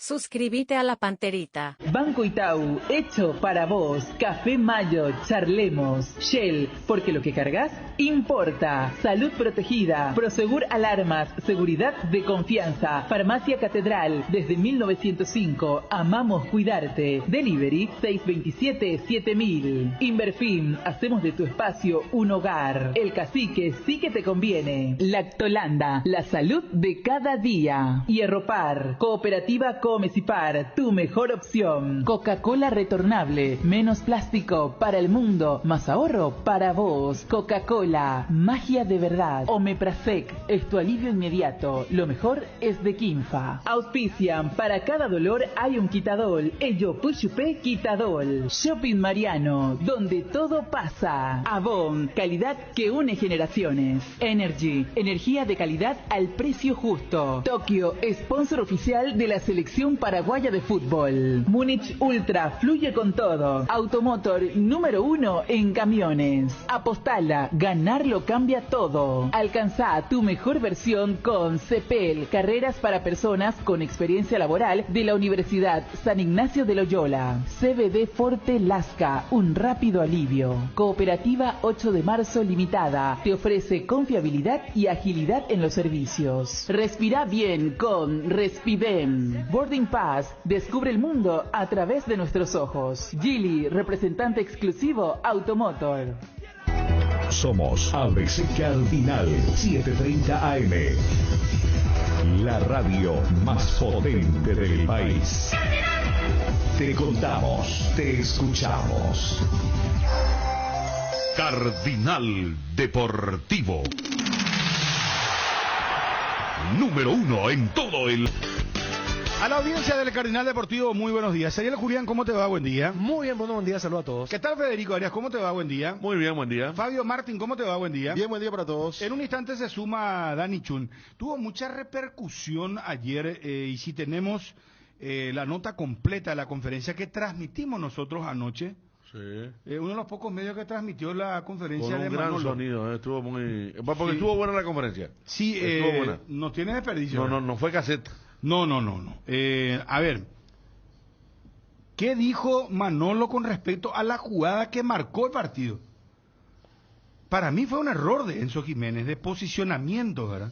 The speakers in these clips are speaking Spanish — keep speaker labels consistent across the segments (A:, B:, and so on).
A: Suscríbete a la Panterita.
B: Banco Itaú, hecho para vos. Café Mayo, charlemos. Shell, porque lo que cargas importa. Salud protegida. Prosegur Alarmas, seguridad de confianza. Farmacia Catedral, desde 1905. Amamos cuidarte. Delivery 627-7000. Inverfin, hacemos de tu espacio un hogar. El Cacique, sí que te conviene. Lactolanda, la salud de cada día. Hierropar, Cooperativa Comecipar, tu mejor opción. Coca-Cola retornable, menos plástico para el mundo, más ahorro para vos. Coca-Cola, magia de verdad. Omeprazec, es tu alivio inmediato. Lo mejor es de Quinfa. Auspician, para cada dolor hay un quitadol. Ello Puchupé Quitadol. Shopping Mariano, donde todo pasa. Avon, calidad que une generaciones. Energy, energía de calidad al precio justo. Tokio, sponsor oficial de la selección paraguaya de fútbol. Múnich Ultra, fluye con todo. Automotor número 1 en camiones. Apostala, ganarlo cambia todo. Alcanza tu mejor versión con CEPEL, carreras para personas con experiencia laboral de la Universidad San Ignacio de Loyola. CBD Forte Lasca, un rápido alivio. Cooperativa 8 de marzo Limitada, te ofrece confiabilidad y agilidad en los servicios. Respira bien con Respidem. Boarding Pass, descubre el mundo a través de nuestros ojos. Gili, representante exclusivo Automotor.
C: Somos ABC Cardinal 730 AM. La radio más potente del país. Te contamos, te escuchamos. Cardinal Deportivo. Número 1 en todo el...
D: A la audiencia del Cardinal Deportivo, muy buenos días. Ariel Julián, ¿cómo te va? Buen día.
E: Muy bien, buen día, saludos a todos.
D: ¿Qué tal, Federico Arias? ¿Cómo te va? Buen día.
F: Muy bien, buen día.
D: Fabio Martín, ¿cómo te va? Buen día.
G: Bien, buen día para todos.
D: En un instante se suma Dani Chun. Tuvo mucha repercusión ayer y si tenemos la nota completa de la conferencia que transmitimos nosotros anoche.
F: Sí.
D: Uno de los pocos medios que transmitió la conferencia
F: con un
D: de
F: gran
D: Manolo.
F: sonido, estuvo muy... Porque
D: Sí.
F: estuvo buena la conferencia.
D: Sí,
F: estuvo buena.
D: no tiene desperdicio.
F: No fue cassette.
D: No. A ver, ¿qué dijo Manolo con respecto a la jugada que marcó el partido? Para mí fue un error de Enzo Jiménez, de posicionamiento, ¿verdad?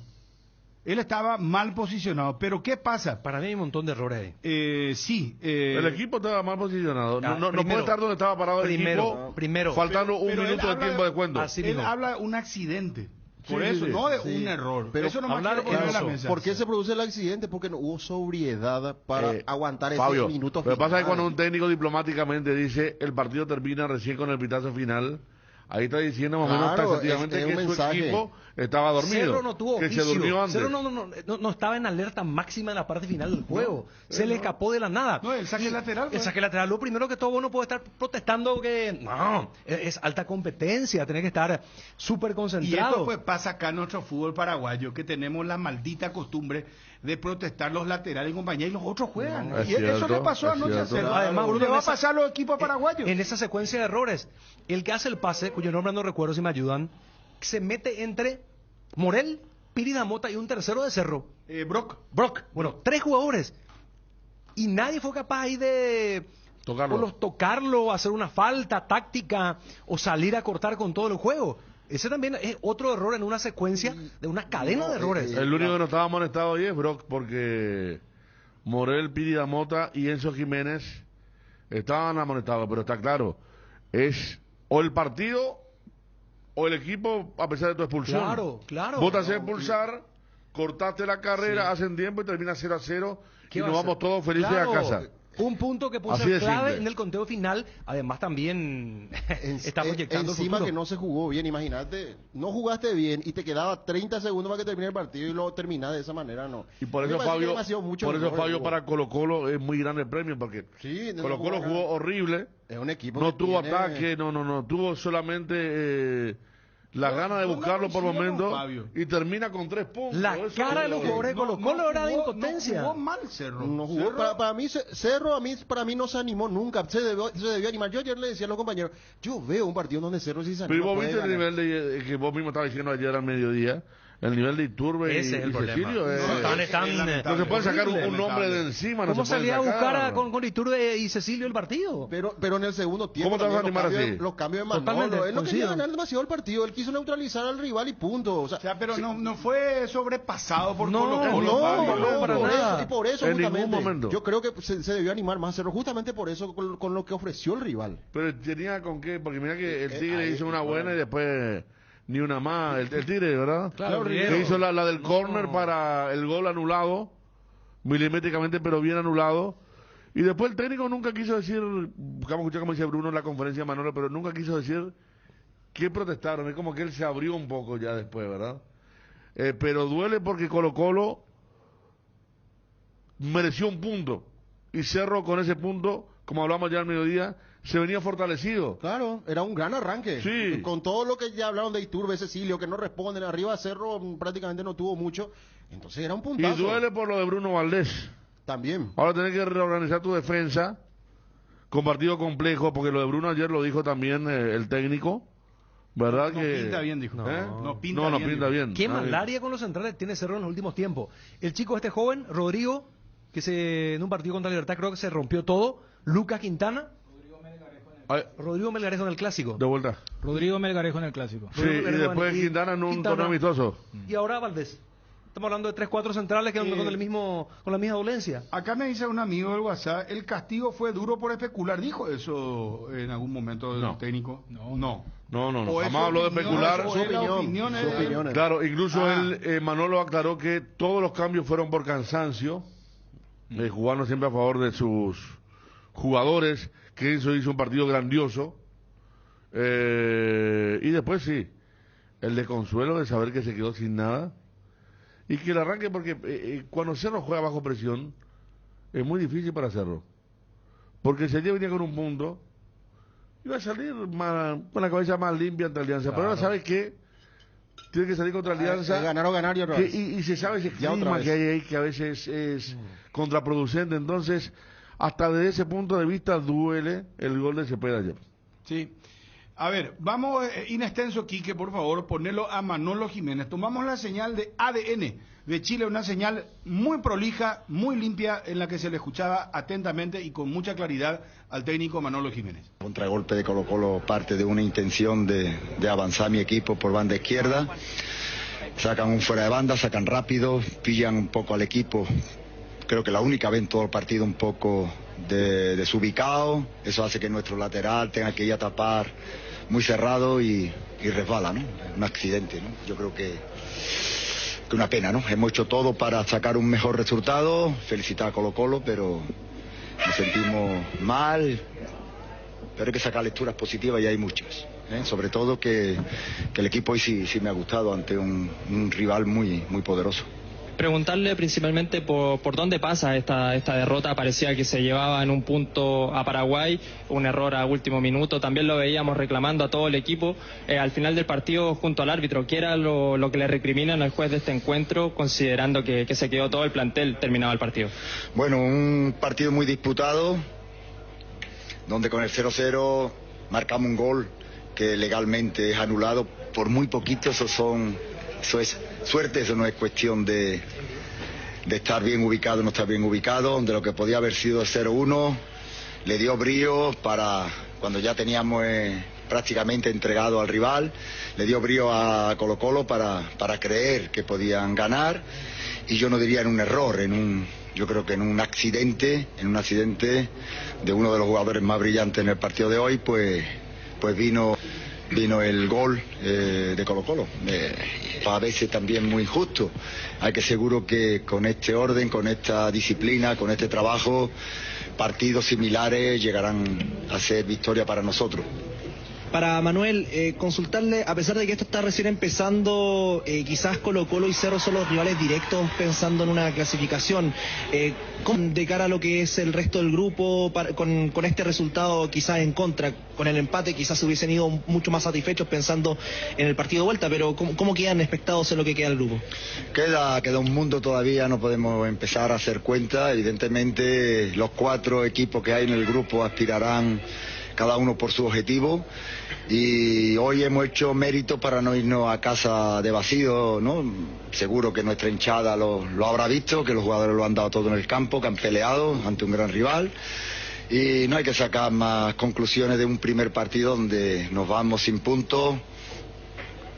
D: Él estaba mal posicionado, pero ¿qué pasa?
E: Para mí hay un montón de errores ahí.
D: Sí.
F: El equipo estaba mal posicionado. No
E: Primero,
F: puede estar donde estaba parado el equipo.
E: Primero.
F: Faltando un
D: pero
F: minuto de tiempo de cuento.
D: Él habla de un accidente. Por
F: Sí,
D: eso,
F: sí,
D: no de
G: sí.
D: un error.
G: Pero
D: eso no me
E: hablar
D: quiero poner en la
E: eso.
D: mesa.
G: ¿Por qué se produce el accidente? Porque no hubo sobriedad para aguantar
F: Fabio,
G: ese minuto
F: lo que pasa es que
G: final.
F: cuando un técnico diplomáticamente dice el partido termina recién con el pitazo final, ahí está diciendo más o menos
G: Claro,
F: taxativamente
G: es
F: que
G: un
F: su
G: mensaje.
F: equipo estaba dormido.
E: Cerro no tuvo
F: que
E: oficio.
F: se durmió antes.
E: Cerro no estaba en alerta máxima en la parte final del juego. Se le escapó de la nada.
D: No, el saque lateral.
E: El saque lateral, lo primero que todo bueno puede estar protestando que no, es alta competencia, tiene que estar súper
D: Y
E: concentrado.
D: esto pues pasa acá en nuestro fútbol paraguayo, que tenemos la maldita costumbre de protestar los laterales y compañía y los otros juegan.
F: Es
D: Y eso
F: cierto,
D: le pasó
F: es
D: anoche a
F: cierto.
D: Cerro.
E: Además, Bruno,
D: le va a
E: en esa-
D: pasar a los equipos paraguayos.
E: En esa secuencia de errores, el que hace el pase, cuyo nombre no recuerdo si me ayudan, se mete entre Morel, Pírida Mota y un tercero de Cerro.
D: Brock.
E: Bueno, 3 jugadores. Y nadie fue capaz ahí de tocarlo, hacer una falta táctica o salir a cortar con todo el juego. Ese también es otro error en una secuencia de una cadena de errores.
F: El único que no estaba amonestado hoy es Brock, porque Morel, Pírida Mota y Enzo Jiménez estaban amonestados, pero está claro, es o el partido o el equipo a pesar de tu expulsión.
E: Claro.
F: Vos te haces expulsar, cortaste la carrera, hacen tiempo y termina 0-0 y nos vamos todos felices a casa.
E: Un punto que puede
F: Así
E: ser
F: de
E: clave
F: simple.
E: en el conteo final. Además también está proyectando el
G: Encima
E: futuro.
G: que no se jugó bien, imagínate, no jugaste bien y te quedaba 30 segundos para que termine el partido y lo terminás de esa manera, no.
F: Y por
G: A mí
F: eso
G: me parece que
F: Fabio,
G: demasiado mucho
F: por eso
G: error,
F: Fabio
G: hubo.
F: para Colo Colo es muy grande el premio, porque
G: Sí, no
F: Colo Colo
G: jugó
F: jugó
G: nada.
F: horrible,
G: Es un equipo
F: no
G: que
F: tuvo
G: tiene-
F: ataque, no, tuvo solamente la gana de
D: yo
F: buscarlo por
D: coincido con
F: momentos
D: Fabio.
F: y termina con 3 puntos.
E: La
F: Eso
E: cara de
F: es
E: los
F: lo-
E: jugadores de Colo Colo era de
D: jugó-
E: impotencia.
D: No jugó mal Cerro.
G: No jugó,
D: Cerro-
G: para mí Cerro para mí no se animó nunca, se debió animar. Yo ayer le decía a los compañeros, yo veo un partido donde Cerro sí se
F: Pero
G: anima.
F: vos
G: puede
F: viste el
G: ganar.
F: nivel que vos mismo estabas diciendo ayer al mediodía, El nivel de Iturbe
E: Ese es el
F: y
E: problema.
F: Cecilio no se puede sacar un nombre de encima.
E: ¿Cómo
F: no se puede
E: salía a buscar
F: sacar.
E: con Iturbe y Cecilio el partido?
G: Pero en el segundo tiempo
F: ¿Cómo te vas a
G: también
F: animar así?
G: los cambios de Manolo,
E: Totalmente,
G: él no quería
E: coincido.
G: ganar demasiado el partido, él quiso neutralizar al rival y punto. O sea,
D: pero no fue sobrepasado por
E: No,
D: Colo-Colo.
E: no, para
G: por
E: nada.
G: eso, y por eso
F: En
G: justamente,
F: ningún momento.
G: yo creo que se debió animar más a Cerro, justamente por eso, con lo que ofreció el rival.
F: Pero tenía con qué, porque mira que el Tigre
G: ahí,
F: hizo una buena y después ni una más. El Tigre, ¿verdad?
E: Claro,
F: que
E: Rivero.
F: hizo la del córner para el gol anulado, milimétricamente, pero bien anulado. Y después el técnico nunca quiso decir, vamos a escuchar como dice Bruno en la conferencia de Manolo, pero nunca quiso decir que protestaron. Es como que él se abrió un poco ya después, ¿verdad? Pero duele porque Colo-Colo mereció un punto. Y Cerro con ese punto, como hablamos ya al mediodía, se venía fortalecido.
G: Claro, era un gran arranque.
F: Sí.
G: Con todo lo que ya hablaron de Iturbe, Cecilio, que no responden, arriba Cerro prácticamente no tuvo mucho. Entonces era un
F: Y
G: puntazo.
F: duele por lo de Bruno Valdés.
G: También.
F: Ahora tenés que reorganizar tu defensa con partido complejo, porque lo de Bruno ayer lo dijo también el técnico, ¿verdad?
D: No
F: que
D: pinta bien, dijo.
F: ¿Eh?
D: No pinta
F: no
D: bien,
F: pinta
D: dijo.
F: bien.
E: ¿Qué
F: Ah, bien.
E: malaria con los centrales tiene Cerro en los últimos tiempos? El chico este joven, Rodrigo, que en un partido contra Libertad creo que se rompió todo. Lucas Quintana.
F: Ay,
E: Rodrigo Melgarejo en el Clásico.
F: de vuelta.
H: Rodrigo Melgarejo en el Clásico.
F: Sí, y después Quintana en un torneo amistoso.
E: Y ahora Valdés. Estamos hablando de 3-4 centrales que andan con la misma dolencia.
D: Acá me dice un amigo del WhatsApp, el castigo fue duro por especular. ¿Dijo eso en algún momento el técnico? No.
F: No,
D: O es
F: jamás
D: su
F: habló de
D: opinión,
F: especular.
D: o es la opinión,
G: Su opinión.
F: Claro, incluso
D: Ah.
F: él, Manolo aclaró que todos los cambios fueron por cansancio, jugando siempre a favor de sus jugadores, que eso hizo un partido grandioso. Y después sí, el desconsuelo de saber que se quedó sin nada. Y que el arranque, porque cuando Cerro juega bajo presión, es muy difícil para Cerro. Porque si ayer venía con un punto, iba a salir con la cabeza más limpia ante Alianza. Pero ahora sabe que tiene que salir contra Alianza.
G: Ganar o ganar y otra vez.
F: Y se sabe ese
G: Ya otra
F: clima
G: vez.
F: que hay ahí que a veces es contraproducente. Entonces, hasta desde ese punto de vista duele el gol de Cepeda ayer.
D: Sí. A ver, vamos in extenso, Quique, por favor, ponerlo a Manolo Jiménez. Tomamos la señal de ADN de Chile, una señal muy prolija, muy limpia, en la que se le escuchaba atentamente y con mucha claridad al técnico Manolo Jiménez.
I: Contragolpe de Colo-Colo parte de una intención de avanzar mi equipo por banda izquierda. Sacan un fuera de banda, sacan rápido, pillan un poco al equipo. Creo que la única vez en todo el partido un poco desubicado. Eso hace que nuestro lateral tenga que ir a tapar muy cerrado y resbala, ¿no? Un accidente, ¿no? Yo creo que una pena, ¿no? Hemos hecho todo para sacar un mejor resultado. Felicitar a Colo-Colo, pero nos sentimos mal. Pero hay que sacar lecturas positivas y hay muchas. Sobre todo que el equipo hoy sí me ha gustado ante un rival muy poderoso.
J: Preguntarle principalmente por dónde pasa esta derrota. Parecía que se llevaba en un punto a Paraguay, un error a último minuto. También lo veíamos reclamando a todo el equipo al final del partido junto al árbitro. ¿Qué era lo que le recriminan al juez de este encuentro, considerando que se quedó todo el plantel terminado el partido?
I: Bueno, un partido muy disputado, donde con el 0-0 marcamos un gol que legalmente es anulado por muy poquito. Eso es suerte, eso no es cuestión de estar bien ubicado o no estar bien ubicado. De lo que podía haber sido 0-1, le dio brío para cuando ya teníamos prácticamente entregado al rival, le dio brío a Colo-Colo para creer que podían ganar, y yo no diría en un error, yo creo que en un accidente de uno de los jugadores más brillantes en el partido de hoy, pues vino el gol de Colo-Colo. A veces también muy injusto. Hay que seguro que con este orden, con esta disciplina, con este trabajo, partidos similares llegarán a ser victoria para nosotros.
K: Para Manuel, consultarle, a pesar de que esto está recién empezando, quizás Colo-Colo y Cerro son los rivales directos pensando en una clasificación. De cara a lo que es el resto del grupo, con este resultado quizás en contra, con el empate quizás se hubiesen ido mucho más satisfechos pensando en el partido de vuelta, pero ¿cómo quedan expectados en lo que queda del grupo?
I: Queda un mundo todavía, no podemos empezar a hacer cuenta. Evidentemente los 4 equipos que hay en el grupo aspirarán cada uno por su objetivo, y hoy hemos hecho mérito para no irnos a casa de vacío, ¿no? Seguro que nuestra hinchada lo habrá visto, que los jugadores lo han dado todo en el campo, que han peleado ante un gran rival, y no hay que sacar más conclusiones de un primer partido donde nos vamos sin puntos.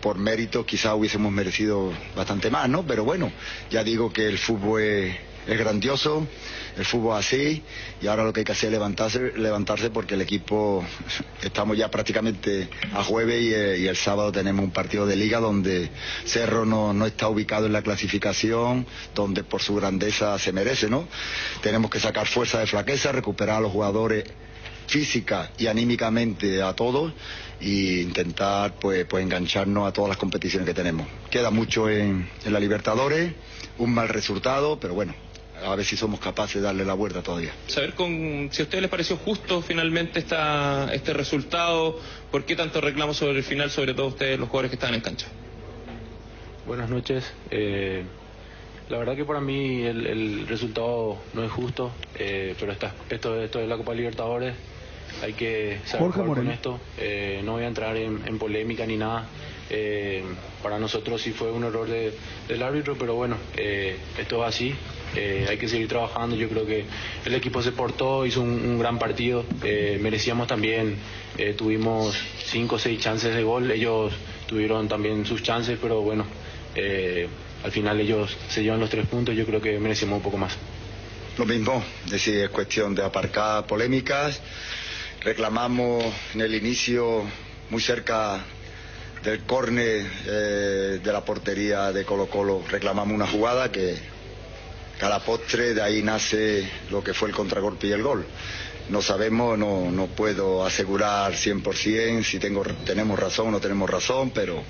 I: Por mérito quizá hubiésemos merecido bastante más, ¿no? Pero bueno, ya digo que el fútbol es grandioso, el fútbol así, y ahora lo que hay que hacer es levantarse porque el equipo, estamos ya prácticamente a jueves y el sábado tenemos un partido de liga donde Cerro no está ubicado en la clasificación, donde por su grandeza se merece, ¿no? Tenemos que sacar fuerza de flaqueza, recuperar a los jugadores física y anímicamente a todos e intentar pues engancharnos a todas las competiciones que tenemos. Queda mucho en la Libertadores, un mal resultado, pero bueno, a ver si somos capaces de darle la vuelta todavía.
J: Saber si a ustedes les pareció justo finalmente este resultado, ¿por qué tanto reclamo sobre el final, sobre todo ustedes, los jugadores que estaban en cancha?
L: Buenas noches. La verdad que para mí el resultado no es justo, pero esto es la Copa Libertadores, hay que saber jugar con esto. No voy a entrar en polémica ni nada. Para nosotros sí fue un error del árbitro, pero bueno, esto es así. Hay que seguir trabajando. Yo creo que el equipo se portó, hizo un gran partido. Merecíamos también, tuvimos 5 o 6 chances de gol. Ellos tuvieron también sus chances, pero bueno, al final ellos se llevan los 3 puntos. Yo creo que merecimos un poco más.
I: Lo mismo, es decir, es cuestión de aparcar polémicas. Reclamamos en el inicio, muy cerca del córner de la portería de Colo-Colo, reclamamos una jugada que a la postre de ahí nace lo que fue el contragolpe y el gol. No sabemos, no puedo asegurar 100% si tenemos razón o no tenemos razón, pero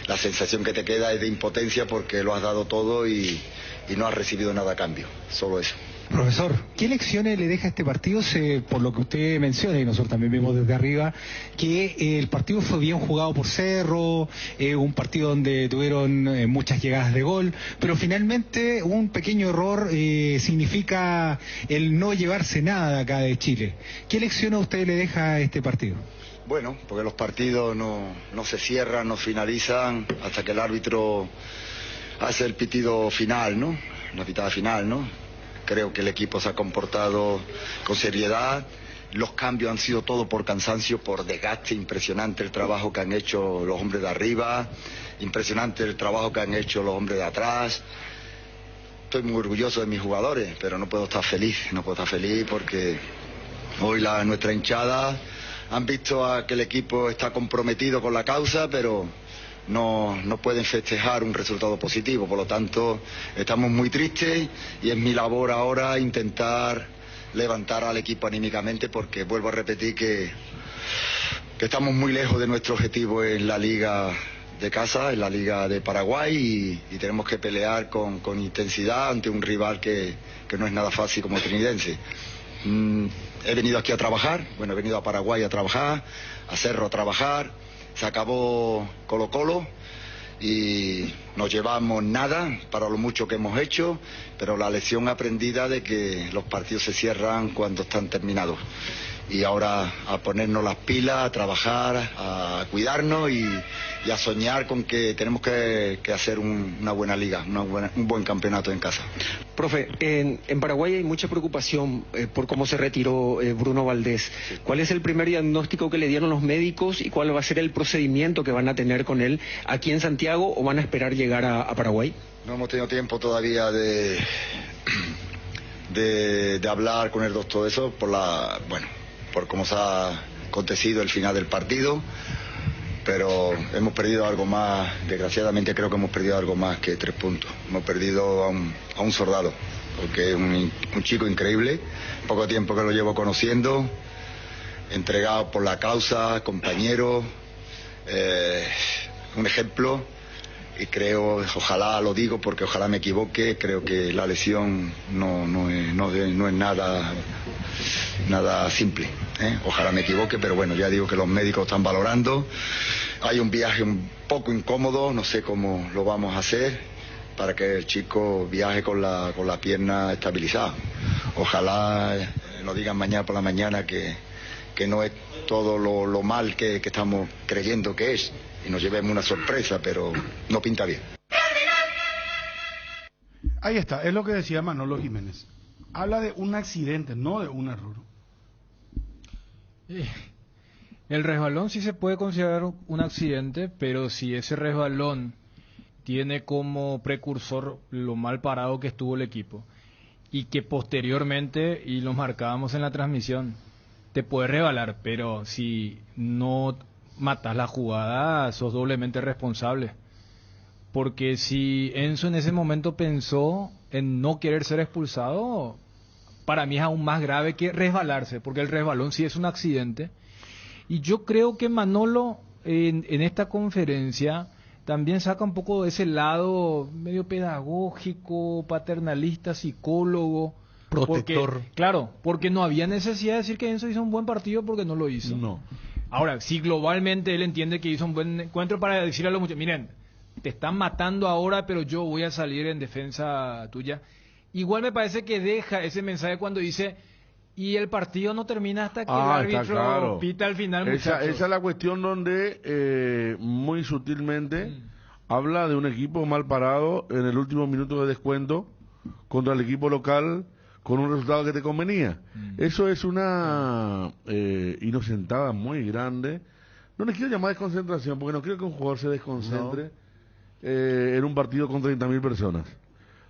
I: la sensación que te queda es de impotencia porque lo has dado todo y no has recibido nada a cambio, solo eso.
M: Profesor, ¿qué lecciones le deja este partido? Por lo que usted menciona, y nosotros también vimos desde arriba, que el partido fue bien jugado por Cerro, un partido donde tuvieron muchas llegadas de gol, pero finalmente un pequeño error significa el no llevarse nada de acá de Chile. ¿Qué lecciones a usted le deja a este partido?
I: Bueno, porque los partidos no se cierran, no finalizan hasta que el árbitro hace el pitido final, ¿no? La pitada final, ¿no? Creo que el equipo se ha comportado con seriedad. Los cambios han sido todo por cansancio, por desgaste. Impresionante el trabajo que han hecho los hombres de arriba, impresionante el trabajo que han hecho los hombres de atrás. Estoy muy orgulloso de mis jugadores, pero no puedo estar feliz porque hoy nuestra hinchada han visto que el equipo está comprometido con la causa, pero no pueden festejar un resultado positivo. Por lo tanto, estamos muy tristes y es mi labor ahora intentar levantar al equipo anímicamente, porque vuelvo a repetir que estamos muy lejos de nuestro objetivo en la liga de casa, en la liga de Paraguay, y tenemos que pelear con intensidad ante un rival que no es nada fácil como Trinidense. He venido aquí a trabajar, he venido a Paraguay a trabajar, a Cerro a trabajar. Se acabó Colo-Colo y nos llevamos nada para lo mucho que hemos hecho, pero la lección aprendida de que los partidos se cierran cuando están terminados. Y ahora a ponernos las pilas, a trabajar, a cuidarnos y a soñar con que tenemos que hacer una buena liga, un buen campeonato en casa.
N: Profe, en Paraguay hay mucha preocupación por cómo se retiró Bruno Valdés. Sí. ¿Cuál es el primer diagnóstico que le dieron los médicos y cuál va a ser el procedimiento que van a tener con él aquí en Santiago, o van a esperar llegar a Paraguay?
I: No hemos tenido tiempo todavía de hablar con el doctor de eso por cómo se ha acontecido el final del partido, pero hemos perdido algo más, desgraciadamente creo que hemos perdido algo más que 3 puntos. Hemos perdido a un soldado, porque es un chico increíble, poco tiempo que lo llevo conociendo, entregado por la causa, compañero, un ejemplo, y creo, ojalá lo digo porque ojalá me equivoque, creo que la lesión no es nada simple, Ojalá me equivoque, pero bueno, ya digo que los médicos están valorando. Hay un viaje un poco incómodo, no sé cómo lo vamos a hacer para que el chico viaje con la pierna estabilizada. Ojalá nos digan mañana por la mañana que que no es todo lo mal que estamos creyendo que es, y nos llevemos una sorpresa, pero no pinta bien.
D: Ahí está, es lo que decía Manolo Jiménez. Habla de un accidente, no de un error.
H: El resbalón sí se puede considerar un accidente, pero si ese resbalón tiene como precursor lo mal parado que estuvo el equipo y que posteriormente, y lo marcábamos en la transmisión, te puede resbalar, pero si no matas la jugada, sos doblemente responsable. Porque si Enzo en ese momento pensó en no querer ser expulsado, para mí es aún más grave que resbalarse, porque el resbalón sí es un accidente. Y yo creo que Manolo en esta conferencia también saca un poco de ese lado medio pedagógico, paternalista, psicólogo.
E: Protector.
H: Porque no había necesidad de decir que Enzo hizo un buen partido porque no lo hizo.
F: No.
H: Ahora, si globalmente él entiende que hizo un buen encuentro, para decirle a los muchachos, miren, te están matando ahora, pero yo voy a salir en defensa tuya. Igual me parece que deja ese mensaje cuando dice, y el partido no termina hasta que el árbitro pita al final,
F: esa es la cuestión donde muy sutilmente habla de un equipo mal parado en el último minuto de descuento contra el equipo local con un resultado que te convenía. Eso es una inocentada muy grande. No le quiero llamar desconcentración, porque no quiero que un jugador se desconcentre en un partido con 30.000 personas,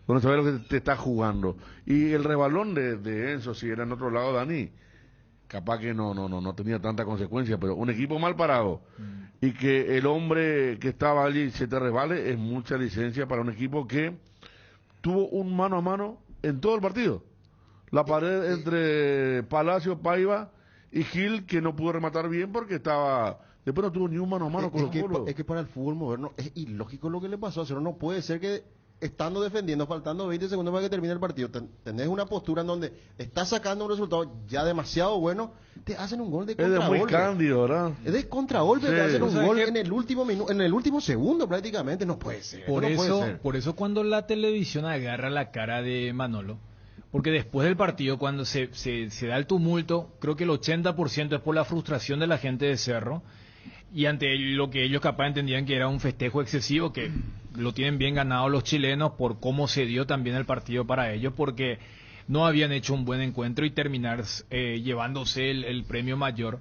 F: donde sabes lo que te está jugando. Y el rebalón de Enzo, si era en otro lado, Dani, capaz que no tenía tanta consecuencia, pero un equipo mal parado y que el hombre que estaba allí se te resbale, es mucha licencia para un equipo que tuvo un mano a mano en todo el partido. La pared entre Palacio, Paiva y Gil, que no pudo rematar bien porque estaba... Después no tuvo ni un mano a mano con los Colo.
G: Es que para el fútbol moderno es ilógico lo que le pasó a Cerro. No puede ser que estando defendiendo, faltando 20 segundos para que termine el partido, tenés una postura en donde estás sacando un resultado ya demasiado bueno, te hacen un gol de contragolpe.
F: Es muy cándido, ¿verdad?
G: Es de contragolpe, te hacen un gol en el último minuto, en el último segundo prácticamente. No puede ser.
H: Por eso cuando la televisión agarra la cara de Manolo, porque después del partido, cuando se da el tumulto, creo que el 80% es por la frustración de la gente de Cerro, y ante lo que ellos capaz entendían que era un festejo excesivo, que lo tienen bien ganado los chilenos por cómo se dio también el partido para ellos, porque no habían hecho un buen encuentro y terminar llevándose el premio mayor.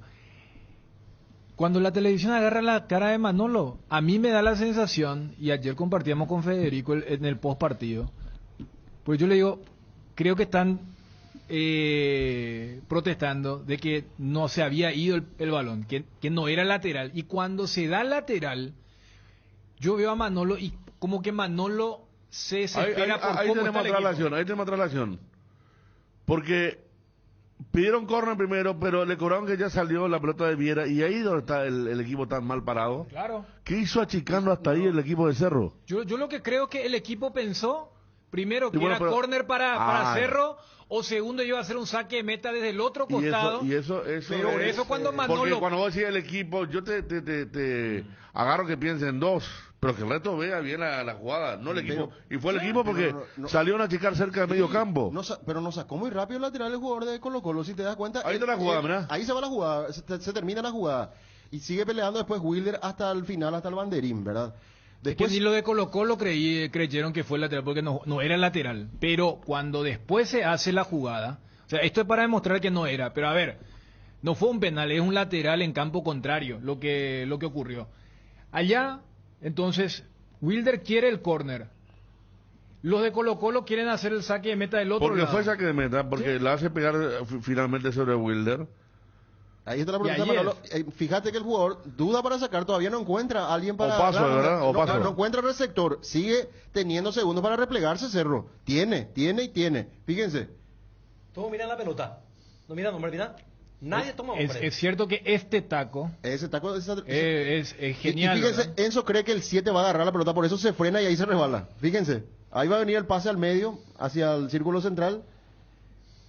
H: Cuando la televisión agarra la cara de Manolo, a mí me da la sensación, y ayer compartíamos con Federico en el post partido, pues yo le digo, creo que están protestando de que no se había ido el balón, que no era lateral, y cuando se da lateral, yo veo a Manolo y como que Manolo se desespera por
F: ahí
H: cómo
F: tenemos
H: está el equipo.
F: ahí tenemos traslación, porque pidieron córner primero, pero le cobraron que ya salió la pelota de Viera, y ahí donde está el equipo tan mal parado.
H: Claro.
F: ¿Qué hizo achicando hasta ahí el equipo de Cerro?
H: Yo lo que creo que el equipo pensó primero que era córner para Cerro, o segundo iba a hacer un saque de meta desde el otro costado.
F: Y eso
H: pero por eso cuando Manolo...
F: Porque cuando vos decís el equipo, yo te agarro que piensen dos, pero que el resto vea bien la jugada, no el equipo. Y fue el equipo porque salió a achicar cerca del medio campo.
G: Pero nos sacó muy rápido el lateral el jugador de Colo-Colo, si te das cuenta.
F: Ahí está la jugada, ¿verdad?
G: Ahí se va la jugada, se termina la jugada. Y sigue peleando después Wilder hasta el final, hasta el banderín, ¿verdad?
H: Después, ni lo de Colo-Colo creyeron que fue el lateral, porque no era el lateral. Pero cuando después se hace la jugada, o sea, esto es para demostrar que no era, pero a ver, no fue un penal, es un lateral en campo contrario lo que ocurrió. Allá, entonces, Wilder quiere el córner. Los de Colo-Colo quieren hacer el saque de meta del otro lado.
F: Porque fue saque de meta, porque la hace pegar finalmente sobre Wilder.
G: Ahí está la pregunta, Manolo. Fíjate que el jugador duda para sacar, todavía no encuentra a alguien para...
F: ¿verdad?
G: No encuentra receptor, sigue teniendo segundos para replegarse Cerro. Tiene. Fíjense.
E: Todos miran la pelota. No miran hombre, mira. Nadie toma hombre.
H: Es cierto que ese taco es genial.
G: Y fíjense, ¿verdad? Enzo cree que el 7 va a agarrar la pelota, por eso se frena y ahí se resbala. Fíjense, ahí va a venir el pase al medio, hacia el círculo central,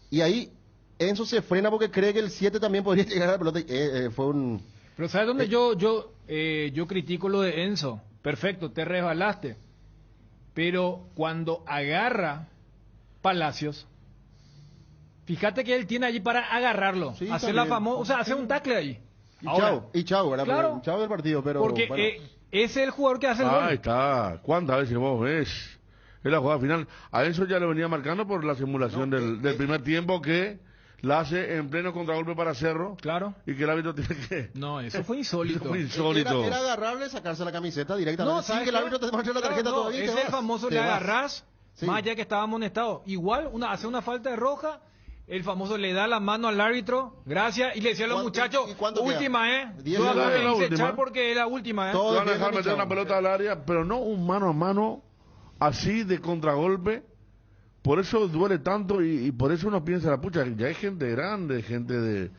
G: y ahí... Enzo se frena porque cree que el 7 también podría llegar a la pelota. Fue un...
H: Pero ¿sabes dónde yo critico lo de Enzo? Perfecto, te resbalaste. Pero cuando agarra Palacios, Fíjate que él tiene allí para agarrarlo,
G: Sí,
H: hacer
G: también.
H: la famosa, o sea, hacer un tackle ahí. Ahora,
G: Y chao, ¿verdad?
H: Claro.
G: Chao del partido, pero
H: porque
G: bueno.
H: ese es el jugador que hace el gol.
F: Ahí está. ¿Cuántas veces vos ves? Es la jugada final. A eso ya lo venía marcando por la simulación del primer tiempo que la hace en pleno contragolpe para Cerro.
H: Claro.
F: Y que el árbitro tiene que...
H: No, eso fue insólito.
F: Eso fue insólito.
G: Era agarrarle, sacarse la camiseta directamente.
H: No,
G: Sin
H: ¿sabes
G: que el
H: qué?
G: árbitro te muestre la tarjeta
H: Claro, no,
G: todavía. y te
H: ese es
G: vas.
H: el famoso
G: Te
H: le
G: vas.
H: agarrás,
G: Sí.
H: más allá que estaba amonestado. Igual, hace una falta de roja, el famoso le da la mano al árbitro, gracias, y le decía a los muchachos, última,
G: Diez
H: Yo
G: minutos.
H: me
F: La
H: hice
F: última.
H: echar porque es la última,
G: Todo
F: Te van a
G: bien,
F: dejar meter
G: chao.
F: una pelota al área, pero no un mano a mano así de contragolpe. Por eso duele tanto y por eso uno piensa, la pucha, ya hay gente grande, gente de...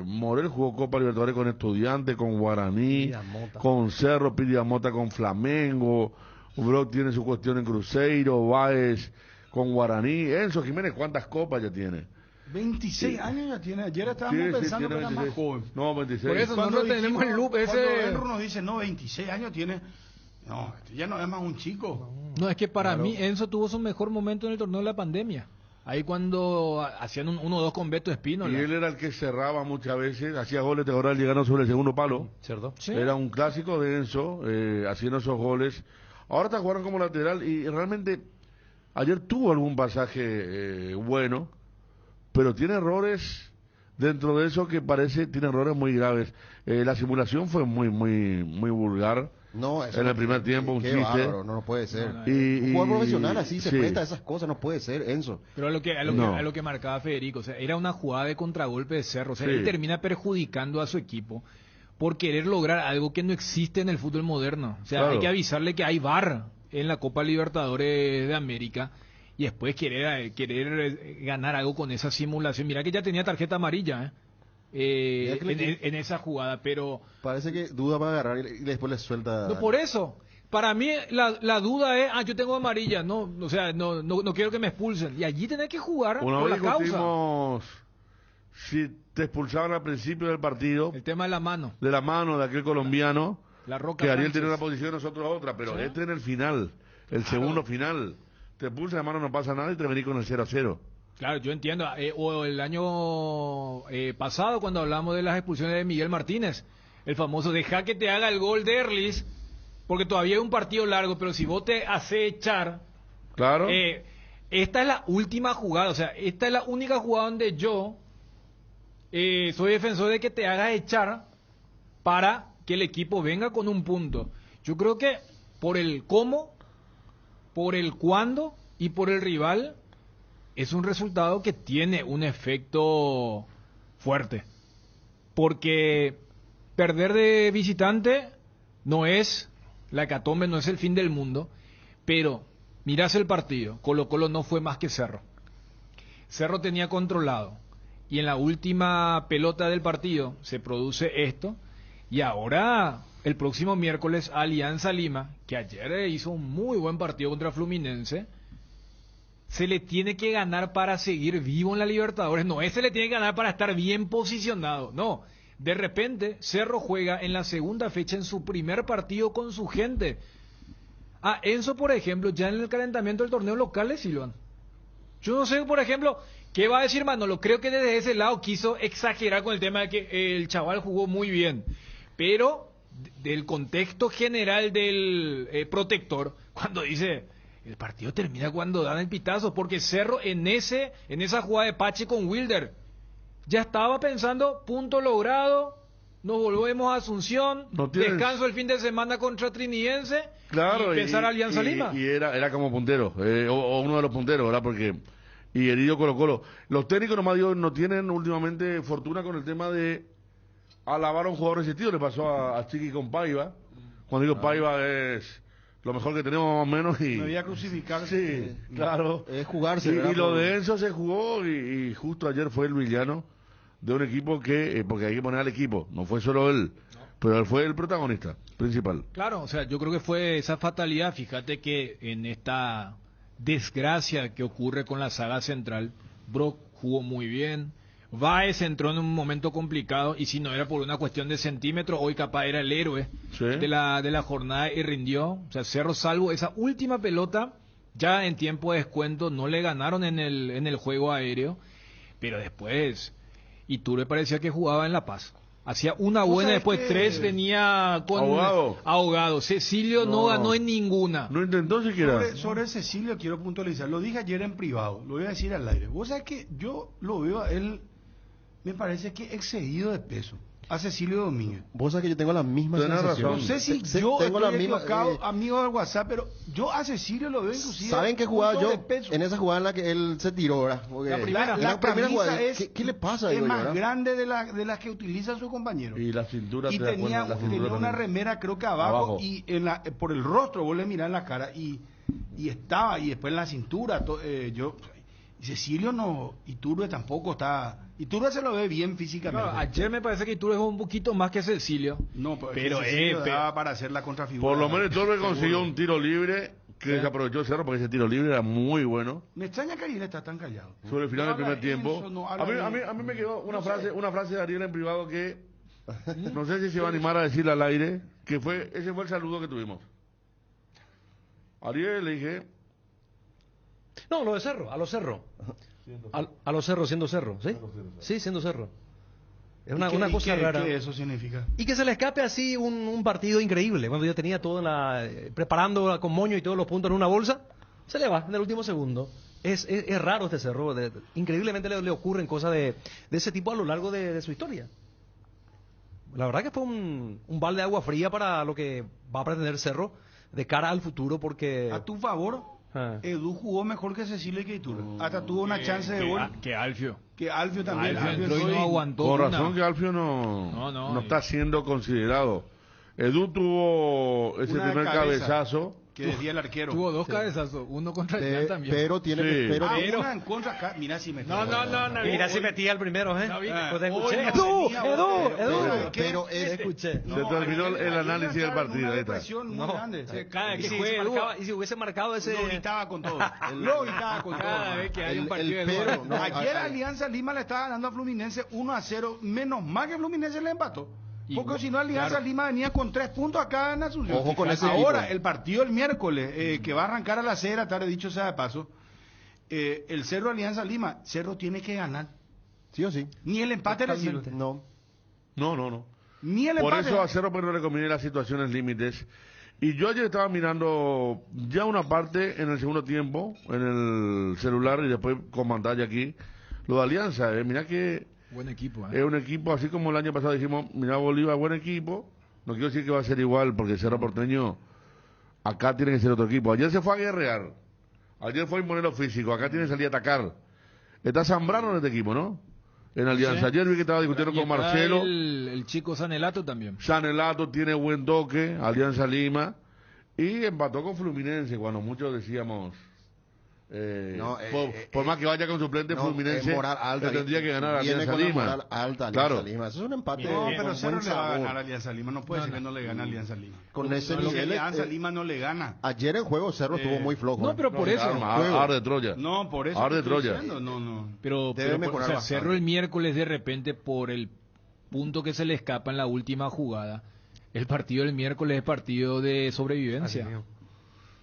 F: Morel jugó Copa Libertadores con Estudiantes, con Guaraní,
E: Pidamota.
F: con Cerro, Pidamota con Flamengo, Brock tiene su cuestión en Cruzeiro, Báez con Guaraní, Enzo Jiménez, ¿cuántas copas ya tiene?
D: 26 años ya tiene. Ayer estábamos
F: Sí,
D: pensando
F: tiene
D: que era más
F: 26.
D: joven.
F: No, 26.
H: Por eso nosotros tenemos el loop
D: Cuando
H: ese.
D: Enro nos dice, no, 26 años tiene. No, este ya no es más un chico.
H: No, es que para mí Enzo tuvo su mejor momento en el torneo de la pandemia. Ahí cuando hacían un 1-2 con Beto Espínola.
F: Y él era el que cerraba muchas veces, hacía goles de ahora llegando sobre el segundo palo.
E: ¿Cierto?
H: Sí.
F: Era un clásico de Enzo, haciendo esos goles. Ahora está jugando como lateral y realmente ayer tuvo algún pasaje bueno, pero tiene errores dentro de eso que parece, tiene errores muy graves. La simulación fue muy vulgar.
G: No, eso
F: en el primer tiempo, un
G: qué
F: chiste.
G: bárbaro, no puede ser.
F: Y-
G: Un jugador
F: y-
G: profesional así se
F: sí.
G: presta a esas cosas, no puede ser, Enzo.
H: Pero a lo que marcaba Federico, o sea, era una jugada de contragolpe de Cerro, o sea,
F: Sí.
H: él termina perjudicando a su equipo por querer lograr algo que no existe en el fútbol moderno. O sea,
F: Claro.
H: hay que avisarle que hay VAR en la Copa Libertadores de América y después querer ganar algo con esa simulación. Mira que ya tenía tarjeta amarilla,
G: Mira que le-
H: en esa jugada, pero
G: Parece que duda va a agarrar y después le suelta.
H: no por eso. Para mí la duda es, yo tengo amarilla, no, o sea, no quiero que me expulsen. Y allí tenés que jugar
F: Una
H: por la
F: vez
H: causa.
F: discutimos si te expulsaban al principio del partido,
H: El tema de la mano.
F: de la mano de aquel colombiano,
H: La Roca
F: que Ariel
H: Sánchez.
F: tenía una posición, nosotros otra, pero
H: Sí.
F: este en el final, el segundo final, te expulsa de mano, no pasa nada y te venís con el 0-0.
H: Claro, yo entiendo. O el año pasado, cuando hablamos de las expulsiones de Miguel Martínez, el famoso, deja que te haga el gol de Erlis, porque todavía hay un partido largo, pero si vos te haces echar,
F: Claro.
H: esta es la última jugada, o sea, esta es la única jugada donde yo soy defensor de que te hagas echar para que el equipo venga con un punto. Yo creo que por el cómo, por el cuándo y por el rival, es un resultado que tiene un efecto fuerte. Porque perder de visitante no es la hecatombe, no es el fin del mundo, pero mirás el partido, Colo-Colo no fue más que Cerro. Cerro tenía controlado y en la última pelota del partido se produce esto y ahora el próximo miércoles Alianza Lima, que ayer hizo un muy buen partido contra Fluminense, se le tiene que ganar para seguir vivo en la Libertadores. No es se le tiene que ganar para estar bien posicionado. No. De repente, Cerro juega en la segunda fecha en su primer partido con su gente. Enzo, por ejemplo, ya en el calentamiento del torneo local le silban. Yo no sé, por ejemplo, qué va a decir Manolo. Creo que desde ese lado quiso exagerar con el tema de que el chaval jugó muy bien. Pero del contexto general del protector, cuando dice... El partido termina cuando dan el pitazo, porque Cerro en esa jugada de Pache con Wilder ya estaba pensando, punto logrado, nos volvemos a Asunción, descanso el fin de semana contra Trinidense,
F: Claro,
H: y pensar Alianza
F: y-
H: Lima.
F: Y era como puntero, o uno de los punteros, ¿verdad? Porque, y herido Colo-Colo. Los técnicos nomás digo, no tienen últimamente fortuna con el tema de alabar a un jugador resistido. Le pasó a Chiqui con Paiva. Cuando digo Paiva es lo mejor que tenemos más o menos. Y
D: Me voy a crucificar.
F: sí, claro.
G: Es jugarse,
F: Y,
G: ¿verdad?
F: y lo
G: Por-
F: de Enzo se jugó y justo ayer fue el villano de un equipo que, porque hay que poner al equipo, no fue solo él, pero él fue el protagonista principal.
H: Claro, o sea, yo creo que fue esa fatalidad. Fíjate que en esta desgracia que ocurre con la saga central, Brock jugó muy bien, Báez entró en un momento complicado y si no era por una cuestión de centímetros, hoy capaz era el héroe
F: Sí.
H: de la jornada y rindió. O sea, Cerro, salvo esa última pelota Ya en tiempo de descuento no le ganaron en el juego aéreo, pero después Iturbe parecía que jugaba en La Paz. Hacía una buena, después tres venía con ahogado. Cecilio no ganó en ninguna.
F: No intentó siquiera.
D: Sobre Cecilio quiero puntualizar. Lo dije ayer en privado, lo voy a decir al aire. Vos sabés que yo lo veo a él, me parece que excedido de peso. A Cecilio Domínguez.
G: Vos sabés que yo tengo la misma sensación.
D: No sé si yo
G: tengo
D: estoy
G: la misma,
D: equivocado, amigo del WhatsApp, pero yo a Cecilio lo veo inclusive.
G: ¿Saben qué jugaba yo? En esa jugada en la que él se tiró, ¿verdad?
D: La primera jugada,
G: ¿qué le pasa?
D: Es más grande de las que utiliza su compañero.
F: Y la cintura
D: y tenía una remera creo que abajo. Y por el rostro vos le mirás en la cara y estaba, y después en la cintura, Cecilio no, Iturbe tampoco está. Iturbe se lo ve bien físicamente.
H: No, ayer me parece que Iturbe es un poquito más que Cecilio.
D: No, pero Cecilio daba para hacer la contrafigura.
F: Por lo menos Iturbe consiguió un tiro libre que desaprovechó Cerro, porque ese tiro libre era muy bueno.
D: Me extraña que Ariel está tan callado.
F: Sobre el final del primer tiempo. A mí me quedó una frase de Ariel en privado que no sé si se va a animar a decirla al aire, que ese fue el saludo que tuvimos. Ariel le dije.
E: No, lo de Cerro, a los Cerro. A los Cerro, siendo Cerro, ¿sí? Sí, siendo Cerro. Es una cosa rara.
D: ¿Qué eso significa?
E: Y que se le escape así un partido increíble. Cuando ya tenía todo preparando con moño y todos los puntos en una bolsa, se le va en el último segundo. Es raro este Cerro. Increíblemente le ocurren cosas de ese tipo a lo largo de su historia. La verdad que fue un balde de agua fría para lo que va a pretender Cerro de cara al futuro, porque...
D: A tu favor, Edu jugó mejor que Cecilio y que Iturbe. Hasta tuvo una chance de gol.
H: Que Alfio.
D: Que Alfio también.
H: Alfio no aguantó.
F: Con razón que Alfio no está siendo considerado. Edu tuvo ese primer cabezazo.
D: Que decía el arquero.
H: Tuvo dos cabezazos, uno contra el Real también.
G: Pero tiene que...
D: una en contra acá. Mira si metía.
E: No. Mira si metía el primero, ¿eh? Pues te escuché.
G: Edu. Pero
E: escuché.
F: Se terminó el análisis del partido.
D: Una depresión muy grande.
E: Y si hubiese marcado ese...
D: Lo gritaba con todo. Cada vez que hay un partido de gol. Ayer Alianza Lima le estaba ganando a Fluminense 1-0. Menos mal que Fluminense le empató. Porque si no, Alianza Lima venía con 3 puntos acá en Asunción.
G: Ojo con ese
D: Ahora,
G: equipo.
D: el partido el miércoles, que va a arrancar a las 6 de la tarde, dicho sea de paso, el Cerro Alianza Lima, Cerro tiene que ganar.
G: Sí o sí.
D: Ni el empate le sirve.
G: No.
D: Ni el
F: Por
D: empate.
F: eso a Cerro pues no le conviene las situaciones límites. Y yo ayer estaba mirando ya una parte en el segundo tiempo, en el celular y después con pantalla aquí, lo de Alianza. Mira que...
H: Buen equipo,
F: es un equipo, así como el año pasado dijimos, mira Bolívar, buen equipo. No quiero decir que va a ser igual, porque Cerro Porteño acá tiene que ser otro equipo. Ayer se fue a guerrear, ayer fue a imponer lo físico, acá tiene que salir a atacar. Está Zambrano en este equipo, ¿no? En Alianza. Ayer vi que estaba discutiendo con Marcelo.
H: El chico Sanelato también.
F: Sanelato tiene buen toque, Alianza Lima. Y empató con Fluminense, cuando muchos decíamos... por más que vaya con suplente Fluminense, tendría que ganar a Alianza Lima.
G: Alianza Lima. Eso es un empate.
D: No, pero Cerro le va a ganar a Alianza Lima. No puede ser que no le gane a Alianza Lima.
G: Con ese nivel,
D: Alianza Lima no le gana.
G: Ayer el juego Cerro estuvo muy flojo.
H: No, pero por eso.
F: Arde Troya.
D: No, por eso.
F: Arde Troya.
H: Pero Cerro el miércoles de repente por el punto que se le escapa en la última jugada. El partido del miércoles es partido de sobrevivencia.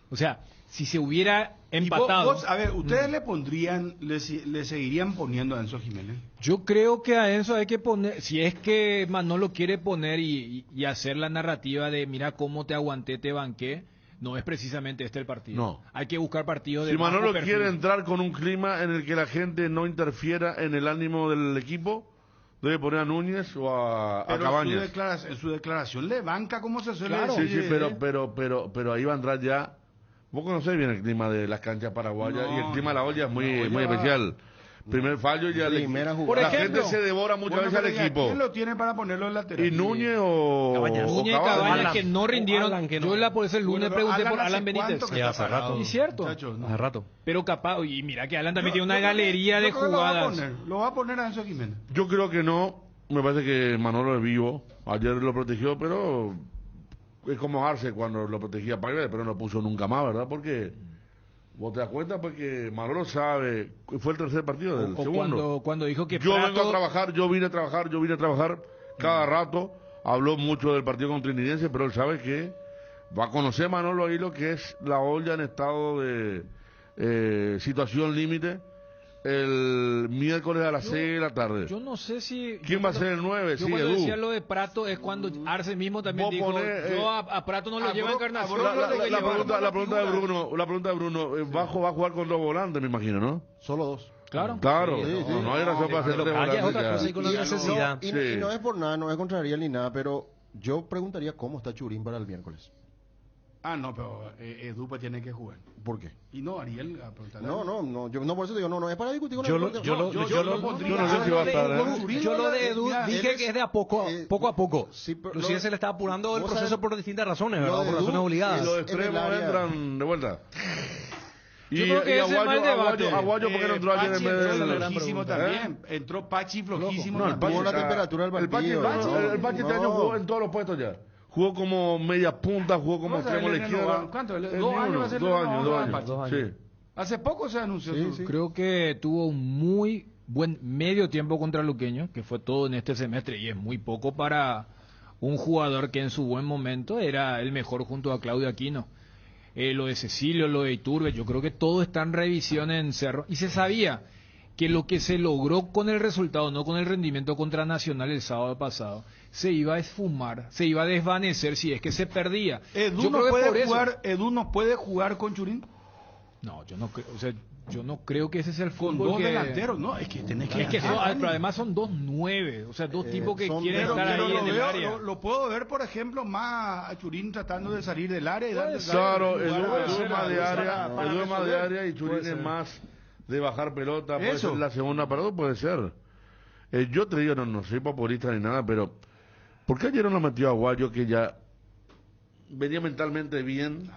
H: O sea, si se hubiera empatado...
D: a ver, ¿ustedes le seguirían poniendo a Enzo Jiménez?
H: Yo creo que a Enzo hay que poner, si es que Manolo quiere poner y hacer la narrativa de mira cómo te aguanté, te banqué, no es precisamente este el partido.
F: No.
H: Hay que buscar partidos de
F: Si
H: bajo
F: Manolo
H: perfil.
F: quiere entrar con un clima en el que la gente no interfiera en el ánimo del equipo, debe poner a Núñez o a Cabañas.
D: En su declaración le banca como se suele
F: decir.
D: decir.
F: Sí, pero ahí va a entrar ya. Vos conocés bien el clima de las canchas paraguayas y el clima de la olla es muy especial. Primer fallo y ya la gente se devora muchas veces al equipo.
D: ¿Quién lo tiene para ponerlo en lateral?
F: ¿Y Núñez o
H: Cabañas que no rindieron? Yo por ese lunes pregunté por Alan Benítez.
E: Hace rato.
H: Y cierto.
E: Hace rato.
H: Pero capaz, y mira que Alan también tiene una galería de jugadas.
D: Lo va a poner a Enzo Jiménez.
F: Yo creo que no. Me parece que Manolo es vivo. Ayer lo protegió, pero es como Arce cuando lo protegía Pagre, pero no puso nunca más, ¿verdad? Porque vos te das cuenta porque Manolo sabe, fue el tercer partido del segundo.
H: Cuando dijo que
F: yo vengo a trabajar, yo vine a trabajar cada rato. Habló mucho del partido con Trinidad, pero él sabe que va a conocer Manolo ahí lo que es la olla en estado de situación límite, el miércoles a las 6 de la tarde.
H: Yo no sé si...
F: ¿Quién va a ser el 9?
H: Yo
F: Sí,
H: cuando
F: Edu.
H: decía lo de Prato es cuando Arce mismo también dijo, yo a Prato no lo llevo a Encarnación.
F: La pregunta de Bruno, va a jugar con 2 volantes, me imagino, ¿no?
G: Solo 2.
H: Claro.
F: Claro, no hay razón para hacer 3 volantes.
E: otra cosa y con la necesidad.
G: Y no es por nada, no es contra Ariel ni nada, pero yo preguntaría cómo está Churín para el miércoles.
D: No, pero Edu pues tiene que jugar.
G: ¿Por qué?
D: Y no, Ariel, a preguntarle.
G: No, yo no por eso digo, no es para discutir con
E: Yo
G: el
E: lo de Edu dije que es de a poco a poco. Inclusive se le está apurando el proceso por distintas razones, ¿verdad? Por razones obligadas.
F: Y los extremos entran de vuelta.
H: Yo creo que ese es mal debate.
F: Aguayo, ¿por qué no entró ayer en vez
D: Entró
F: del
D: flojísimo también. Entró Pachi flojísimo.
F: No, el Pachi
G: Tuvo la temperatura del partido.
F: El Pachi este año jugó en todos los puestos ya. Jugó como media punta, jugó como extremo de izquierda.
D: ¿Cuánto? 2 años va a ser
F: 2 años. Sí.
D: Hace poco se anunció.
H: Creo que tuvo un muy buen medio tiempo contra Luqueño, que fue todo en este semestre, y es muy poco para un jugador que en su buen momento era el mejor junto a Claudio Aquino. Lo de Cecilio, lo de Iturbe, yo creo que todo está en revisión en Cerro, y se sabía que lo que se logró con el resultado, no con el rendimiento contra Nacional el sábado pasado, se iba a esfumar, se iba a desvanecer si es que se perdía.
D: ¿Edu no puede jugar con Churín?
H: No, yo no creo, o sea, yo no creo que ese sea el fútbol.
D: Con 2 delanteros, no, es que tenés que...
H: pero además son 2 9, o sea, 2 tipos que quieren estar ahí en el área.
D: Lo puedo ver, por ejemplo, más a Churín tratando de salir del área y darle...
F: Claro, Edu es más de área y Churín es más de bajar pelota, puede ser la segunda parada, puede ser. Yo te digo, no soy populista ni nada, pero ¿por qué ayer no lo metió a Aguayo, que ya venía mentalmente bien,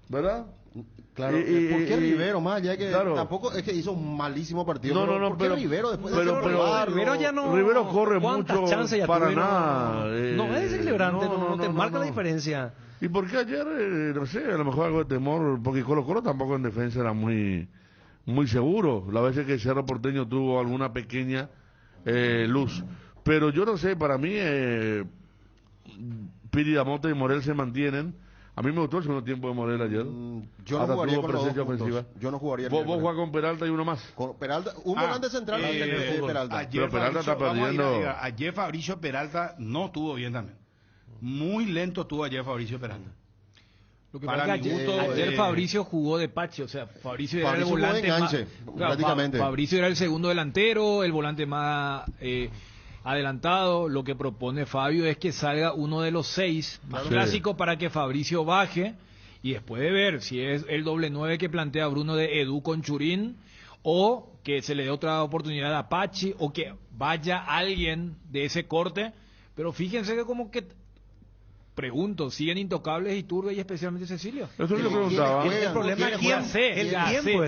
F: ¿verdad?
G: Claro, ¿por qué Rivero más? Ya que tampoco es que hizo un malísimo partido. ¿Por qué Rivero después de
E: Rivero ya no...
F: Rivero corre mucho
E: ya
F: para
E: tuvieron?
F: nada.
E: No es desequilibrante, no te marca la diferencia.
F: ¿Y por qué ayer, no sé, a lo mejor algo de temor? Porque Colo-Colo tampoco en defensa era muy seguro. La vez que Cerro Porteño tuvo alguna pequeña luz. Pero yo no sé, para mí Piri Damota y Morel se mantienen. A mí me gustó el segundo tiempo de Morel ayer.
G: Yo no jugaría con los dos
F: ofensiva.
G: Yo no jugaría.
F: ¿Vos jugás con Peralta y uno más?
G: Con Peralta, un volante central Peralta.
F: Pero Peralta está perdiendo.
D: Ayer Fabricio Peralta no estuvo bien también. Muy lento estuvo ayer Fabricio Peralta.
H: Lo que pasa es que ayer Fabricio jugó de Pache, o sea, Fabricio era el volante
G: enganche, prácticamente.
H: Fabricio era el segundo delantero, el volante más adelantado. Lo que propone Fabio es que salga uno de los 6 más clásicos para que Fabricio baje y después de ver si es el doble 9 que plantea Bruno de Edu con Churín, o que se le dé otra oportunidad a Pachi, o que vaya alguien de ese corte. Pero fíjense que como que pregunto, ¿siguen intocables Iturbe y especialmente Cecilio?
F: Eso es lo que preguntaba.
E: El problema es quién.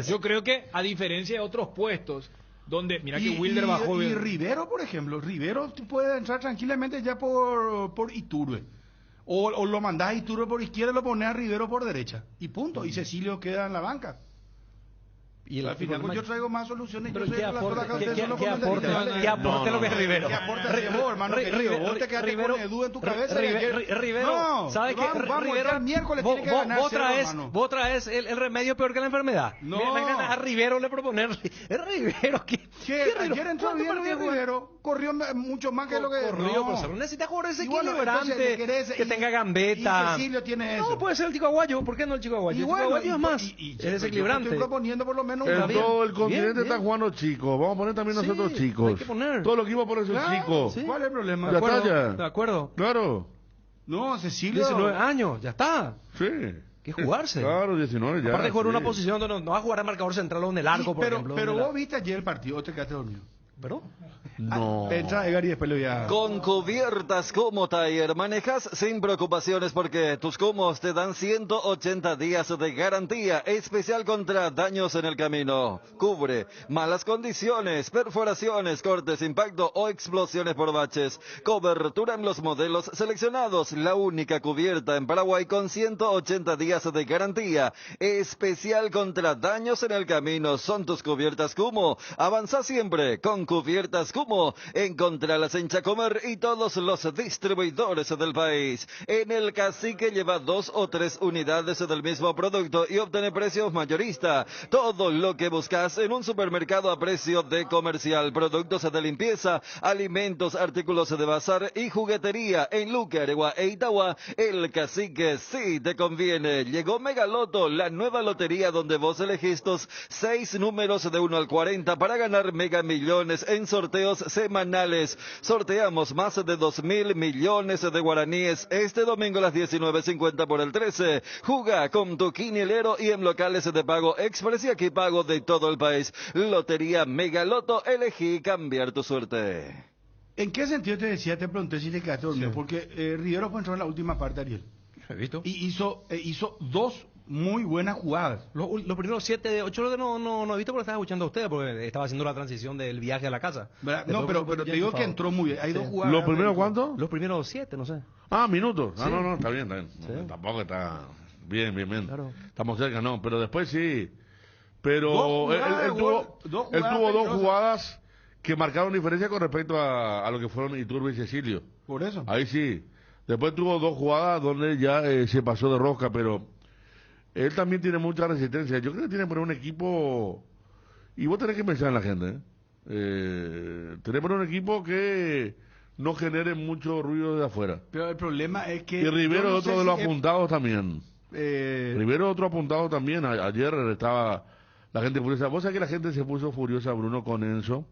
H: Yo creo que a diferencia de otros puestos donde, mira que Wilder bajó...
D: Y Rivero, por ejemplo, Rivero puede entrar tranquilamente ya por Iturbe. O lo mandás a Iturbe por izquierda y lo pones a Rivero por derecha. Y punto. Y Cecilio queda en la banca. Y al final yo traigo más soluciones.
E: Pero ¿qué aporte lo que es Rivero?
D: ¿Qué aporte vos, hermano querido? Vos te quedaste con Edu en tu cabeza.
E: Rivero, ¿sabes qué?
D: Rivero el miércoles tiene que ganar.
E: Vos traes el remedio peor que la enfermedad.
D: No.
E: A Rivero le proponer. Es Rivero que...
D: Ayer entró bien Rivero. Corrió mucho más que lo que...
E: Corrió, pero necesita jugadores desequilibrantes, que tenga gambeta.
D: Y Cecilio tiene eso.
E: No, puede ser el Chico Aguayo. ¿Por qué no el Chico Aguayo? El Chico Aguayo es más. Es desequilibrante.
D: Estoy proponiendo por lo menos
F: todo el continente está jugando chicos. Vamos a poner también nosotros chicos.
E: Hay que poner.
F: Todo lo que iba a poner sus chicos.
D: ¿Cuál es el problema?
F: Ya está ya.
E: De acuerdo.
F: Claro.
D: No, Cecilio.
E: 19 años, ya está.
F: Sí.
E: Que jugarse.
F: Claro, 19 ya.
E: Aparte de jugar una posición donde no va a jugar a marcador central o en el arco, por ejemplo.
D: Pero vos viste ayer el partido, o te quedaste dormido.
E: ¿Pero?
F: No.
D: Entra Edgar y después lo voy a...
O: Con Cubiertas Cumo Tire manejas sin preocupaciones porque tus cumos te dan 180 días de garantía especial contra daños en el camino. Cubre malas condiciones, perforaciones, cortes, impacto o explosiones por baches. Cobertura en los modelos seleccionados. La única cubierta en Paraguay con 180 días de garantía especial contra daños en el camino. Son tus Cubiertas Cumo. Avanza siempre con con cubiertas Cumo. Encontralas en Chacomer y todos los distribuidores del país. En el Cacique lleva 2 o 3 unidades del mismo producto y obtiene precios mayorista. Todo lo que buscas en un supermercado a precio de comercial. Productos de limpieza, alimentos, artículos de bazar y juguetería. En Luque, Aregua e Itagua, el Cacique sí te conviene. Llegó Megaloto, la nueva lotería donde vos elegís tus 6 números de 1 al 40 para ganar mega millones en sorteos semanales. Sorteamos más de 2.000 millones de guaraníes este domingo a las 19:50 por el 13. Juga con tu quinielero y en locales de pago express y aquí pago de todo el país. Lotería Megaloto, elegí cambiar tu suerte.
D: ¿En qué sentido te pregunté si te quedaste dormido? Sí. Porque Rivero fue entró en la última parte, Ariel.
E: ¿He visto?
D: Y hizo 2 muy buenas jugadas.
E: Los primeros 7 de 8 no he visto porque estaba escuchando a ustedes, porque estaba haciendo la transición del viaje a la casa.
D: No, pero te digo que entró muy bien. Hay 2 jugadas.
F: ¿Los primeros cuántos?
E: Los primeros 7, no sé.
F: Minutos.
E: Sí.
F: No, está bien. Sí. No, tampoco está bien. Claro. Estamos cerca, no, pero después sí. Pero él tuvo 2 jugadas que marcaron diferencia con respecto a lo que fueron Iturbe y Cecilio.
D: Por eso.
F: Ahí sí. Después tuvo 2 jugadas donde ya se pasó de rosca, pero él también tiene mucha resistencia. Yo creo que tiene que poner un equipo, y vos tenés que pensar en la gente, tenés que poner un equipo que no genere mucho ruido de afuera.
D: Pero el problema es que...
F: Y Rivero es otro de los apuntados también. Rivero es otro apuntado también. Ayer estaba la gente furiosa. Vos sabés que la gente se puso furiosa, Bruno, con Enzo,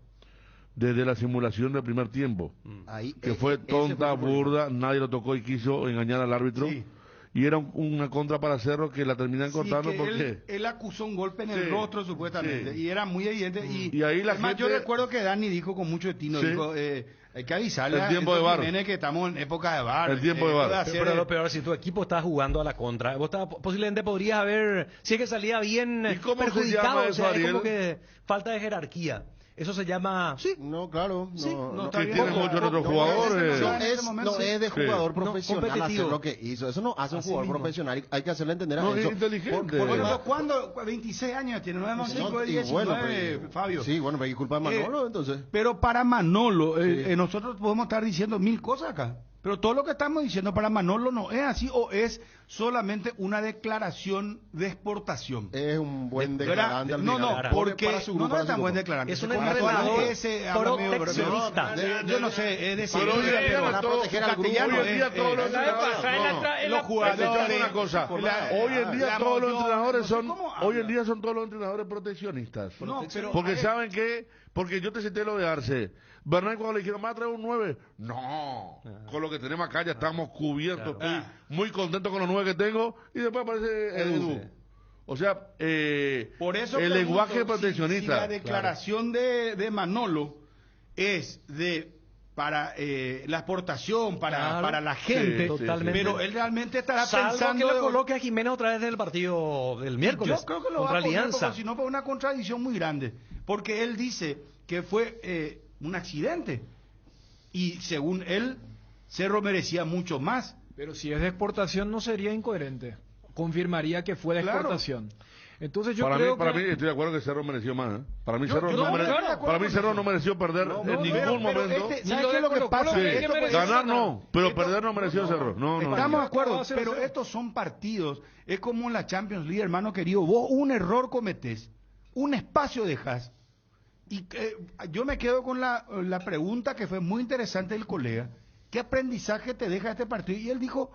F: desde la simulación del primer tiempo.
G: Ahí,
F: que fue tonta, burda, nadie lo tocó y quiso engañar al árbitro. Sí. Y era una contra para Cerro que la terminan cortando porque...
D: Él acusó un golpe en el rostro, supuestamente, y era muy evidente.
F: Y ahí la gente...
D: Yo recuerdo que Dani dijo con mucho tino, dijo, hay que avisarle
F: el tiempo de VAR.
D: Que estamos en época de VAR.
F: El tiempo de VAR.
E: Pero lo peor, si tu equipo está jugando a la contra, vos posiblemente podrías haber, si es que salía bien perjudicado,
F: eso,
E: es como que falta de jerarquía. Eso se llama...
G: Sí. No, claro.
F: No que tiene muchos otros jugadores.
G: No es de jugador profesional hacer lo que hizo. Eso no hace un jugador profesional. Hay que hacerle entender a eso.
F: Es inteligente.
D: ¿Cuándo? 26 años tiene, 9 más 5 de 19, Fabio.
G: Sí, bueno, pero hay culpa de Manolo, entonces.
D: Pero para Manolo, nosotros podemos estar diciendo 1000 cosas acá. Pero todo lo que estamos diciendo para Manolo no es así, o es solamente una declaración de exportación.
G: Es un buen declarante.
D: Porque no es tan buen declarante.
E: Es un entrenador proteccionista.
D: Yo no sé, es decir,
F: para proteger al grupo. Hoy en día todos los entrenadores,
D: los jugadores,
F: una cosa. Hoy en día todos los entrenadores son todos los entrenadores proteccionistas. Porque saben que, porque yo te cité lo de Arce. Bernal, cuando le dijeron, ¿me va a traer un 9? No, con lo que tenemos acá ya estamos cubiertos. Claro. Muy contento con los 9 que tengo. Y después aparece Edu. O sea,
D: por eso
F: el lenguaje proteccionista.
D: Si la declaración de Manolo es para la exportación, para la gente, pero él realmente estará pensando
E: que lo coloque a Jiménez otra vez del partido del miércoles.
D: Yo creo que lo va a poner, porque si no fue una contradicción muy grande, porque él dice que fue un accidente y según él Cerro merecía mucho más.
H: Pero si es de exportación no sería incoherente, confirmaría que fue de exportación. Entonces yo creo
F: para mí estoy de acuerdo que Cerro mereció más. Para mí Cerro no mereció perder en ningún momento.
D: ¿Sabes qué es lo que pasa?
F: Ganar no, pero perder no mereció Cerro.
D: Estamos de acuerdo, pero estos son partidos. Es como en la Champions League, hermano querido. Vos un error cometés, un espacio dejas. Y yo me quedo con la pregunta que fue muy interesante del colega. ¿Qué aprendizaje te deja este partido? Y él dijo,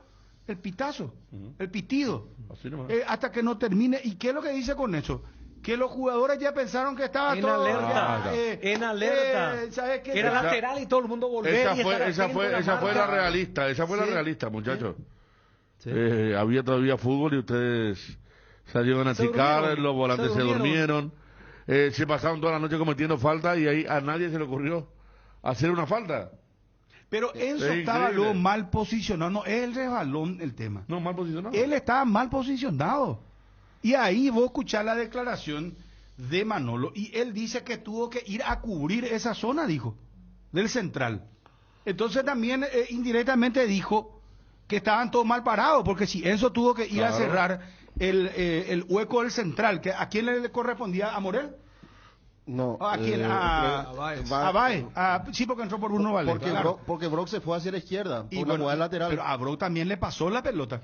D: el pitazo, el pitido, hasta que no termine. ¿Y qué es lo que dice con eso? Que los jugadores ya pensaron que estaba
E: en
D: todo...
E: En alerta.
D: ¿Sabes qué?
E: Era lateral y todo el mundo volvía.
F: Esa fue la realista, fue la realista, muchachos. Sí. Había todavía fútbol y ustedes salieron a achicar, los volantes se durmieron. Se pasaron toda la noche cometiendo falta y ahí a nadie se le ocurrió hacer una falta.
D: Pero Enzo estaba luego mal posicionado. No, es el resbalón el tema.
F: No, mal posicionado.
D: Él estaba mal posicionado. Y ahí vos escuchás la declaración de Manolo y él dice que tuvo que ir a cubrir esa zona, dijo, del central. Entonces también indirectamente dijo que estaban todos mal parados, porque si Enzo tuvo que ir a cerrar el hueco del central, ¿a quién le correspondía? ¿A Morel?
G: No.
D: ¿A quién? A Baez. Sí, porque entró por Bruno Valdés.
G: Porque Brock se fue hacia la izquierda.
D: Y
G: Por
D: bueno,
G: la jugada lateral.
D: pero a Brock también le pasó la pelota.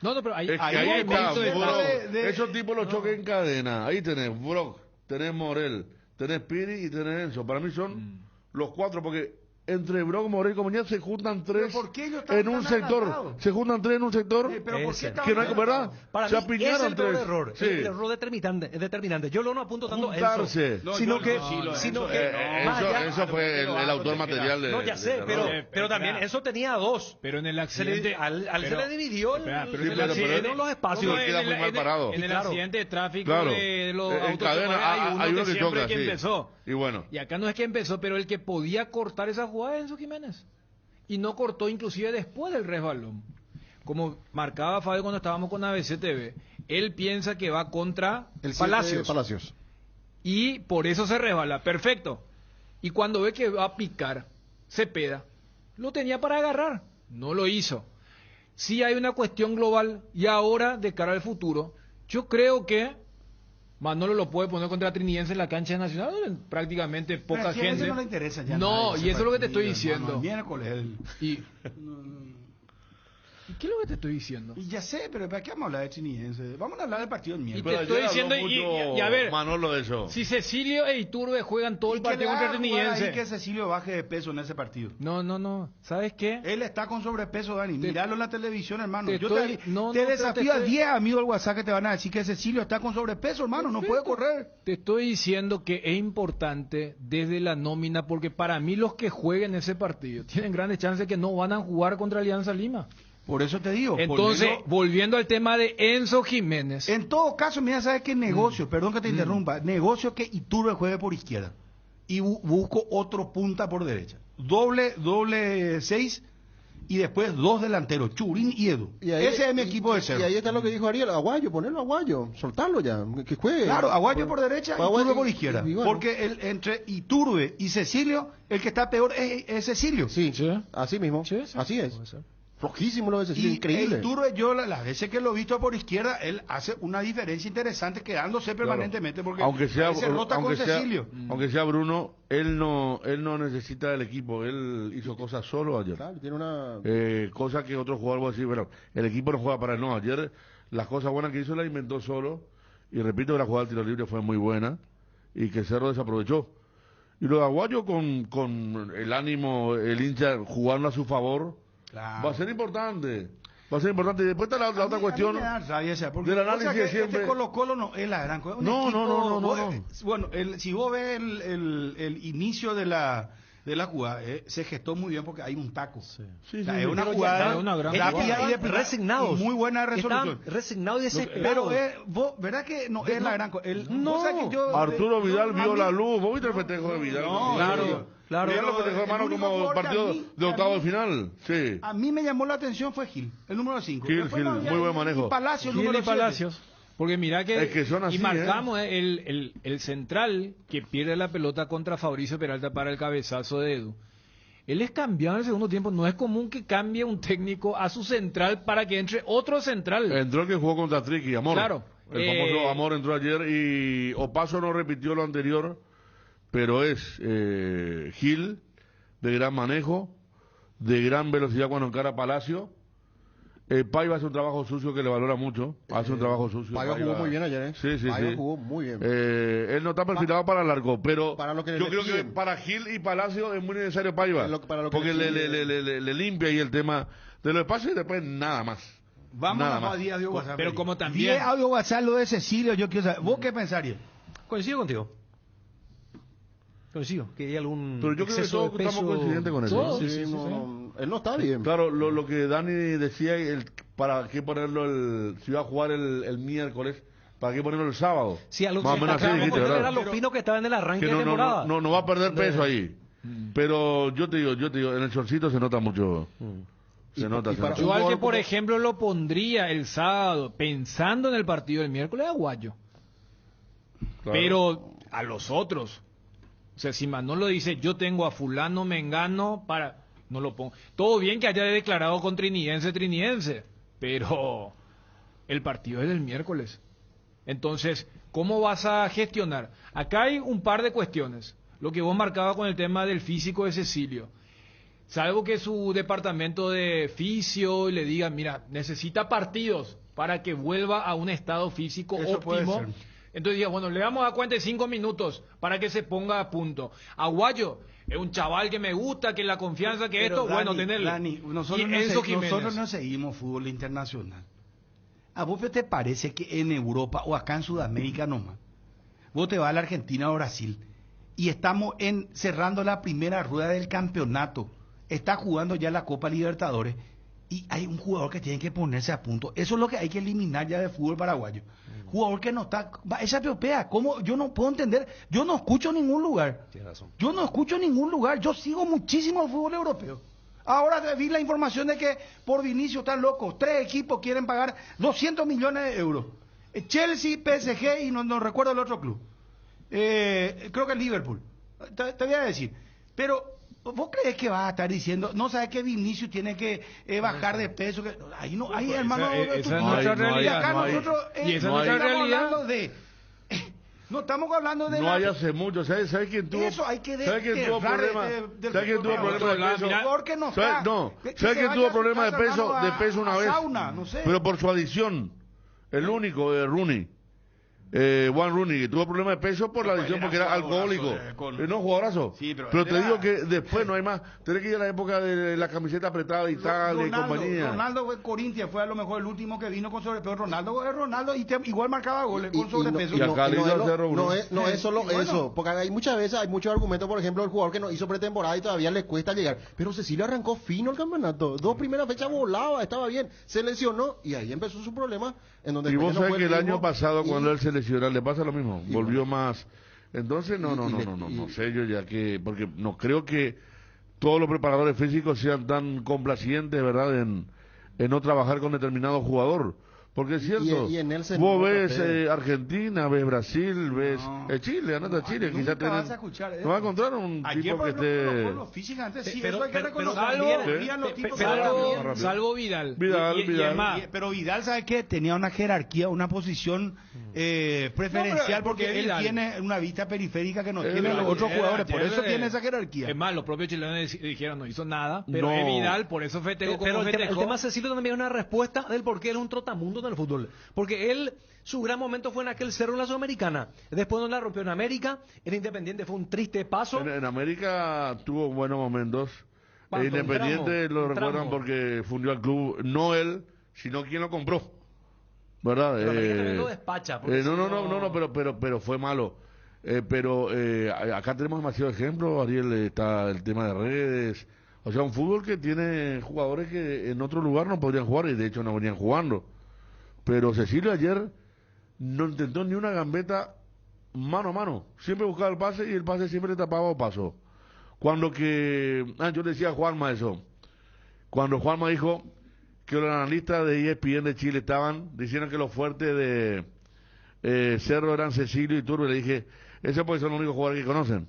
H: No, pero ahí,
F: Es que
H: ahí
F: ahí
H: hay
F: está,
H: mérito de
F: Brock.
H: parte
F: Esos tipos los choques en cadena. Ahí tenés Brock, tenés Morel, tenés Piri y tenés Enzo. Para mí son los cuatro, porque entre Brock, Morel y Comunidad se juntan tres
D: ¿Por qué ellos están
F: en un
D: tan
F: sector.
D: adelantados?
F: Se juntan tres en un sector
D: pero ¿por qué estaban
F: que no hay, ¿verdad?
E: Para
F: Se
E: mí es
F: apiñaron
E: el peor
F: tres.
E: error,
F: Sí.
E: el error determinante. Yo no apunto tanto a
F: Juntarse.
E: Enzo, sino que
F: Eso fue el autor material de...
E: no, ya sé, pero también Enzo tenía dos.
H: Pero en el accidente...
E: Se le dividió los espacios.
F: Pero queda muy mal parado.
H: En el accidente de tráfico
F: Claro.
H: de los
F: En
H: autos
F: cadena hay uno que
H: siempre
F: choca,
H: que
F: sí.
H: empezó.
F: Y bueno.
H: Y acá no es que empezó, pero el que podía cortar esa jugada es Enzo Jiménez. Y no cortó inclusive después del resbalón. Como marcaba Fabio cuando estábamos con ABCTV, él piensa que va contra
G: El
H: Palacios. Y por eso se resbala. Perfecto. Y cuando ve que va a picar, Cepeda, lo tenía para agarrar. No lo hizo. Sí hay una cuestión global y ahora, de cara al futuro, yo creo que Manolo lo puede poner contra Trinidense en la cancha nacional, donde prácticamente poca
D: Pero a
H: gente.
D: ese no le interesa ya
H: No,
D: nada,
H: y eso es lo que te estoy
D: partido,
H: diciendo.
D: hermano, el miércoles.
H: ¿Y qué es lo que te estoy diciendo?
D: Y ya sé, pero ¿para qué vamos a hablar de Trinidense? Vamos a hablar del partido del
H: Y
D: miércoles.
H: te estoy diciendo, y a ver,
F: Manolo de eso.
H: si Cecilio e Iturbe juegan todo el
D: ¿Y qué le
H: partido
D: va
H: contra
D: a jugar ahí
H: Trinidense.
D: que Cecilio baje de peso en ese partido?
H: No. ¿Sabes qué?
D: Él está con sobrepeso, Dani. Míralo en la televisión, hermano.
H: te
D: Yo
H: estoy-
D: te
H: no,
D: te
H: no,
D: desafío
H: pero
D: a
H: te estoy-
D: 10 amigos del WhatsApp que te van a decir que Cecilio está con sobrepeso, hermano. No puede correr.
H: Te estoy diciendo que es importante desde la nómina, porque para mí los que jueguen ese partido tienen grandes chances que no van a jugar contra Alianza Lima.
D: Por eso te digo.
H: Entonces, volviendo al tema de Enzo Jiménez.
D: En todo caso, mira, ¿sabes qué negocio? Perdón que te interrumpa. Negocio que Iturbe juegue por izquierda. Y busco otro punta por derecha. Doble 6 y después dos delanteros, Churín y Edu. Ese es mi equipo de cero.
G: Y ahí está lo que dijo Ariel, Aguayo, ponerlo Aguayo, soltarlo ya, que juegue.
D: Claro, Aguayo por derecha y
G: Aguayo
D: Iturbe por izquierda.
G: y bueno.
D: Porque entre Iturbe y Cecilio, el que está peor es Cecilio.
G: Sí, así mismo, así es. Flojísimo lo de Cecilio, increíble.
D: Iturbe, yo las veces que lo he visto por izquierda, él hace una diferencia interesante quedándose permanentemente porque
F: aunque sea,
D: se rota con Cecilio.
F: aunque sea Bruno, él no necesita del equipo. Él hizo cosas solo ayer.
G: Claro, tiene una...
F: Cosa que otros jugadores van a decir, bueno, el equipo no juega para él. No, ayer las cosas buenas que hizo las inventó solo. Y repito que la jugada del tiro libre fue muy buena y que Cerro desaprovechó. Y lo de Aguayo con el ánimo, el hincha jugando a su favor, va a ser importante. Va a ser importante. Y después está la otra cuestión
D: porque
F: del análisis de siempre.
D: Este Colo-Colo no es la gran cosa.
F: No.
D: Bueno, si vos ves el inicio de la jugada, se gestó muy bien porque hay un taco. Es una jugada rápida y
E: resignados.
D: y muy buena resolución.
E: Están resignados y desesperados.
D: Pero vos, ¿verdad que no es la gran cosa?
F: Arturo Vidal vio la luz. ¿Vos viste el festejo de Vidal?
E: Claro.
F: Vidal lo festejó, hermano, como partido de octavo de final. Sí.
D: A mí me llamó la atención fue Gil, el número 5.
F: Gil, muy buen manejo.
D: Y Palacio, el
H: Gil
D: número
H: y Palacios. Porque mira que,
F: Es que son así,
H: y marcamos el central que pierde la pelota contra Fabricio Peralta para el cabezazo de Edu. Él es cambiado en el segundo tiempo. No es común que cambie un técnico a su central para que entre otro central.
F: Entró el que jugó contra Triqui, Amor.
H: Claro.
F: El famoso Amor entró ayer y Opaso no repitió lo anterior, pero es Gil, de gran manejo, de gran velocidad cuando encara Palacio. Paiva hace un trabajo sucio que le valora mucho. Hace un trabajo sucio.
G: Paiva jugó muy bien ayer,
F: Sí.
G: Paiva jugó muy bien.
F: Él no está perfilado para largo, pero
G: para lo que
F: yo creo que para Gil y Palacio es muy necesario Paiva. Porque le limpia ahí el tema de los espacios y después nada más.
D: Vamos
F: nada
D: a
F: más.
D: 10 audio WhatsApp.
H: Pero como también...
D: 10 audio WhatsApp lo de Cecilio, yo quiero saber. ¿Vos qué pensarías?
E: Coincido contigo. Coincido, que hay algún
F: Pero yo creo que
E: exceso
F: todos
E: de peso.
F: estamos coincidentes con eso.
E: Todos,
G: Sí, él no está bien.
F: Claro, lo que Dani decía, para qué ponerlo si va a jugar el miércoles, ¿para qué ponerlo el sábado?
E: Sí, a lo
F: Más o menos así dijiste, ¿verdad?
E: era lo fino que estaba en el arranque
F: Que
E: de temporada.
F: no va a perder peso ahí. Pero yo te digo, en el shortcito se nota mucho. Se nota.
H: Yo al que, por ejemplo, lo pondría el sábado, pensando en el partido del miércoles, Aguayo.
F: Claro.
H: Pero a los otros. O sea, si Manolo dice, yo tengo a fulano, mengano, no lo pongo. Todo bien que haya declarado con Trinidense, pero el partido es del miércoles. Entonces, ¿Cómo vas a gestionar? Acá hay un par de cuestiones. Lo que vos marcabas con el tema del físico de Cecilio. Salvo que su departamento de fisio le diga, mira, necesita partidos para que vuelva a un estado físico
D: Eso puede
H: óptimo.
D: ser.
H: Entonces diga, bueno, le damos a 45 minutos para que se ponga a punto. Aguayo es un chaval que me gusta, que la confianza que
D: Pero,
H: esto,
D: Dani,
H: bueno, tenerle.
D: Dani, nosotros,
H: Y
D: no
H: Enzo
D: se-
H: Jiménez.
D: nosotros no seguimos fútbol internacional. ¿A vos te parece que en Europa o acá en Sudamérica nomás, vos te vas a la Argentina o Brasil y estamos cerrando la primera rueda del campeonato, está jugando ya la Copa Libertadores y hay un jugador que tiene que ponerse a punto? Eso es lo que hay que eliminar ya del fútbol paraguayo. Jugador que no está, esa europea, ¿cómo? Yo no puedo entender, yo no escucho en ningún lugar.
E: Tienes razón.
D: Yo no escucho en ningún lugar, yo sigo muchísimo el fútbol europeo. Ahora vi la información de que por Vinicius están locos, 3 equipos quieren pagar 200 millones de euros. Chelsea, PSG y no recuerdo el otro club. Creo que Liverpool. Te voy a decir. Pero, ¿vos crees que vas a estar diciendo, no sabes que Vinicius tiene que bajar de peso? Ahí no, ahí hermano.
H: Esa es
D: no,
H: nuestra
D: no hay,
H: realidad.
D: acá
H: No hay.
D: nosotros
H: Y esa es nuestra
D: estamos
H: realidad.
D: hablando de... No estamos hablando de
F: No hay hace mucho. ¿Sabes quién tuvo?
D: Eso hay que
F: ¿Sabes quién tuvo
D: desterrar
F: problema?
D: del
F: ¿Sabes quién tuvo
D: fútbol
F: problema de
D: paraguayo?
F: peso?
D: Jugador que no
F: ¿Sabes?
D: está,
F: No.
D: que
F: ¿Sabes
D: se
F: quién
D: vaya
F: tuvo
D: a su
F: problema de
D: casa,
F: peso,
D: hermano,
F: de peso una
D: a
F: vez?
D: sauna, no sé.
F: Pero por su adicción. El único, Rooney. Juan Rooney, que tuvo problema de peso por la adicción porque era alcohólico. No, jugadorazo.
D: Sí, pero
F: pero te
D: era-
F: digo que después no hay más. Tenés que ir a la época de la camiseta apretada y tal, y compañía.
D: Ronaldo fue Corinthians, fue a lo mejor el último que vino con sobrepeso. Ronaldo es Ronaldo y igual marcaba goles con sobrepeso.
F: y acá le hizo
G: no,
F: al Cerro
G: no
F: Bruno.
G: no es solo
D: Y bueno.
G: eso, porque hay muchas veces, hay muchos argumentos, por ejemplo, el jugador que no hizo pretemporada y todavía le cuesta llegar. Pero Cecilio arrancó fino el campeonato, 2 primeras fechas volaba, estaba bien, se lesionó y ahí empezó su problema. En donde
F: Y
G: después
F: vos
G: ya no
F: sabés
G: fue
F: que el
G: mismo,
F: año pasado,
G: y-
F: cuando él se lesiona, le pasa lo mismo.
G: Y
F: Volvió
G: bueno.
F: más. Entonces, no
G: y-
F: sé yo ya que. Porque no creo que todos los preparadores físicos sean tan complacientes, ¿verdad?, en no trabajar con determinado jugador. Porque es cierto,
G: y en él se
F: vos
G: nota,
F: ves
G: Fede.
F: Argentina, ves Brasil, ves Chile, andate a Chile,
D: nunca
F: quizás
D: vas a escuchar eso.
F: no vas a encontrar un
D: Ayer,
F: tipo
D: por
F: que
D: ejemplo,
F: esté...
D: los físicamente sí,
E: Pero-
D: eso hay que
E: pero- pero
D: reconocerlo.
E: salvo-
D: Habían los tipos que
H: Salvo,
D: estaban bien.
H: salvo Vidal.
F: Vidal,
H: Y
F: Vidal.
H: es más,
D: Pero Vidal, ¿sabe qué? Tenía una jerarquía, una posición preferencial
H: No, pero
D: porque
H: porque
D: él
H: Vidal-
D: tiene una vista periférica que no
F: Es
D: tienen los
F: verdad.
D: otros jugadores, por
H: Ayer,
D: eso tiene esa jerarquía.
H: Es más, los propios chilenos dijeron no hizo nada, pero
F: No.
H: es Vidal, por eso festejó como
E: Pero el
H: festejó.
E: tema Cecilio también es una respuesta del por qué él es un trotamundo en el fútbol. Porque él, su gran momento fue en aquel Cerro en la Sudamericana. Después no la rompió en América. En Independiente fue un triste paso.
F: En América tuvo buenos momentos.
E: ¿Cuánto?
F: Independiente
E: Un
F: lo
E: tramo,
F: recuerdan
E: un tramo.
F: porque fundió al club, no él, sino quien lo compró. ¿Verdad?
E: Pero América también lo despacha. porque si
F: pero fue malo. Acá tenemos demasiados ejemplos, Ariel, está el tema de redes. O sea, un fútbol que tiene jugadores que en otro lugar no podrían jugar y de hecho no venían jugando. Pero Cecilio ayer no intentó ni una gambeta mano a mano. Siempre buscaba el pase y el pase siempre tapaba o pasó. Cuando yo le decía a Juanma eso. Cuando Juanma dijo que los analistas de ESPN de Chile estaban diciendo que los fuertes de Cerro eran Cecilio y Turbe, le dije, ese puede ser los únicos jugadores que conocen.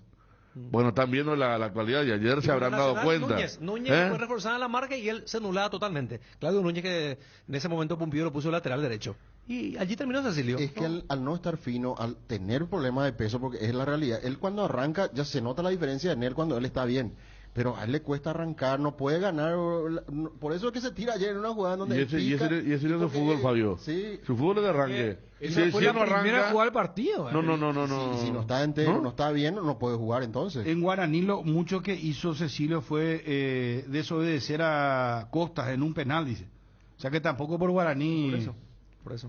F: Bueno, están viendo la actualidad y ayer
E: Y
F: se habrán dado
E: Nacional,
F: cuenta.
E: Núñez
F: ¿Eh?
E: fue reforzada en la marca y él se anulaba totalmente. Claudio Núñez, que en ese momento Pumpido lo puso lateral derecho. Y allí terminó Cecilio.
G: Es que al no estar fino, al tener problemas de peso, porque es la realidad, él cuando arranca ya se nota la diferencia en él cuando él está bien. Pero a él le cuesta arrancar, no puede ganar. Por eso es que se tira ayer en una jugada donde
F: Y
G: él
F: ese
G: pica,
F: no es su
G: porque-
F: fútbol, Fabio.
G: Sí.
F: Su fútbol es de arranque.
H: Esa fue la primera jugada del partido.
F: No.
G: Si no está entero,
F: ¿No?
G: no está bien, no puede jugar entonces.
D: En Guaraní lo mucho que hizo Cecilio fue desobedecer a Costas en un penal, dice. O sea que tampoco por Guaraní.
E: Por eso.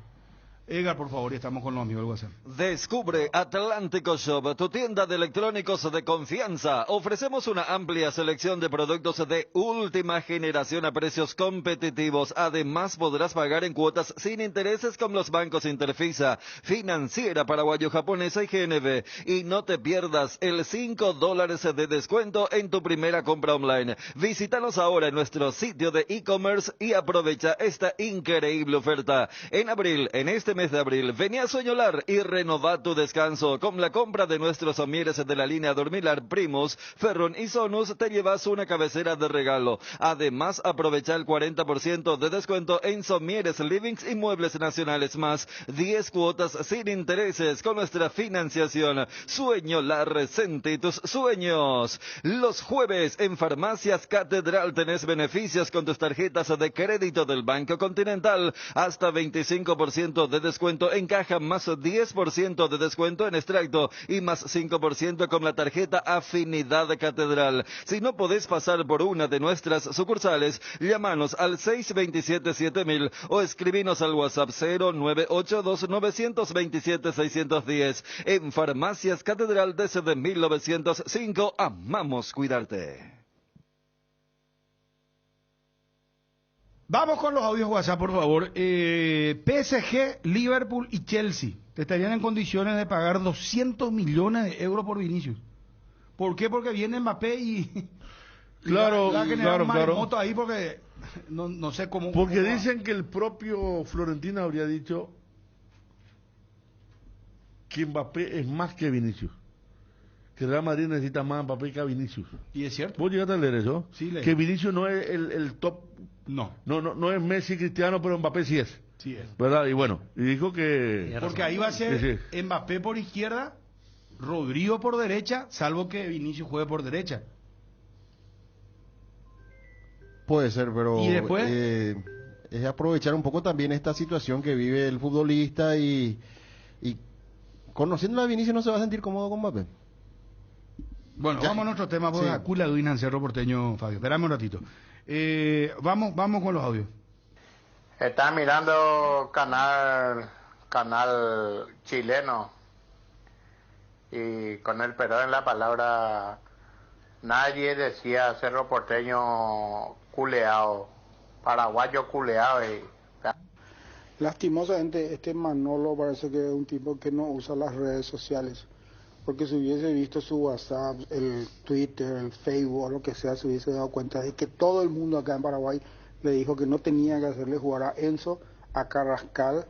D: Edgar, por favor, y estamos con los amigos del WhatsApp.
O: Descubre Atlántico Shop, tu tienda de electrónicos de confianza. Ofrecemos una amplia selección de productos de última generación a precios competitivos. Además, podrás pagar en cuotas sin intereses con los bancos Interfisa, Financiera Paraguayo-Japonesa y GNB. Y no te pierdas el $5 de descuento en tu primera compra online. Visítanos ahora en nuestro sitio de e-commerce y aprovecha esta increíble oferta. En abril, en este este mes de abril. Vení a Soñolar y renova tu descanso. Con la compra de nuestros somieres de la línea Dormilar Primus, Ferron y Sonus te llevas una cabecera de regalo. Además, aprovecha el 40% de descuento en somieres, livings y muebles nacionales, más 10 cuotas sin intereses con nuestra financiación. Soñolar, sentí tus sueños. Los jueves en Farmacias Catedral tenés beneficios con tus tarjetas de crédito del Banco Continental. Hasta 25% de descuento en caja, más 10% de descuento en extracto y más 5% con la tarjeta Afinidad Catedral. Si no podés pasar por una de nuestras sucursales, llámanos al 627-7000 o escribinos al WhatsApp 0982-927-610. En Farmacias Catedral desde 1905, amamos cuidarte.
D: Vamos con los audios WhatsApp, por favor. PSG, Liverpool y Chelsea estarían en condiciones de pagar 200 millones de euros por Vinicius. ¿Por qué? Porque viene Mbappé y...
F: Claro,
D: claro. Ahí porque no sé cómo...
F: Porque dicen que el propio Florentino habría dicho que Mbappé es más que Vinicius. Que Real Madrid necesita más a Mbappé que a Vinicius.
D: ¿Y es cierto?
F: ¿Vos llegaste a leer eso?
D: Sí, leí.
F: Que Vinicius no es el top. No es Messi, Cristiano, pero Mbappé sí es.
D: Sí es.
F: ¿Verdad? Y bueno, y dijo que...
D: Porque ahí va a ser Mbappé por izquierda, Rodrigo por derecha, salvo que Vinicius juegue por derecha.
G: Puede ser, pero
D: ¿Y después?
G: Es aprovechar un poco también esta situación que vive el futbolista y conociendo a Vinicius no se va a sentir cómodo con Mbappé.
D: Bueno, vamos a nuestro tema, porque sí. Acula Duina en Cerro Porteño, Fabio. Esperame un ratito. Vamos con los audios.
P: Estaba mirando canal chileno y con el perdón en la palabra, nadie decía Cerro Porteño culeado, paraguayo culeado.
Q: Lastimosamente este Manolo parece que es un tipo que no usa las redes sociales, porque si hubiese visto su WhatsApp, el Twitter, el Facebook o lo que sea, se hubiese dado cuenta de que todo el mundo acá en Paraguay le dijo que no tenía que hacerle jugar a Enzo, a Carrascal,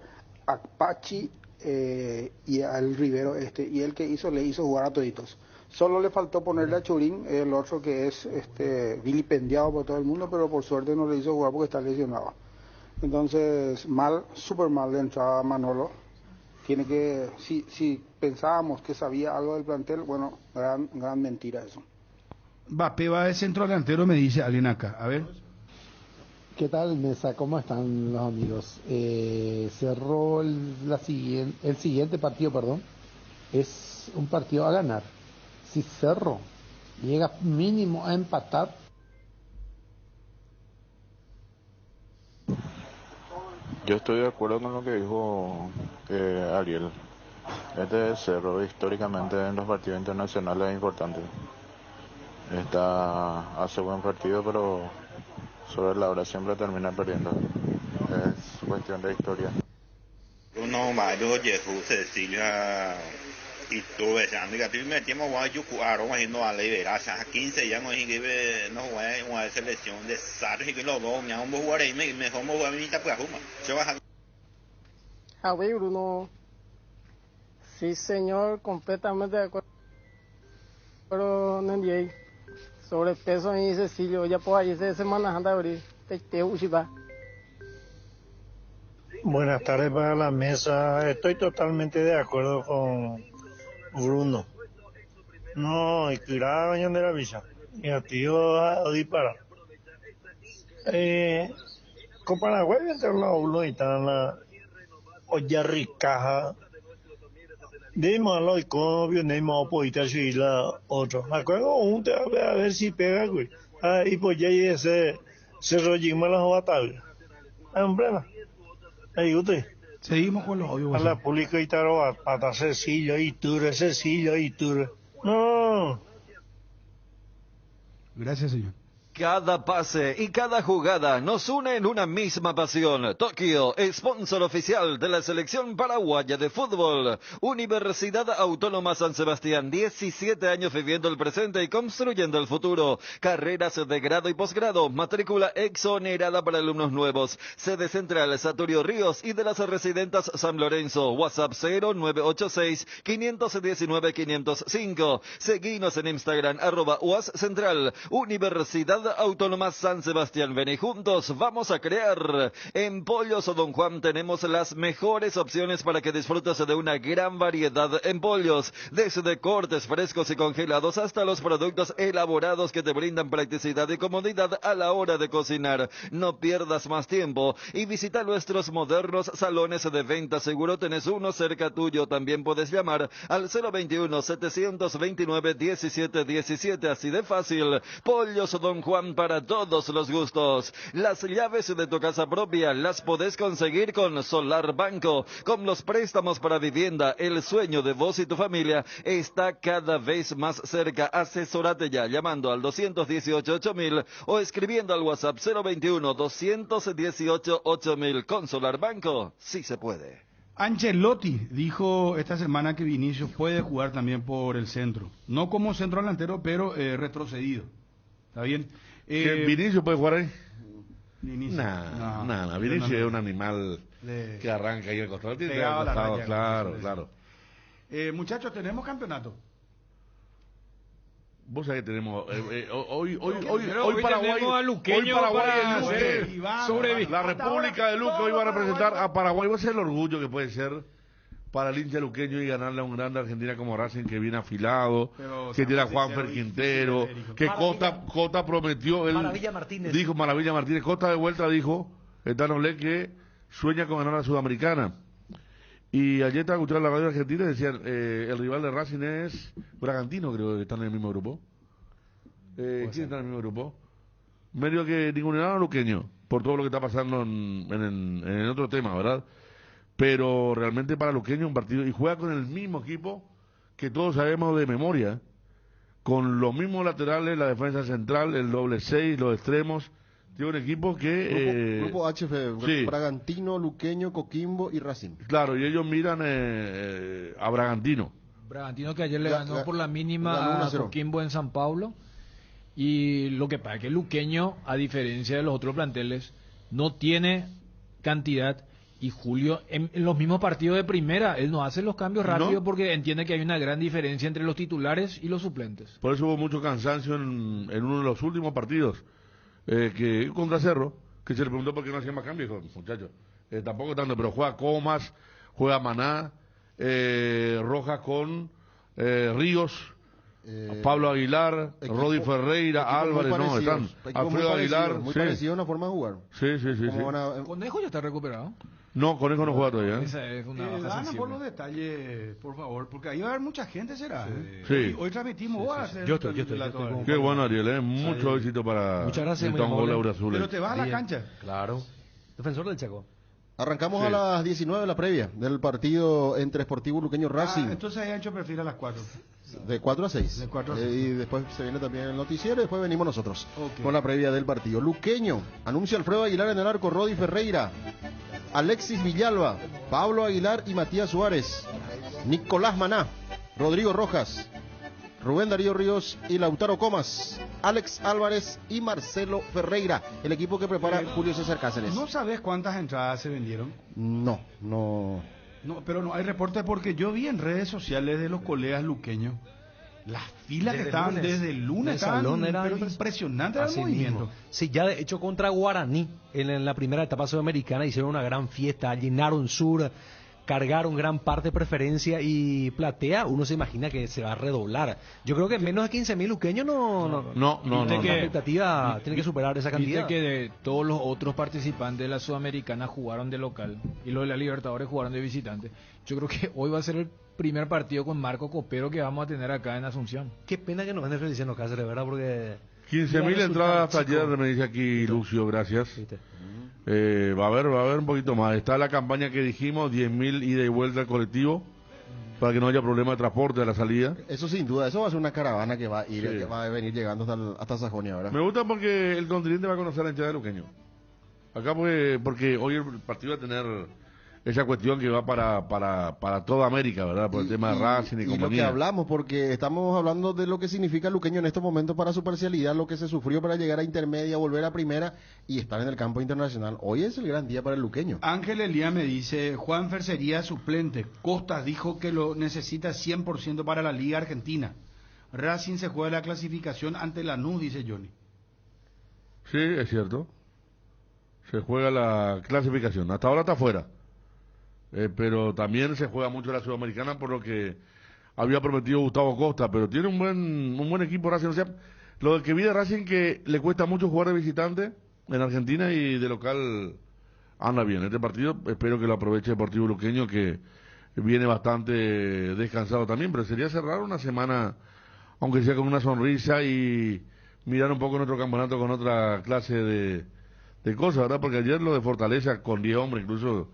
Q: a Pachi y al Rivero y el que le hizo jugar a toditos. Solo le faltó ponerle a Churín, el otro que es vilipendiado por todo el mundo, pero por suerte no le hizo jugar porque está lesionado. Entonces, súper mal de entrada Manolo. Tiene que, si pensábamos que sabía algo del plantel, bueno, gran mentira eso.
D: Mbappé va de centro delantero, me dice alguien acá. A ver.
R: ¿Qué tal, Mesa? ¿Cómo están los amigos? Cerró el siguiente partido, es un partido a ganar. Si Cerro llega mínimo a empatar,
S: yo estoy de acuerdo con lo que dijo Ariel. Este Cerro históricamente en los partidos internacionales es importante. Hace buen partido, pero sobre la hora siempre termina perdiendo. Es cuestión de historia.
T: Bruno, Mario, Jesús, Cecilia y tú ves, amiga, tú me tiempo yo jugaron no a liberar, 15 ya no es no una selección de Sarri y los dos, me han jugar ahí, mejor me jugar minita para Juma. Yo baja.
U: Ah, oui, Bruno. Sí, señor, completamente de acuerdo. Pero no envié. Sobrepeso en Cecilio, ya por ahí se semana anda a abrir. Te uchiba.
V: Buenas tardes para la mesa. Estoy totalmente de acuerdo con Bruno. No, y cuidado de la visa. Y a tío a disparar. Con Paraguay entre la uno y están la olla ricaja. De malo y con viene más poita y la otro. Me acuerdo un te a ver si pega, güey. Y pues ya se rollima la batalla. Hombre, ahí usted.
D: Seguimos con los audios.
V: A la pública y taro pata Cecilio y Ture. No.
D: Gracias, señor.
O: Cada pase y cada jugada nos une en una misma pasión. Tokio, sponsor oficial de la selección paraguaya de fútbol. Universidad Autónoma San Sebastián, 17 años viviendo el presente y construyendo el futuro. Carreras de grado y posgrado, matrícula exonerada para alumnos nuevos. Sede central Saturio Ríos y de las residentas San Lorenzo. WhatsApp 0986-519-505. Seguinos en Instagram, @UASCentral. Universidad Autónoma San Sebastián. Ven y juntos vamos a crear. En Pollos Don Juan tenemos las mejores opciones para que disfrutes de una gran variedad en pollos, desde cortes frescos y congelados hasta los productos elaborados que te brindan practicidad y comodidad a la hora de cocinar. No pierdas más tiempo y visita nuestros modernos salones de venta. Seguro tenés uno cerca tuyo. También puedes llamar al 021-729-1717. Así de fácil. Pollos Don Juan, para todos los gustos. Las llaves de tu casa propia las podés conseguir con Solar Banco. Con los préstamos para vivienda, el sueño de vos y tu familia está cada vez más cerca. Asesórate ya llamando al 218-8000 o escribiendo al WhatsApp 021-218-8000. Con Solar Banco, sí se puede.
D: Ancelotti dijo esta semana que Vinicius puede jugar también por el centro. No como centro delantero, pero retrocedido. ¿Está bien?
F: ¿Que Vinicius puede jugar ahí?
D: Vinicius.
F: Nah, Vinicius es un animal que arranca ahí al costado. Claro.
D: Muchachos, tenemos campeonato.
F: Vos sabés que tenemos hoy
H: Paraguay,
F: la República de Luque hoy va a representar a Paraguay. Va a ser el orgullo que puede ser para el hincha luqueño y ganarle a un grande Argentina como Racing, que viene afilado, que tiene a Juanfer Quintero, que Cota prometió,
E: Maravilla Martínez
F: Cota de vuelta dijo, que sueña con ganar a la Sudamericana. Y ayer estaba escuchando la radio argentina y decían, el rival de Racing es Bragantino, creo que están en el mismo grupo. ¿Quién está en el mismo grupo? Medio que ninguneado luqueño, por todo lo que está pasando en el otro tema, ¿verdad? Pero realmente para luqueño un partido, y juega con el mismo equipo que todos sabemos de memoria, con los mismos laterales, la defensa central, el doble 6, los extremos. Tiene un equipo que...
G: Grupo HF,
F: sí.
G: Bragantino, Luqueño, Coquimbo y Racing.
F: Claro, y ellos miran a Bragantino.
H: Bragantino que ayer le ganó por la mínima a Coquimbo en San Pablo. Y lo que pasa es que Luqueño, a diferencia de los otros planteles, no tiene cantidad. Y Julio, en los mismos partidos de primera, él no hace los cambios rápidos porque entiende que hay una gran diferencia entre los titulares y los suplentes.
F: Por eso hubo mucho cansancio en uno de los últimos partidos. Que contra Cerro, que se le preguntó por qué no hacía más cambios, dijo, muchachos, tampoco tanto, pero juega Comas, juega Maná, Rojas con Ríos, Pablo Aguilar, Rodi Ferreira, Álvarez, están Alfredo Aguilar.
G: Muy parecido a una forma de jugar.
F: Sí.
H: ¿Conejo ya está recuperado?
F: No, Conejo no juega todavía.
H: Esa es una baja sensible.
D: por los detalles, por favor, porque ahí va a haber mucha gente, ¿será?
F: Sí.
D: Hoy transmitimos,
E: Yo estoy.
F: Qué bueno, Ariel, mucho éxito para
E: Muchas gracias,
F: Azul.
D: Pero te vas a la cancha.
E: Claro. Defensor del Chaco.
G: Arrancamos a las 19 la previa del partido entre Sportivo Luqueño Racing.
D: Entonces Ancho prefiere a las 4.
G: De 4 a 6.
D: De 4 a 6.
G: Y después se viene también el noticiero y después venimos nosotros con la previa del partido. Luqueño, anuncia Alfredo Aguilar en el arco, Rodi Ferreira, Alexis Villalba, Pablo Aguilar y Matías Suárez, Nicolás Maná, Rodrigo Rojas, Rubén Darío Ríos y Lautaro Comas, Alex Álvarez y Marcelo Ferreira, el equipo que prepara Julio César Cáceres.
D: ¿No sabes cuántas entradas se vendieron?
G: No,
D: pero no hay reportes porque yo vi en redes sociales de los colegas luqueños las filas que estaban desde el lunes, estaban pero impresionante el movimiento.
E: Sí, ya de hecho contra Guaraní, en la primera etapa sudamericana hicieron una gran fiesta, llenaron Sur, cargaron gran parte de preferencia y Platea, uno se imagina que se va a redoblar. Yo creo que menos de 15.000 luqueños no. La expectativa tiene que superar esa cantidad.
H: Viste que de todos los otros participantes de la Sudamericana jugaron de local y los de la Libertadores jugaron de visitante. Yo creo que hoy va a ser el primer partido con Marco Copero que vamos a tener acá en Asunción.
E: Qué pena que nos ven Feliciano Cáceres, ¿verdad? Porque
F: 15.000 entradas hasta ayer, me dice aquí Lucio, gracias. Va a haber un poquito más. Está la campaña que dijimos, 10.000 ida y vuelta al colectivo. para que no haya problema de transporte a la salida.
G: Eso sin duda, eso va a ser una caravana que va a ir,
F: Sí.
G: que va a venir llegando hasta Sajonia ahora.
F: Me gusta porque el continente va a conocer a la hinchada de Luqueño. Acá porque hoy el partido va a tener esa cuestión que va para toda América, ¿verdad? Por el tema de Racing y
G: lo que
F: compañía.
G: hablamos, porque estamos hablando de lo que significa Luqueño en estos momentos para su parcialidad, lo que se sufrió para llegar a intermedia, volver a primera y estar en el campo internacional. Hoy es el gran día para el Luqueño.
D: Ángel Elía me dice, Juanfer sería suplente. Costas dijo que lo necesita 100% para la Liga Argentina. Racing se juega la clasificación ante Lanús, dice Johnny.
F: Sí, es cierto. Se juega la clasificación. Hasta ahora está fuera. Pero también se juega mucho la Sudamericana por lo que había prometido Gustavo Costa, pero tiene un buen equipo Racing. O sea, lo que vi de Racing que le cuesta mucho jugar de visitante en Argentina y de local anda bien. Este partido espero que lo aproveche Deportivo Luqueño, que viene bastante descansado también, pero sería cerrar una semana, aunque sea con una sonrisa, y mirar un poco nuestro campeonato con otra clase de cosas, ¿verdad? Porque ayer lo de Fortaleza con 10 hombres, incluso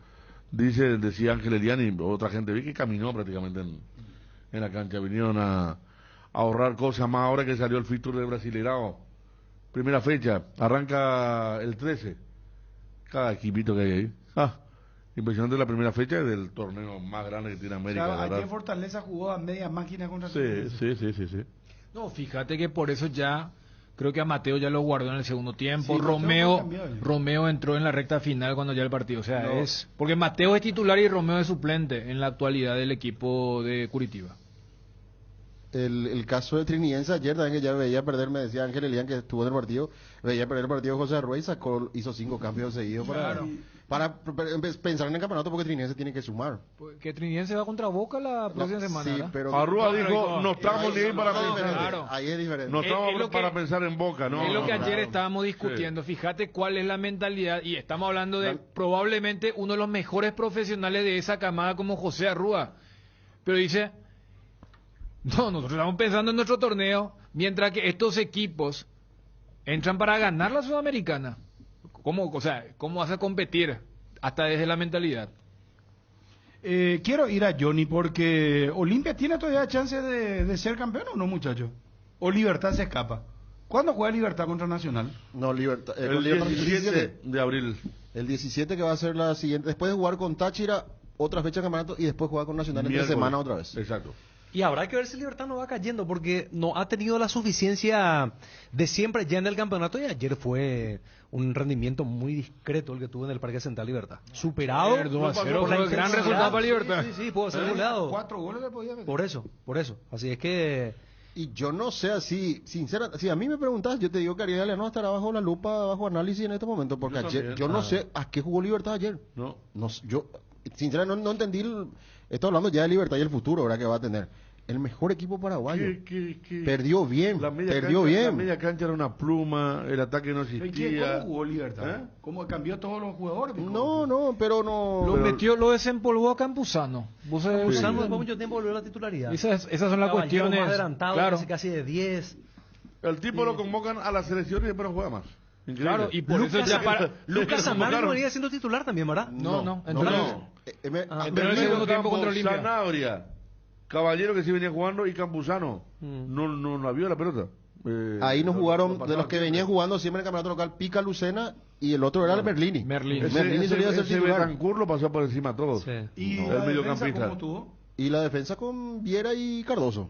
F: decía Ángel Eliani, otra gente vi que caminó prácticamente en la cancha, vinieron a ahorrar cosas más ahora que salió el fixture de Brasileirao, primera fecha, arranca el 13, cada equipito que hay ahí, impresionante la primera fecha del torneo más grande que tiene América.
D: O sea,
F: ¿verdad?
D: ayer Fortaleza jugó a media máquina contra
F: Sí.
H: No, fíjate que por eso ya creo que a Mateo ya lo guardó en el segundo tiempo.
D: Sí,
H: Romeo entró en la recta final cuando ya el partido. O sea,
D: No.
H: es porque Mateo es titular y Romeo es suplente en la actualidad del equipo de Curitiba.
G: El caso de Triniense ayer también, que ya veía perder, me decía Ángel Elian, que estuvo en el partido, veía perder el partido de José Ruiz, hizo 5 cambios seguidos para pensar en el campeonato, porque Triniense tiene que sumar.
H: Que Triniense va contra Boca la próxima semana.
G: Sí,
H: ¿verdad?
G: pero
F: Arrua dijo, no estamos ni ahí para pensar.
H: Claro.
G: Ahí es diferente.
F: No estamos
H: Es lo
F: para
H: que-
F: pensar en Boca, ¿no?
H: Es lo que
F: No,
H: ayer
F: claro.
H: estábamos discutiendo. Fíjate cuál es la mentalidad. Y estamos hablando de probablemente uno de los mejores profesionales de esa camada como José Arrúa. Pero dice, no, nosotros estamos pensando en nuestro torneo, mientras que estos equipos entran para ganar la Sudamericana. ¿Cómo vas a competir? Hasta desde la mentalidad.
D: Quiero ir a Johnny porque Olimpia tiene todavía chance de ser campeón o no, muchachos. O Libertad se escapa. ¿Cuándo juega Libertad contra Nacional?
G: No, Libertad.
F: El 17 de abril.
G: El 17 que va a ser la siguiente. Después de jugar con Táchira, otra fecha de campeonato y después jugar con Nacional entre
F: Miércoles.
G: semana otra vez.
F: Exacto.
E: Y habrá que ver si Libertad no va cayendo, porque no ha tenido la suficiencia de siempre ya en el campeonato, y ayer fue un rendimiento muy discreto el que tuvo en el Parque Central Libertad. Superado.
H: Ayer 2-0
E: por la
H: fue gran
E: intensidad.
H: resultado para Libertad.
E: Sí, pudo ser goleado.
D: 4 goles le podía meter.
E: Por eso. Así es que...
G: Y yo no sé, así, sinceramente, si a mí me preguntas, yo te digo que Ariel Galeano estará bajo la lupa, bajo análisis en este momento, porque
F: Yo
G: ayer,
F: también.
G: yo no sé a qué jugó Libertad ayer.
F: No.
G: Yo, sinceramente, no entendí, estoy hablando ya de Libertad y el futuro, ¿verdad? Que va a tener. El mejor equipo paraguayo.
F: ¿Qué?
G: Perdió bien,
F: La media
G: perdió
F: cancha,
G: bien.
F: La media cancha era una pluma, el ataque no
D: ¿Cómo
F: existía.
D: jugó Libertad? ¿Cómo cambió todos los jugadores?
G: No, pero no.
H: Lo desempolvó a Campuzano.
E: Campuzano después de mucho tiempo volvió a la titularidad.
H: Esas son las
E: Caballero
H: cuestiones.
E: más adelantado,
H: Claro.
E: casi de 10.
F: El tipo lo convocan a la selección y después no juega más. Increíble.
H: Claro, y por eso ya para...
E: Lucas
F: Lo
E: Amaro
F: convocaron.
E: venía siendo titular también, ¿verdad?
H: No.
F: Entró
H: Entró en el segundo tiempo contra Olimpia.
F: Sanabria, Caballero que sí venía jugando y Campuzano no vio la pelota.
G: Ahí nos
F: lo
G: jugaron,
F: pasaron
G: de los que venían jugando siempre en el campeonato local, Pica Lucena y el otro era el Merlini.
H: Merlini.
G: Merlini solía ser
F: ese
G: titular.
F: Betancur lo pasó por encima a todos.
D: ¿Y
F: El
D: la defensa
F: mediocampista.
D: cómo estuvo?
G: Y la defensa con Viera y Cardoso.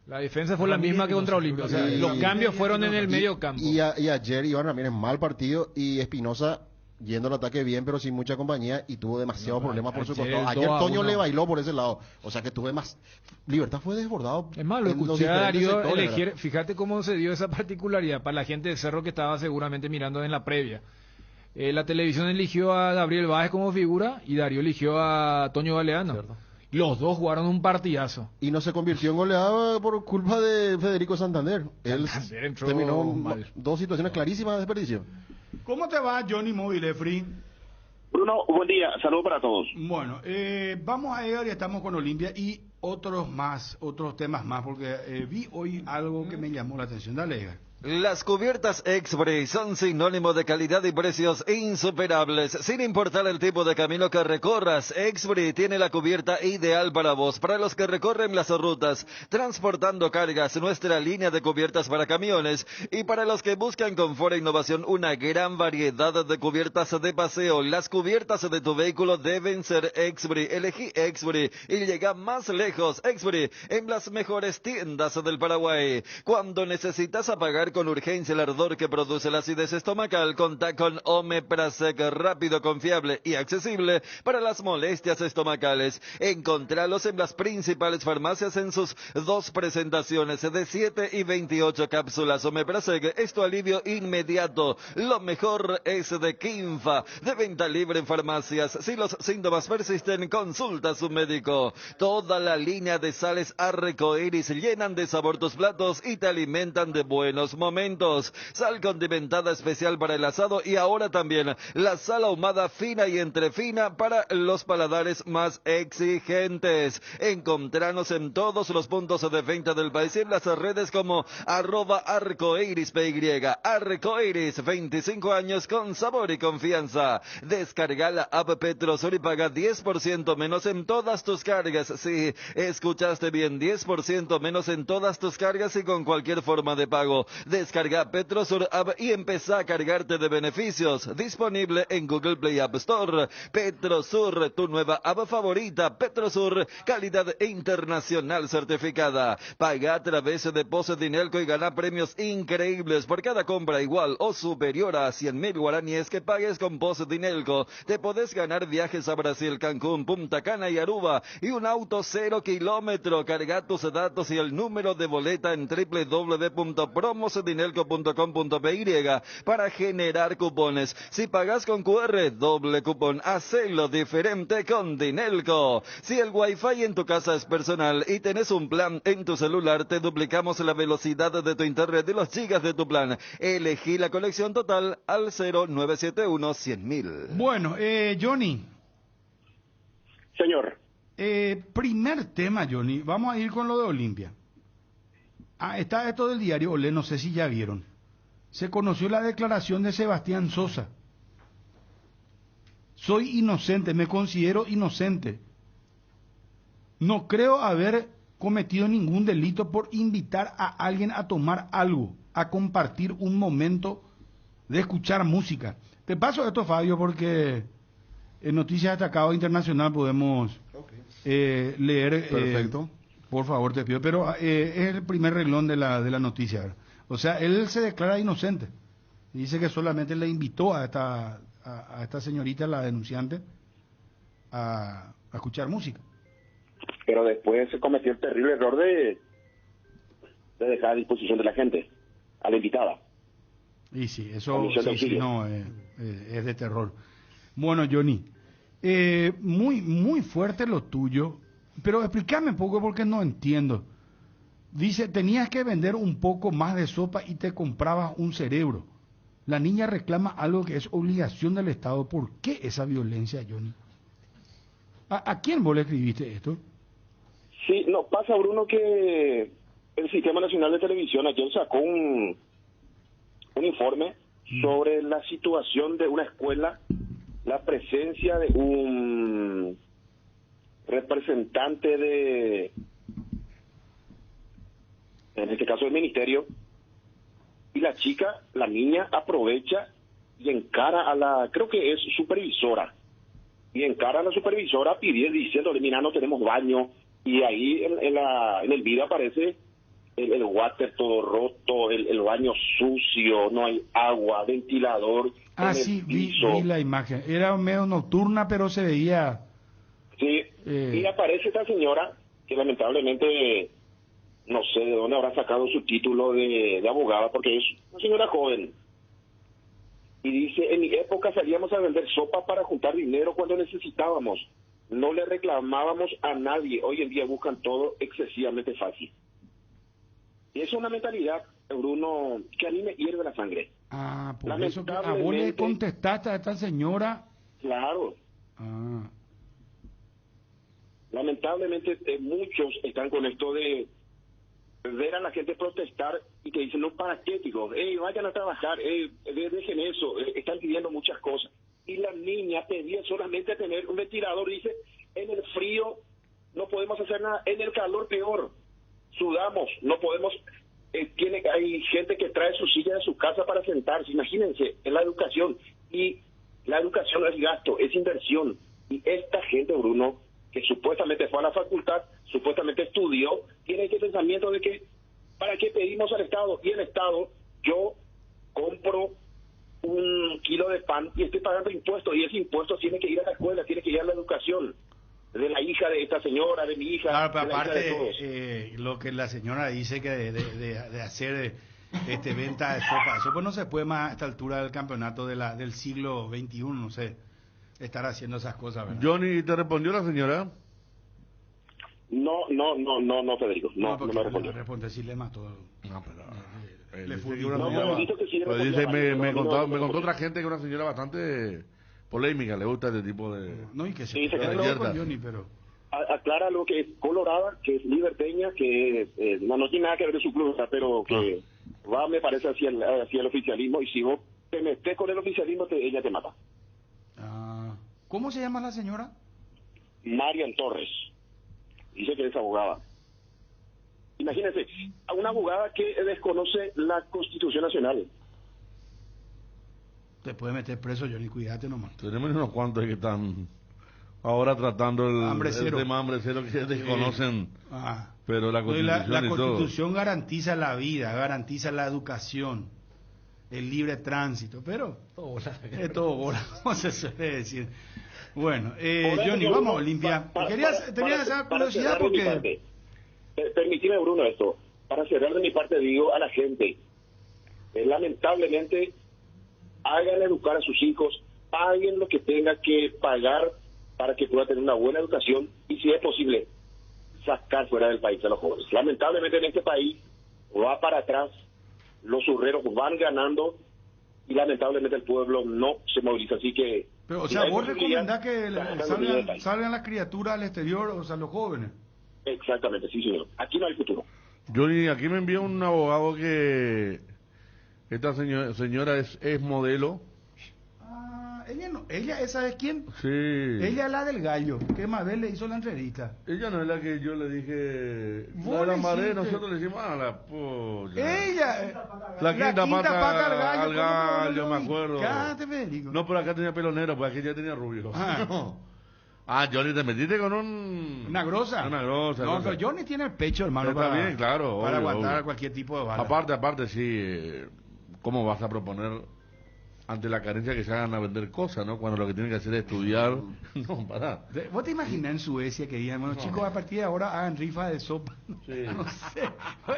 H: La defensa fue la misma que contra Olimpia. O sea,
G: Y-
H: los cambios fueron en el medio campo.
G: Y ayer Iván Ramírez mal partido y Espinosa yendo al ataque bien pero sin mucha compañía y tuvo demasiados problemas por su
H: ayer
G: costado. Ayer
H: 2-1.
G: Toño le bailó por ese lado. O sea que tuve más... Libertad fue desbordado.
H: Es más, lo
G: en los
H: escuché a
G: diferentes
H: Darío
G: sectores,
H: elegir,
G: ¿verdad?
H: fíjate cómo se dio esa particularidad para la gente de Cerro que estaba seguramente mirando en la previa. La televisión eligió a Gabriel Báez como figura y Darío eligió a Toño Galeano. Los dos jugaron un partidazo.
G: Y no se convirtió en goleada por culpa de Federico Santander. Él
H: Santander entró
G: terminó
H: mal.
G: 2 situaciones clarísimas de desperdicio.
D: ¿Cómo te va, Johnny Móvil, Free?
A: Bruno, buen día, saludos para todos.
D: Bueno, vamos a ir, ya estamos con Olimpia y otros temas más, porque vi hoy algo que me llamó la atención. Dale, Edgar.
O: Las cubiertas Exbri son sinónimo de calidad y precios insuperables. Sin importar el tipo de camino que recorras, Exbri tiene la cubierta ideal para vos. Para los que recorren las rutas, transportando cargas, nuestra línea de cubiertas para camiones. Y para los que buscan confort e innovación, una gran variedad de cubiertas de paseo. Las cubiertas de tu vehículo deben ser Exbri. Elegí Exbri y llega más lejos. Exbri en las mejores tiendas del Paraguay. Cuando necesitas apagar con urgencia el ardor que produce la acidez estomacal, contá con Omeprazec, rápido, confiable y accesible para las molestias estomacales. Encontralos en las principales farmacias en sus 2 presentaciones de 7 y 28 cápsulas. Omeprazec es tu alivio inmediato. Lo mejor es de Kinfa, de venta libre en farmacias. Si los síntomas persisten, consulta a su médico. Toda la línea de sales Arcoiris llenan de sabor tus platos y te alimentan de buenos momentos. Sal condimentada especial para el asado y ahora también la sal ahumada fina y entrefina para los paladares más exigentes. Encontranos en todos los puntos de venta del país y en las redes como @arcoirispy. Arcoiris, 25 años con sabor y confianza. Descarga la app Petrosur y paga 10% menos en todas tus cargas. Sí, escuchaste bien, 10% menos en todas tus cargas y con cualquier forma de pago. Descarga Petrosur App y empezá a cargarte de beneficios. Disponible en Google Play App Store. Petrosur, tu nueva app favorita. Petrosur, calidad internacional certificada. Paga a través de Pose Dinelco y gana premios increíbles por cada compra igual o superior a 100.000 guaraníes que pagues con Pose Dinelco. Te podés ganar viajes a Brasil, Cancún, Punta Cana y Aruba y un auto 0 kilómetro. Carga tus datos y el número de boleta en www.promosdinelco.com.py para generar cupones. Si pagas con QR, doble cupón. Hacelo diferente con Dinelco. Si el Wi-Fi en tu casa es personal y tenés un plan en tu celular, te duplicamos la velocidad de tu internet y los gigas de tu plan. Elegí la conexión total al 0971-100.000.
D: Bueno, Johnny.
A: Señor.
D: Primer tema, Johnny. Vamos a ir con lo de Olimpia. Está esto del diario Olé, no sé si ya vieron. Se conoció la declaración de Sebastián Sosa. Soy inocente, me considero inocente. No creo haber cometido ningún delito por invitar a alguien a tomar algo, a compartir un momento de escuchar música. Te paso esto, Fabio, porque en Noticias Destacado Internacional podemos leer.
G: Perfecto.
D: Por favor, te pido, pero es el primer renglón de la noticia. O sea, él se declara inocente. Dice que solamente le invitó a esta señorita, la denunciante, a escuchar música.
A: Pero después se cometió el terrible error de dejar a disposición de la gente, a la invitada.
D: Y sí, eso sí, no, es de terror. Bueno, Johnny, muy fuerte lo tuyo, pero explícame un poco porque no entiendo. Dice, tenías que vender un poco más de sopa y te comprabas un cerebro. La niña reclama algo que es obligación del Estado. ¿Por qué esa violencia, Johnny? ¿A quién vos le escribiste esto?
A: Sí, no, pasa, Bruno, que el Sistema Nacional de Televisión ayer sacó un informe sobre la situación de una escuela, la presencia de un representante de, en este caso, del ministerio, y la chica, la niña, aprovecha y encara a la, creo que es supervisora, y encara a la supervisora pidiendo, diciéndole, mira, no tenemos baño, y ahí en el video aparece el water todo roto, el baño sucio, no hay agua, ventilador.
D: Sí, vi la imagen. Era medio nocturna, pero se veía.
A: Sí, y aparece esta señora que lamentablemente no sé de dónde habrá sacado su título de abogada, porque es una señora joven. Y dice, en mi época salíamos a vender sopa para juntar dinero cuando necesitábamos. No le reclamábamos a nadie. Hoy en día buscan todo excesivamente fácil. Y es una mentalidad, Bruno, que a mí me hierve la sangre.
D: Por eso que a vos le contestaste a esta señora.
A: Claro. Lamentablemente muchos están con esto de ver a la gente protestar y te dicen, no, ¿para qué? Digo, vayan a trabajar, dejen eso, están pidiendo muchas cosas. Y la niña pedía solamente tener un ventilador, dice, en el frío no podemos hacer nada, en el calor peor, sudamos, no podemos, hay gente que trae su silla de su casa para sentarse, imagínense, en la educación, y la educación es gasto, es inversión, y esta gente, Bruno, que supuestamente fue a la facultad, supuestamente estudió, tiene este pensamiento de que, ¿para qué pedimos al Estado? Y el Estado, yo compro un kilo de pan y estoy pagando impuestos, y ese impuesto tiene que ir a la escuela, tiene que ir a la educación, de la hija de esta señora, de mi hija,
D: claro, pero
A: de la hija de
D: aparte,
A: todos.
D: lo que la señora dice que de hacer venta de sopa, eso pues no se puede más a esta altura del campeonato del siglo XXI, no sé, estar haciendo esas cosas, ¿verdad?
F: Johnny, ¿te respondió la señora?
A: No, Federico, no me respondió.
D: No responde, sí le mató.
F: No, pero...
D: le
F: dice
D: fue
F: que una
A: no,
F: señora,
A: pero dice que sí le
F: pues
A: respondía,
F: dice, me
A: no,
F: contó otra gente que es una señora bastante polémica, le gusta este tipo de...
D: No, y que
A: Sí, se
D: quedó
A: quedó
D: con Johnny, pero...
A: Aclara lo que es colorada, que es liberteña, que no tiene nada que ver de su club, pero que va, me parece, hacia el oficialismo, y si vos te metes con el oficialismo, ella te mata.
D: ¿Cómo se llama la señora?
A: Marian Torres. Dice que es abogada. Imagínense, a una abogada que desconoce la Constitución Nacional.
D: Te puede meter preso, Johnny, cuídate nomás.
F: Tenemos unos cuantos ahí que están ahora tratando el tema hambre cero, que desconocen, pero la Constitución,
D: la Constitución garantiza la vida, garantiza la educación, el libre tránsito, pero es todo bola, como se suele decir. Bueno, Johnny, vamos, Olimpia. Tenía esa curiosidad porque...
A: Permíteme, Bruno, esto. Para cerrar de mi parte, digo a la gente, lamentablemente, hagan educar a sus hijos, paguen lo que tenga que pagar para que pueda tener una buena educación y, si es posible, sacar fuera del país a los jóvenes. Lamentablemente en este país va para atrás, los urreros van ganando y lamentablemente el pueblo no se moviliza, así que...
D: Pero, o sea, vos recomendás que salgan las criaturas al exterior, o sea, los jóvenes.
A: Exactamente, sí, señor. Aquí no hay futuro.
F: Johnny, aquí me envió un abogado que esta señora es modelo.
D: Ella, ¿esa es quién?
F: Sí.
D: Ella es la del gallo, que Mabel le hizo la entrevista.
F: Ella no es la que yo le dije...
D: La
F: Maré, nosotros le decimos, la polla.
D: Ella,
F: la quinta pata al gallo, me acuerdo.
D: Cállate, Federico.
F: No, pero acá tenía pelo negro, pues aquí ya tenía rubio. Johnny, te metiste con
D: una grosa.
F: Una grosa.
D: No, pero Johnny tiene el pecho, hermano,
F: está bien, claro,
D: para
F: obvio,
D: aguantar
F: obvio.
D: cualquier tipo de bala.
F: Aparte, sí, ¿cómo vas a proponer ante la carencia que se hagan a vender cosas, ¿no? Cuando lo que tienen que hacer es estudiar. No, pará.
D: ¿Vos te imaginas en Suecia que digan, bueno, chicos, a partir de ahora hagan rifa de sopa?
F: Sí.
D: No sé.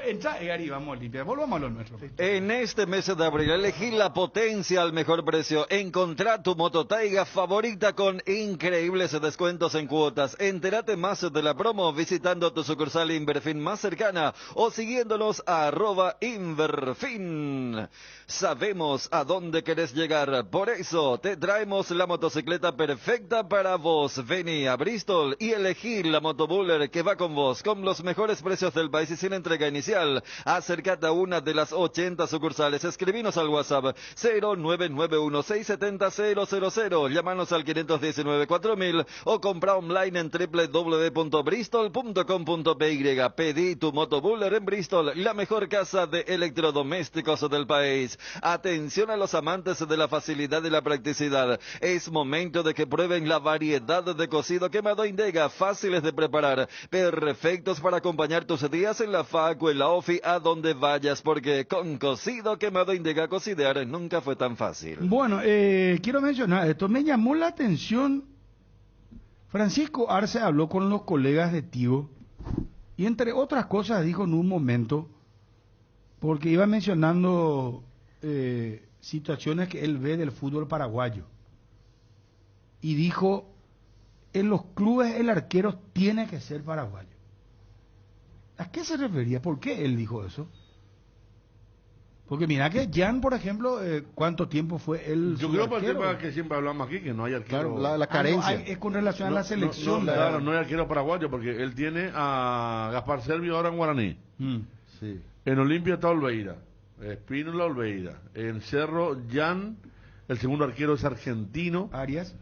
D: Entra, Gary, vamos a limpiar. Volvamos a lo nuestro.
O: En este mes de abril, elegí la potencia al mejor precio. Encontrá tu moto Taiga favorita con increíbles descuentos en cuotas. Entérate más de la promo visitando tu sucursal Inverfin más cercana o siguiéndonos a @Inverfin. Sabemos a dónde querés llegar, por eso te traemos la motocicleta perfecta para vos. Vení a Bristol y elegí la Motobuller que va con vos, con los mejores precios del país y sin entrega inicial. Acércate a una de las 80 sucursales, escribinos al WhatsApp 0991670000, llámanos al 519-4000 o compra online en www.bristol.com.py. Pedí tu Motobuller en Bristol, la mejor casa de electrodomésticos del país. Atención a los amantes de la facilidad y la practicidad. Es momento de que prueben la variedad de cocido Quemado Indega, fáciles de preparar, perfectos para acompañar tus días en la facu, en la ofi, a donde vayas, porque con cocido Quemado Indega cocidear nunca fue tan fácil.
D: Bueno, quiero mencionar esto, me llamó la atención. Francisco Arce habló con los colegas de Tío y entre otras cosas dijo en un momento, porque iba mencionando situaciones que él ve del fútbol paraguayo, y dijo, en los clubes el arquero tiene que ser paraguayo. ¿A qué se refería? ¿Por qué él dijo eso? Porque mira que Jan, por ejemplo, ¿cuánto tiempo fue él?
F: Yo creo por el tema que siempre hablamos aquí, que no hay arquero.
G: Claro, la carencia.
D: Es con relación a la selección.
F: Claro, no hay arquero paraguayo, porque él tiene a Gaspar Servio ahora en Guaraní.
G: Sí.
F: En Olimpia está Olveira, Espínola, Olveira. En Cerro, Jan, el segundo arquero es argentino.
D: Arias.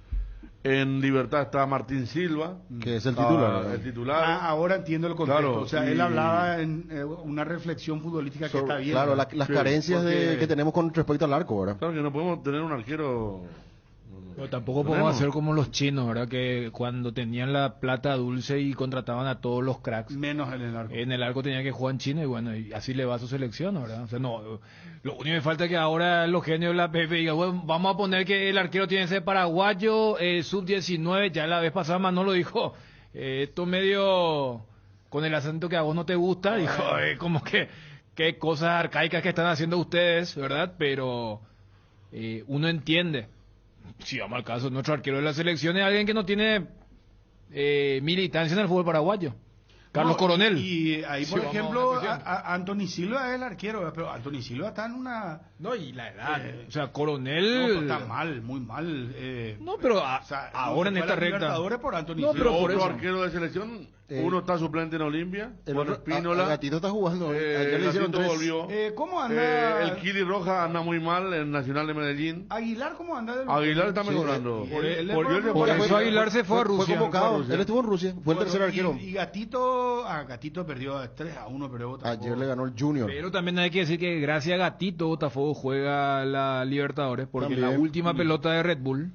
F: En Libertad está Martín Silva,
G: que es el titular.
F: El titular.
D: Ahora entiendo el contexto.
F: Claro,
D: o sea, él hablaba en una reflexión futbolística que está bien.
G: Claro, las carencias que tenemos con respecto al arco, ¿verdad?
F: Claro que no podemos tener un arquero.
H: Pero tampoco podemos hacer como los chinos, ¿verdad? Que cuando tenían la plata dulce y contrataban a todos los cracks.
D: Menos en el arco.
H: En el arco tenía que jugar en China y bueno, y así le va a su selección, ¿verdad? O sea, no, lo único que falta es que ahora los genios de la PP digan, bueno, vamos a poner que el arquero tiene que ser paraguayo, sub-19, ya la vez pasada Manolo dijo, esto medio con el acento que a vos no te gusta, dijo, como que qué cosas arcaicas que están haciendo ustedes, ¿verdad? Pero uno entiende. Si vamos al caso, nuestro arquero de la selección es alguien que no tiene militancia en el fútbol paraguayo. Carlos Coronel.
D: Y ahí, por ejemplo, Anthony Silva es el arquero, pero Anthony Silva está en una...
H: No, y la edad. O sea, Coronel...
D: No, está mal, muy mal.
H: No, pero ahora en esta recta...
F: Por
D: Anthony
F: no,
D: Silva.
F: pero por otro arquero de selección, uno está suplente en Olimpia, Juan Espínola.
G: Gatito está jugando. Ayer le hicieron
F: Gatito
G: 3.
F: volvió.
D: ¿Cómo anda?
F: El Kili Roja anda muy mal en Nacional de Medellín.
D: Aguilar, ¿cómo anda?
F: Aguilar está mejorando.
H: Por eso Aguilar se fue a Rusia.
G: Fue convocado. Él estuvo en Rusia. Fue el tercer arquero.
D: Y Gatito perdió 3-1, pero Botafogo.
G: Ayer le ganó el Junior.
H: Pero también hay que decir que gracias a Gatito Botafogo juega la Libertadores, porque
G: también.
H: la última pelota de Red Bull,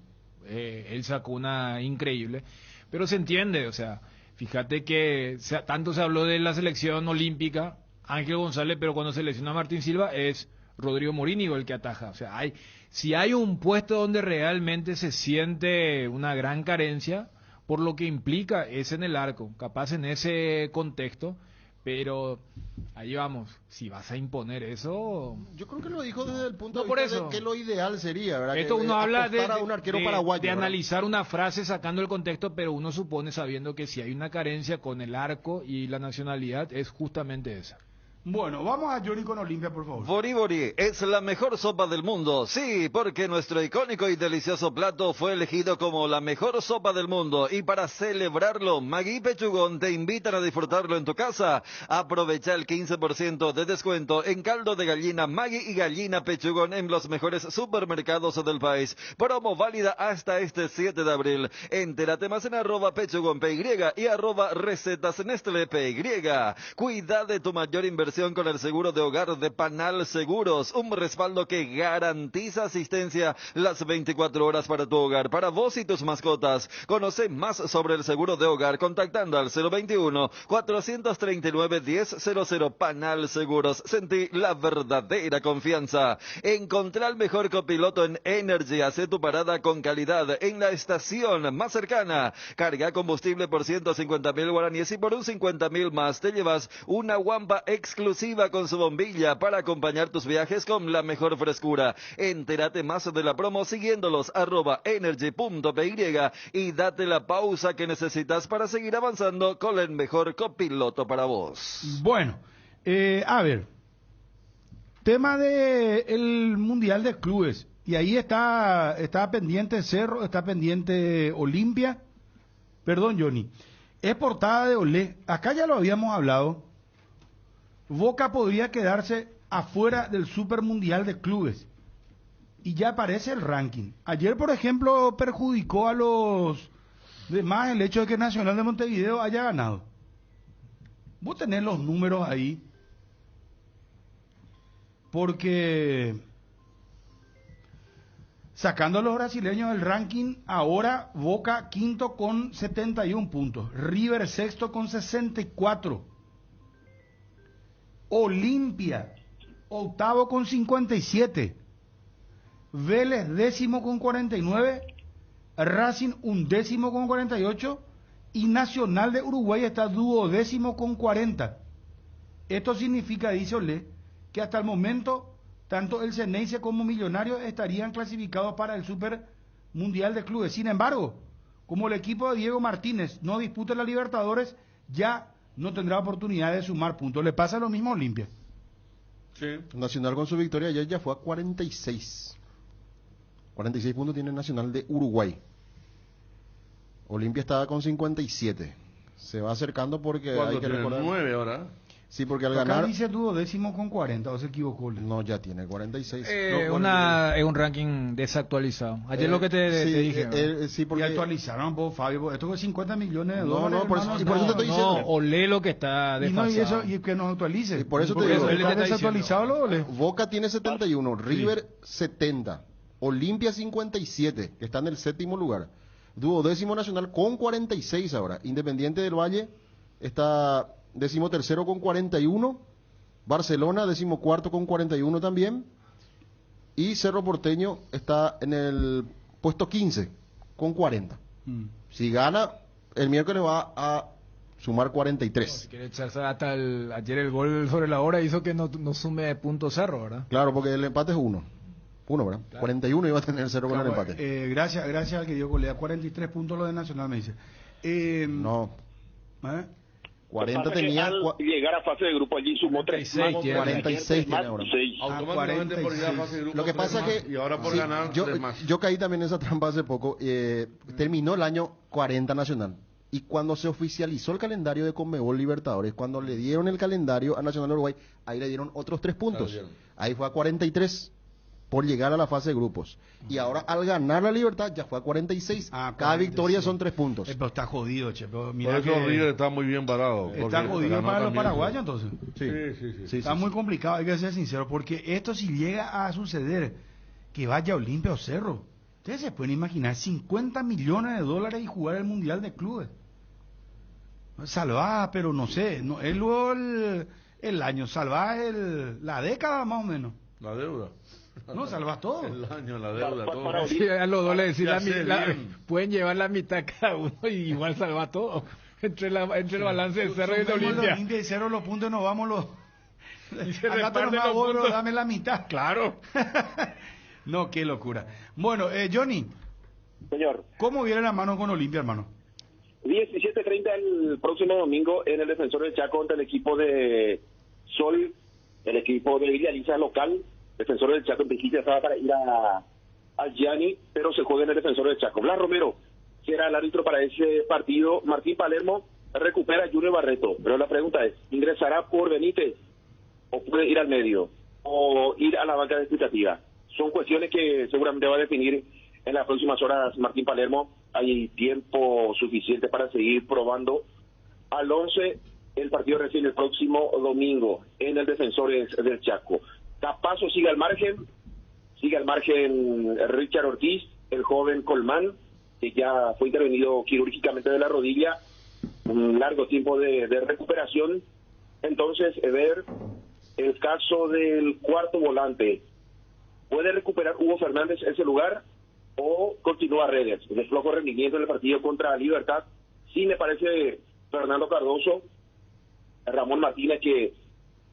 H: él sacó una increíble. Pero se entiende, o sea, fíjate que tanto se habló de la selección olímpica, Ángel González, pero cuando se lesiona a Martín Silva es Rodrigo Morínigo el que ataja. O sea, si hay un puesto donde realmente se siente una gran carencia, por lo que implica es en el arco, capaz en ese contexto, pero ahí vamos, si vas a imponer eso...
G: Yo creo que lo dijo desde el punto
H: no,
G: de
H: por
G: vista
H: eso.
G: de que lo ideal sería, ¿verdad?
H: Esto
G: que
H: uno habla de
G: un arquero paraguayo,
H: de analizar una frase sacando el contexto, pero uno supone sabiendo que si hay una carencia con el arco y la nacionalidad es justamente esa.
D: Bueno, vamos a Johnny con Olimpia, por favor.
O: Bori Bori es la mejor sopa del mundo. Sí, porque nuestro icónico y delicioso plato fue elegido como la mejor sopa del mundo. Y para celebrarlo, Maggi y Pechugón te invitan a disfrutarlo en tu casa. Aprovecha el 15% de descuento en caldo de gallina Maggi y gallina Pechugón en los mejores supermercados del país. Promo válida hasta este 7 de abril. Entérate más en @PechugónPY y @recetasNestlePY. Cuida de tu mayor inversión con el seguro de hogar de Panal Seguros, un respaldo que garantiza asistencia las 24 horas para tu hogar, para vos y tus mascotas. Conoce más sobre el seguro de hogar contactando al 021-439-1000. Panal Seguros, sentí la verdadera confianza. Encontrá el mejor copiloto en Energy, hace tu parada con calidad en la estación más cercana. Carga combustible por 150.000 guaraníes y por un 50.000 más te llevas una guampa exclusiva con su bombilla para acompañar tus viajes con la mejor frescura. Entérate más de la promo siguiéndolos @energy.py y date la pausa que necesitas para seguir avanzando con el mejor copiloto para vos.
D: Bueno, a ver, tema de el Mundial de Clubes, y ahí está pendiente Cerro, está pendiente Olimpia, perdón Johnny, es portada de Olé, acá ya lo habíamos hablado. Boca podría quedarse afuera del Super Mundial de Clubes. Y ya aparece el ranking. Ayer, por ejemplo, perjudicó a los demás el hecho de que Nacional de Montevideo haya ganado. Vos tenés los números ahí. Porque sacando a los brasileños del ranking, ahora Boca quinto con 71 puntos. River sexto con 64. Olimpia, octavo con 57, Vélez décimo con 49, Racing undécimo con 48 y Nacional de Uruguay está duodécimo con 40. Esto significa, dice Olé, que hasta el momento tanto el Ceneice como Millonarios estarían clasificados para el Super Mundial de Clubes. Sin embargo, como el equipo de Diego Martínez no disputa la Libertadores, ya no tendrá oportunidad de sumar puntos. Le pasa lo mismo a Olimpia.
F: Sí.
G: Nacional con su victoria ayer ya fue a 46. 46 puntos tiene Nacional de Uruguay. Olimpia estaba con 57. Se va acercando porque hay que recordar.
F: 9 ahora.
G: Sí, porque al
D: Acá
G: ganar...
D: dice duodécimo con 40, o se equivocó.
G: No, ya tiene 46.
H: Es un ranking desactualizado. Ayer lo que te dije.
G: Sí, porque...
D: Y actualizaron, vos, Fabio, esto es 50 millones de
G: No,
D: dólares.
G: no, por eso,
D: hermano,
G: y por eso te estoy diciendo.
H: No, o lee lo que está
D: Y no,
H: desfasado.
D: y que nos actualice.
G: Y por eso te
D: Porque
G: digo,
D: ¿está desactualizado lo ole?
G: Boca tiene 71, River 70, Olimpia 57, que está en el 7º lugar. Duodécimo Nacional con 46 ahora. Independiente del Valle está 13º con 41. Barcelona 14º con 41 también. Y Cerro Porteño está en el puesto 15 con 40. Si gana, el miércoles va a sumar 43.
H: Si quiere echarse hasta ayer el gol sobre la hora hizo que no sume puntos Cerro, ¿verdad?
G: Claro, porque el empate es 1, ¿verdad?
H: Claro.
G: 41 iba a tener Cerro con el empate.
D: Gracias al que dio golea. 43 puntos lo de Nacional, me dice.
G: No. 40
A: Pasa
G: tenía...
A: que al llegar a fase de grupo allí sumó
G: 46 tiene ahora.
F: Automáticamente por llegar a fase de grupo.
G: Lo que pasa
F: más,
G: que...
F: y ahora por
G: sí,
F: ganar
G: yo,
F: 3 más.
G: yo caí también en esa trampa hace poco. Terminó el año 40 Nacional. Y cuando se oficializó el calendario de Conmebol Libertadores, cuando le dieron el calendario a Nacional de Uruguay, ahí le dieron otros 3 puntos. Ahí fue a 43 por llegar a la fase de grupos. Y ahora al ganar la Libertad ya fue a 46. Cada victoria son 3 puntos.
D: Pero está jodido, che. Pero mira
F: Por eso
D: que
F: River está muy bien parado.
D: está jodido para los paraguayos, entonces.
F: Sí.
D: Está muy complicado, hay que ser sincero, porque esto si llega a suceder, que vaya Olimpia o Cerro, ustedes se pueden imaginar 50 millones de dólares y jugar el Mundial de Clubes. Salvar, pero no sé, no es luego el año, salvar la década más o menos.
F: La deuda.
D: No, salvas todo.
F: El año, la deuda, todo.
H: Sí, a los dos le decís
F: bien.
H: pueden llevar la mitad cada uno y igual salva todo. Entre el balance del Cerro y de Olimpia.
D: Olimpia y Cerro los puntos nos vamos los...
H: Y se
D: Acá te
H: reparten
D: nomás
H: los
D: vos,
H: puntos.
D: dame la mitad.
H: Claro.
D: No, qué locura. Bueno, Johnny.
A: Señor.
D: ¿Cómo viene la mano con Olimpia, hermano?
A: 17:30 el próximo domingo en el Defensor del Chaco contra el equipo de Sol, el equipo de Villa Lisa local. Defensor del Chaco en principio estaba para ir al Gianni, pero se juega en el Defensor del Chaco. Blas Romero será el árbitro para ese partido. Martín Palermo recupera a Junior Barreto, pero la pregunta es, ¿ingresará por Benítez o puede ir al medio o ir a la banca de expectativa? Son cuestiones que seguramente va a definir en las próximas horas Martín Palermo. Hay tiempo suficiente para seguir probando al 11. El partido recién el próximo domingo en el Defensores del Chaco. Capazo sigue al margen Richard Ortiz, el joven Colmán, que ya fue intervenido quirúrgicamente de la rodilla, un largo tiempo de recuperación. Entonces, ver el caso del cuarto volante, ¿puede recuperar Hugo Fernández ese lugar o continúa Redes? De flojo rendimiento en el partido contra Libertad. Sí, me parece Fernando Cardoso, Ramón Martínez, que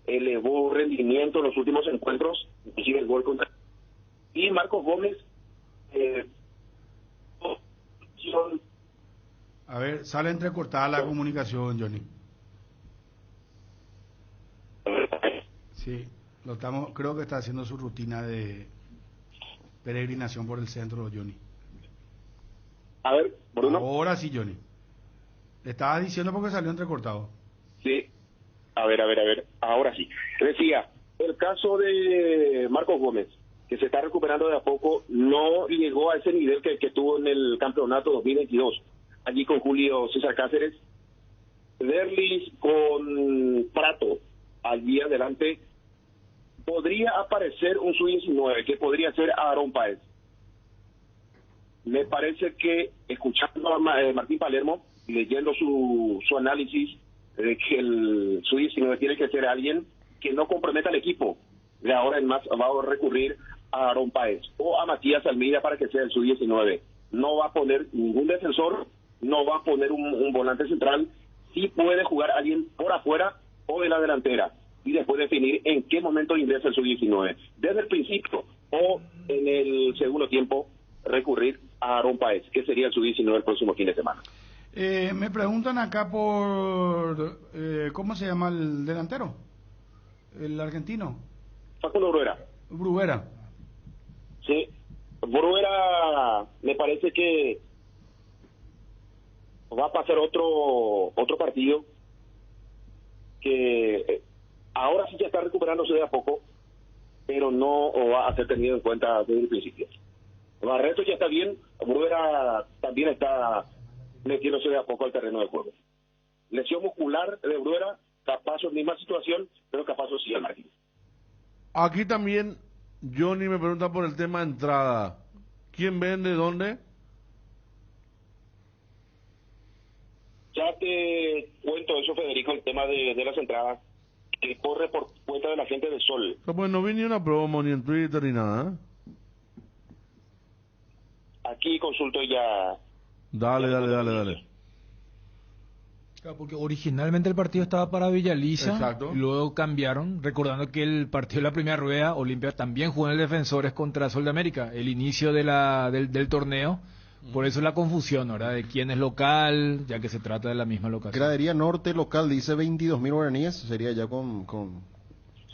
A: elevó rendimiento en los últimos encuentros, inclusive el gol contra... Y Marcos Gómez,
D: A ver, sale entrecortada la comunicación, Johnny. Sí, creo que está haciendo su rutina de peregrinación por el centro, Johnny.
A: A ver, Bruno.
D: Ahora sí, Johnny. Le estabas diciendo porque salió entrecortado.
A: Sí. A ver. Ahora sí. Decía, el caso de Marcos Gómez, que se está recuperando de a poco, no llegó a ese nivel que tuvo en el campeonato 2022. Allí con Julio César Cáceres. Derlis con Prato. Allí adelante podría aparecer un sub-19, que podría ser Aarón Páez. Me parece que, escuchando a Martín Palermo, leyendo su análisis, de que el sub-19 tiene que ser alguien que no comprometa al equipo. De ahora en más va a recurrir a Aarón Páez o a Matías Almeida para que sea el sub-19. No va a poner ningún defensor, no va a poner un volante central. Sí puede jugar alguien por afuera o de la delantera y después definir en qué momento ingresa el sub-19. Desde el principio o en el segundo tiempo recurrir a Aarón Páez, que sería el sub-19 el próximo fin de semana.
D: Me preguntan acá por... ¿cómo se llama el delantero? El argentino.
A: Facundo
D: Bruguera.
A: Sí. Bruguera me parece que va a pasar otro partido que ahora sí ya está recuperándose de a poco, pero no va a ser tenido en cuenta desde el principio. Barreto ya está bien, Bruera también está metiéndose de a poco al terreno de juego. Lesión muscular de Bruera, capaz en misma situación, pero capaz sí al margen.
F: Aquí también Johnny me pregunta por el tema de entrada. ¿Quién vende dónde?
A: Ya te cuento eso, Federico, el tema de las entradas, que corre por cuenta de la gente de Sol.
F: Pues no vi ni una promo, ni en Twitter, ni nada.
A: Aquí consulto ya.
F: Dale.
H: Claro, porque originalmente el partido estaba para Villaliza.
F: Exacto.
H: Y luego cambiaron, recordando que el partido de la primera rueda, Olimpia también jugó en el Defensores contra Sol de América, el inicio del torneo. Por eso la confusión, ¿verdad? De quién es local, ya que se trata de la misma locación.
G: Gradería Norte local dice 22.000 guaraníes, sería ya con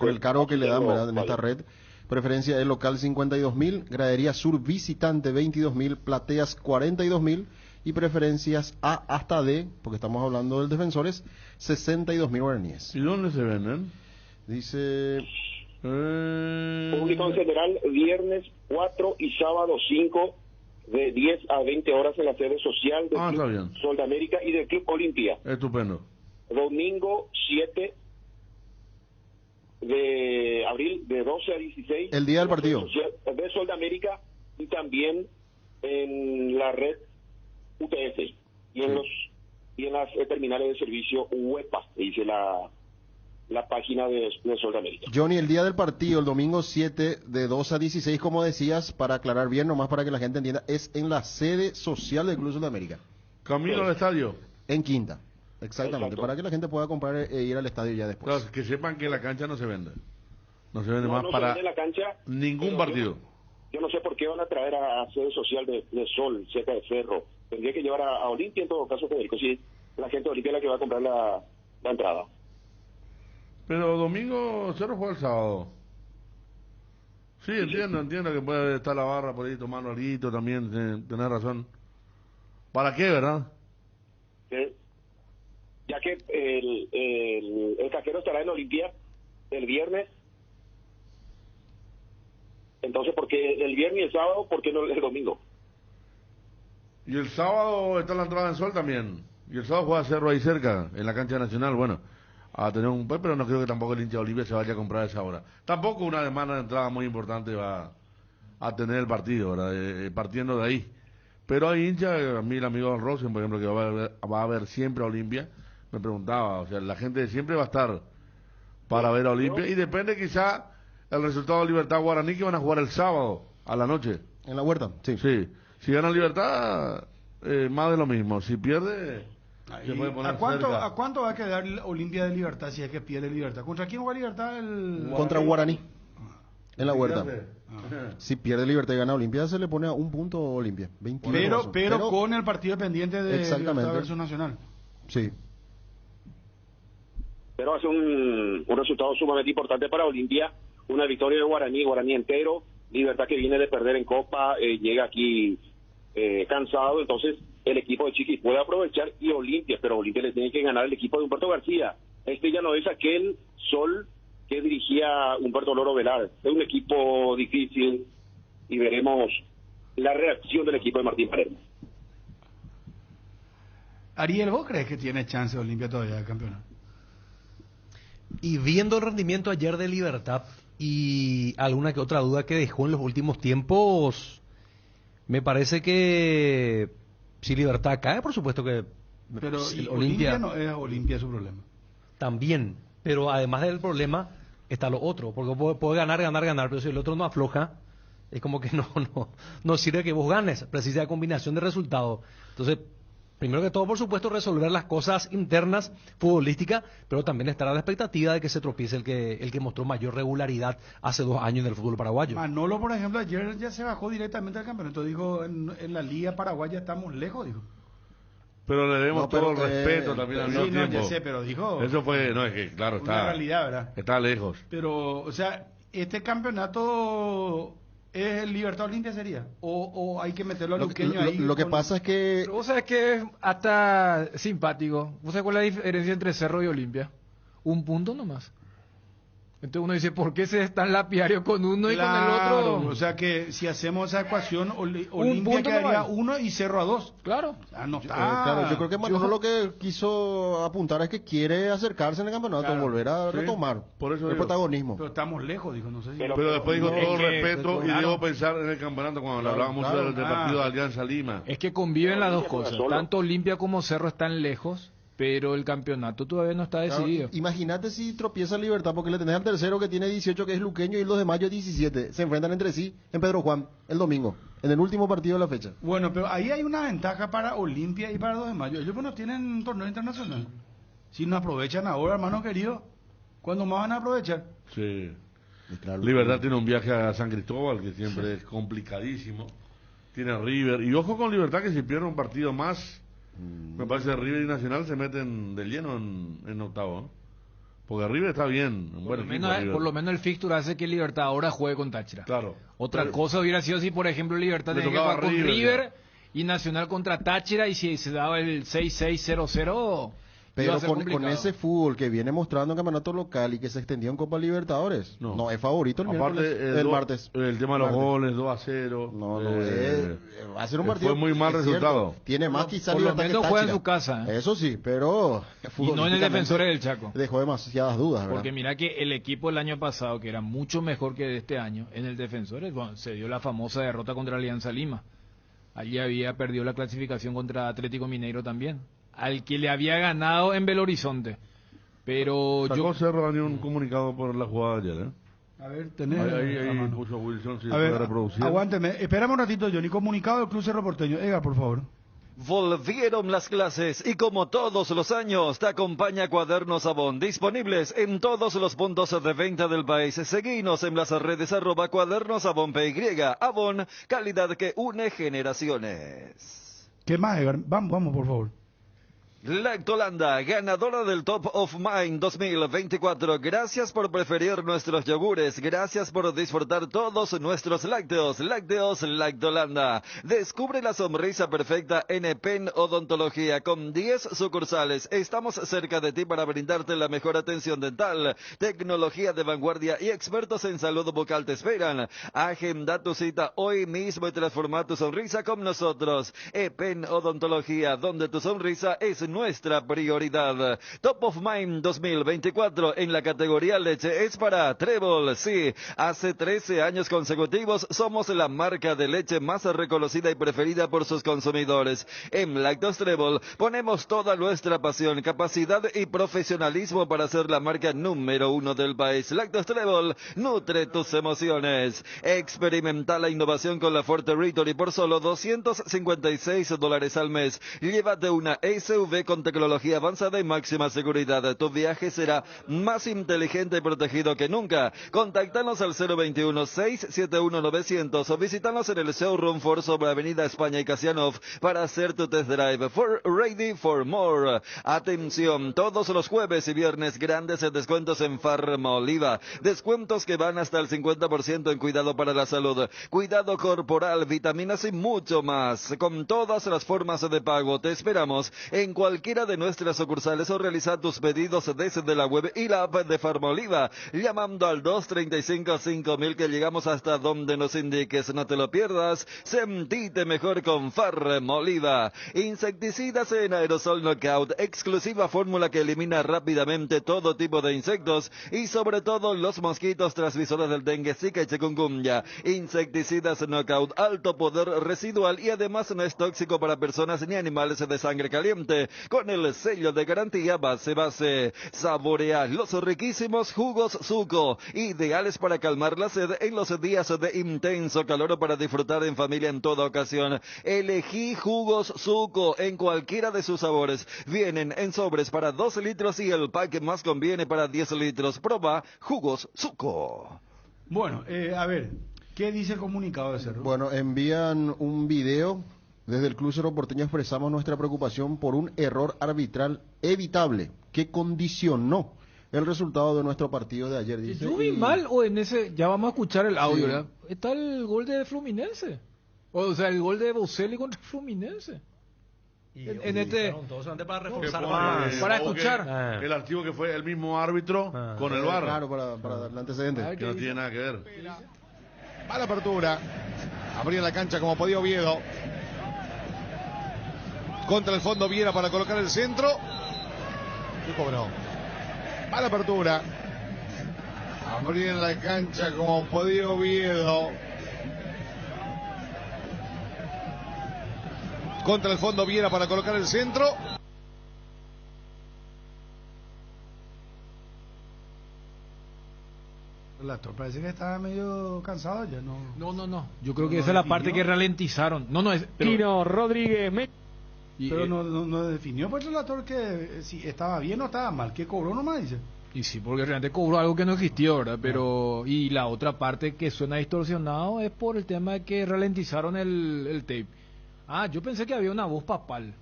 G: el cargo que le dan, ¿verdad? En esta red. Preferencia del local 52.000, Gradería Sur visitante 22.000, Plateas 42.000 y preferencias A hasta D, porque estamos hablando del Defensores, 62.000 guaraníes.
F: ¿Y dónde se venden?
G: Dice...
A: Público en general, viernes 4 y sábado 5, de 10 a 20 horas en la sede social del Club Sol de América y del Club Olimpia.
F: Estupendo.
A: Domingo 7 de abril, de 12 a 16.
G: El día del partido.
A: De Sol de América y también en la red UTF y en las terminales de servicio UEPA, dice la página de Sol de América.
G: Johnny, el día del partido, el domingo 7 de 2 a 16, como decías, para aclarar bien, nomás para que la gente entienda, es en la sede social del Club Sol de América.
F: ¿Camino al estadio?
G: En Quinta, exactamente, para que la gente pueda comprar e ir al estadio ya después.
F: Claro, que sepan que la cancha no se vende. No se vende más
A: no
F: para
A: se vende la cancha,
F: ningún partido.
A: Yo no sé por qué van a traer a sede social de Sol, cerca de Cerro. Tendría que llevar a Olimpia en todo caso, Federico, si la gente de Olimpia es la que va a comprar la entrada.
F: Pero domingo Cerro juega el sábado. Sí, entiendo que puede estar la barra por ahí tomando algo también, tenés razón. ¿Para qué, verdad?
A: Ya que el Caquero estará en Olimpia el viernes. Entonces, ¿por qué el viernes y el sábado? ¿Por qué no el domingo?
F: Y el sábado está la entrada en Sol también. Y el sábado juega Cerro ahí cerca, en la cancha nacional. Bueno, a tener un pero no creo que tampoco el hincha de Olimpia se vaya a comprar a esa hora. Tampoco una demanda de entrada muy importante va a tener el partido, ¿verdad? Partiendo de ahí. Pero hay hinchas, a mí el amigo Rosen, por ejemplo, que va a ver siempre a Olimpia, me preguntaba, o sea, la gente siempre va a estar para ver a Olimpia y depende quizá el resultado de Libertad Guaraní, que van a jugar el sábado a la noche.
G: En la Huerta, sí.
F: Sí, si gana Libertad, más de lo mismo, si pierde...
D: ¿A cuánto va a quedar Olimpia de Libertad si es que pierde Libertad? ¿Contra quién juega Libertad?
G: Contra Guaraní. En la Huerta. Si pierde Libertad y gana Olimpia, se le pone a un punto Olimpia.
D: Pero con el partido pendiente de Libertad versus Nacional.
G: Sí.
A: Pero hace un resultado sumamente importante para Olimpia. Una victoria de Guaraní entero. Libertad que viene de perder en Copa, llega aquí cansado, entonces el equipo de Chiquis puede aprovechar y Olimpia, pero Olimpia le tiene que ganar el equipo de Humberto García. Ya no es aquel Sol que dirigía Humberto Loro Velar. Es un equipo difícil y veremos la reacción del equipo de Martín Paredes.
D: Ariel, ¿vos crees que tiene chance Olimpia todavía de campeonato?
E: Y viendo el rendimiento ayer de Libertad y alguna que otra duda que dejó en los últimos tiempos, me parece que si Libertad cae, por supuesto que...
D: Pero Olimpia no es Olimpia su problema.
E: También, pero además del problema está lo otro, porque puede ganar, pero si el otro no afloja, es como que no sirve que vos ganes, precisa de combinación de resultados. Entonces, primero que todo, por supuesto, resolver las cosas internas futbolísticas, pero también estar a la expectativa de que se tropiece el que mostró mayor regularidad hace 2 años en el fútbol paraguayo.
D: Manolo, por ejemplo, ayer ya se bajó directamente al campeonato, dijo, en la Liga Paraguaya estamos lejos, dijo.
F: Pero le debemos todo el respeto también al mismo tiempo.
D: Ya sé, pero dijo...
F: Eso fue, es que claro,
D: una realidad, ¿verdad?
F: Está lejos.
D: Pero, o sea, este campeonato... ¿Es el Libertad Olimpia sería? ¿O hay que meterlo a Luqueño ahí?
G: Lo que pasa es que...
H: Pero vos sabés que es hasta simpático. ¿Vos sabés cuál es la diferencia entre Cerro y Olimpia? 1 punto nomás. Entonces uno dice, ¿por qué se están lapidario con uno y con el
D: Claro,
H: otro?
D: o sea que si hacemos esa ecuación, Olimpia
H: punto
D: quedaría
H: nomás.
D: 1 y Cerro a 2.
H: Claro.
D: No está.
G: Claro, yo creo que Manolo lo que quiso apuntar es que quiere acercarse en el campeonato,
D: Claro.
G: volver a
D: Sí.
G: retomar
F: Por eso
G: el
F: digo.
G: protagonismo.
D: Pero estamos lejos, dijo, no sé si...
F: Pero después dijo todo respeto y
D: claro.
F: digo pensar en el campeonato cuando
G: Claro,
F: hablábamos
G: claro.
F: del partido de Alianza Lima.
H: Es que conviven las dos
A: Olimpia juega
H: cosas.
A: solo.
H: Tanto Olimpia como Cerro están lejos, pero el campeonato todavía no está
G: Claro,
H: decidido.
G: imagínate si tropieza Libertad, porque le tenés al tercero que tiene 18, que es Luqueño, y el 2 de mayo 17. Se enfrentan entre sí en Pedro Juan, el domingo, en el último partido de la fecha.
D: Bueno, pero ahí hay una ventaja para Olimpia y para 2 de mayo. Ellos no tienen un torneo internacional. Si no aprovechan ahora, hermano querido, ¿cuándo más van a aprovechar?
F: Sí. Libertad tiene un viaje a San Cristóbal que siempre es complicadísimo. Tiene River. Y ojo con Libertad, que si pierde un partido más, me parece que River y Nacional se meten de lleno en octavo, ¿no? Porque River está bien. Un buen equipo, River.
H: Por lo menos el fixture hace que Libertad ahora juegue con Táchira.
F: Claro.
H: Otra
F: Pero-
H: cosa hubiera sido si, por ejemplo, Libertad
F: Le
H: tenía que
F: tocaba
H: jugar con
F: River,
H: River y Nacional contra Táchira, y si se daba el 6-6-0-0, iba
G: Pero
H: a ser
G: con
H: complicado.
G: ese fútbol que viene mostrando en campeonato local y que se extendió en Copa Libertadores, no es favorito el
F: Aparte,
G: miércoles, el martes.
F: El tema de los
G: Martes.
F: goles, 2-0.
G: No, va a ser un partido.
F: Fue muy mal
G: es
F: resultado.
G: cierto, tiene más quizás
H: por lo
G: Libertad que
H: menos juega en
G: Táchira.
H: su casa, ¿eh?
G: Eso sí, pero
H: Y no en el Defensores del Chaco.
G: dejó demasiadas dudas, ¿verdad?
H: Porque mira que el equipo el año pasado, que era mucho mejor que de este año, en el Defensores, bueno, se dio la famosa derrota contra Alianza Lima. Allí había perdido la clasificación contra Atlético Mineiro también, al que le había ganado en Belo Horizonte. Pero
F: Sacó Cerro Dani un comunicado por la jugada de ayer, ¿eh?
D: A ver, tenés...
F: Ahí puso Wilson, si
D: A
F: se
D: ver,
F: puede reproducir.
D: aguánteme. Espérame un ratito, Johnny. Comunicado del Club Cerro Porteño. Edgar, por favor.
O: Volvieron las clases y como todos los años te acompaña Cuadernos Avon, disponibles en todos los puntos de venta del país. Seguinos en las redes @Cuadernos Avon PY. Avon, calidad que une generaciones.
D: ¿Qué más, Edgar? Vamos, por favor.
O: Lactolanda, ganadora del Top of Mind 2024. Gracias por preferir nuestros yogures. Gracias por disfrutar todos nuestros lácteos. Lácteos Lactolanda. Descubre la sonrisa perfecta en Pen Odontología con 10 sucursales. Estamos cerca de ti para brindarte la mejor atención dental, tecnología de vanguardia y expertos en salud bucal te esperan. Agenda tu cita hoy mismo y transforma tu sonrisa con nosotros. Pen Odontología, donde tu sonrisa es nuestra prioridad. Top of Mind 2024 en la categoría leche es para Trébol. Sí, hace 13 años consecutivos somos la marca de leche más reconocida y preferida por sus consumidores. En Lactos Trébol ponemos toda nuestra pasión, capacidad y profesionalismo para ser la marca número 1 del país. Lactos Trébol nutre tus emociones. Experimenta la innovación con la Ford Territory por solo $256 al mes. Llévate una SUV con tecnología avanzada y máxima seguridad. Tu viaje será más inteligente y protegido que nunca. Contáctanos al 021-671-900 o visítanos en el showroom Ford sobre Avenida España y Casianov para hacer tu test drive. For ready for more. Atención, todos los jueves y viernes grandes descuentos en Farmoliva. Descuentos que van hasta el 50% en cuidado para la salud, cuidado corporal, vitaminas y mucho más. Con todas las formas de pago te esperamos en cualquiera de nuestras sucursales o realiza tus pedidos desde la web y la app de Farmoliva, llamando al 235-5000 que llegamos hasta donde nos indiques. No te lo pierdas, sentite mejor con Farmoliva. Insecticidas en aerosol Knockout, exclusiva fórmula que elimina rápidamente todo tipo de insectos y sobre todo los mosquitos transmisores del dengue, zika y chikungunya. Insecticidas Knockout, alto poder residual y además no es tóxico para personas ni animales de sangre caliente, con el sello de garantía base. Saborea los riquísimos jugos Zuko, ideales para calmar la sed en los días de intenso calor o para disfrutar en familia en toda ocasión. Elegí jugos Zuko en cualquiera de sus sabores. Vienen en sobres para 2 litros y el pack más conviene para 10 litros. Proba jugos Zuko.
D: Bueno, a ver, ¿qué dice el comunicado de Cerro?
G: Bueno, envían un video. Desde el Club Cerro Porteño expresamos nuestra preocupación por un error arbitral evitable que condicionó el resultado de nuestro partido de ayer. Dice,
H: Yo vi mal, o en ese, ya vamos a escuchar el audio, ¿verdad? Está el gol de Fluminense. O sea, el gol de Bocelli contra Fluminense. en este
E: para reforzar
H: para escuchar
F: el archivo que fue el mismo árbitro con el VAR.
G: Claro, para darle antecedentes.
F: Que no tiene nada que ver.
B: Mala apertura. Abría la cancha como podía Oviedo. Contra el fondo Viera para colocar el centro. Y cobró. Mala apertura. Abría la cancha como podía Oviedo. Contra el fondo Viera para colocar el centro.
D: Relator, parece que estaba medio cansado ya,
H: No. Yo creo que esa es la parte que ralentizaron.
C: Kino Rodríguez.
D: Pero no definió por el relator que si estaba bien o estaba mal, que cobró nomás, dice.
H: Y sí, porque realmente cobró algo que no existió, ¿verdad? Pero y la otra parte que suena distorsionado es por el tema de que ralentizaron el tape. Yo pensé que había una voz papal.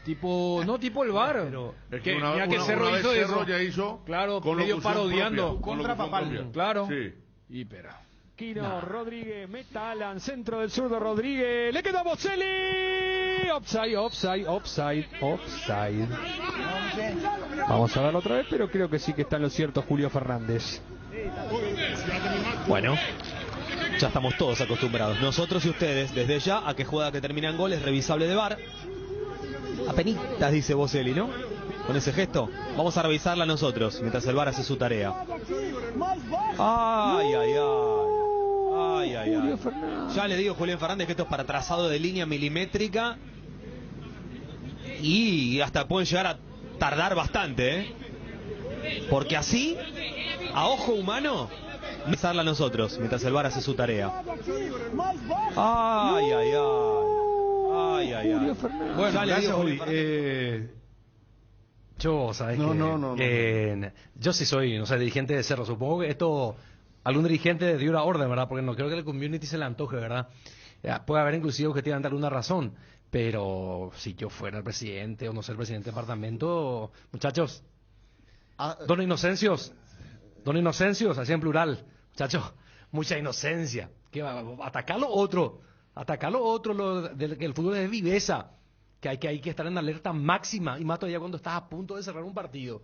H: Tipo el VAR.
F: Pero es
H: que
F: una
H: Cerro
F: vez
H: hizo
F: Cerro
H: eso.
F: ya hizo,
H: claro,
F: con
H: medio
F: locución
H: parodiando.
F: propia,
H: Contra papal.
F: propia.
H: Claro.
F: Sí.
H: Y espera.
C: Kino Rodríguez, meta Alan, centro del zurdo Rodríguez, le queda Boselli. Offside. Vamos a verlo otra vez, pero creo que sí que está en lo cierto Julio Fernández.
W: Bueno, ya estamos todos acostumbrados, nosotros y ustedes, desde ya, a que jugada que termina en gol es revisable de VAR. Apenitas, dice Boselli, ¿no? Con ese gesto, vamos a revisarla nosotros, mientras el VAR hace su tarea. Ay. Ya le digo, Julián Fernández, que esto es para trazado de línea milimétrica y hasta pueden llegar a tardar bastante, ¿eh? Porque así, a ojo humano, revisarla nosotros, mientras el VAR hace su tarea. Ay.
H: Bueno,
W: ya le digo,
X: Yo, ¿sabes qué? Yo sí soy, dirigente de Cerro. Supongo que esto algún dirigente dio una orden, ¿verdad? Porque no creo que el community se le antoje, ¿verdad? Puede haber inclusive objetivamente alguna razón, pero si yo fuera el presidente o no ser el presidente del departamento, muchachos, don Inocencios, así en plural, muchachos, mucha inocencia. Que atacar lo otro, que el fútbol es viveza. Que hay que estar en alerta máxima, y más todavía cuando estás a punto de cerrar un partido.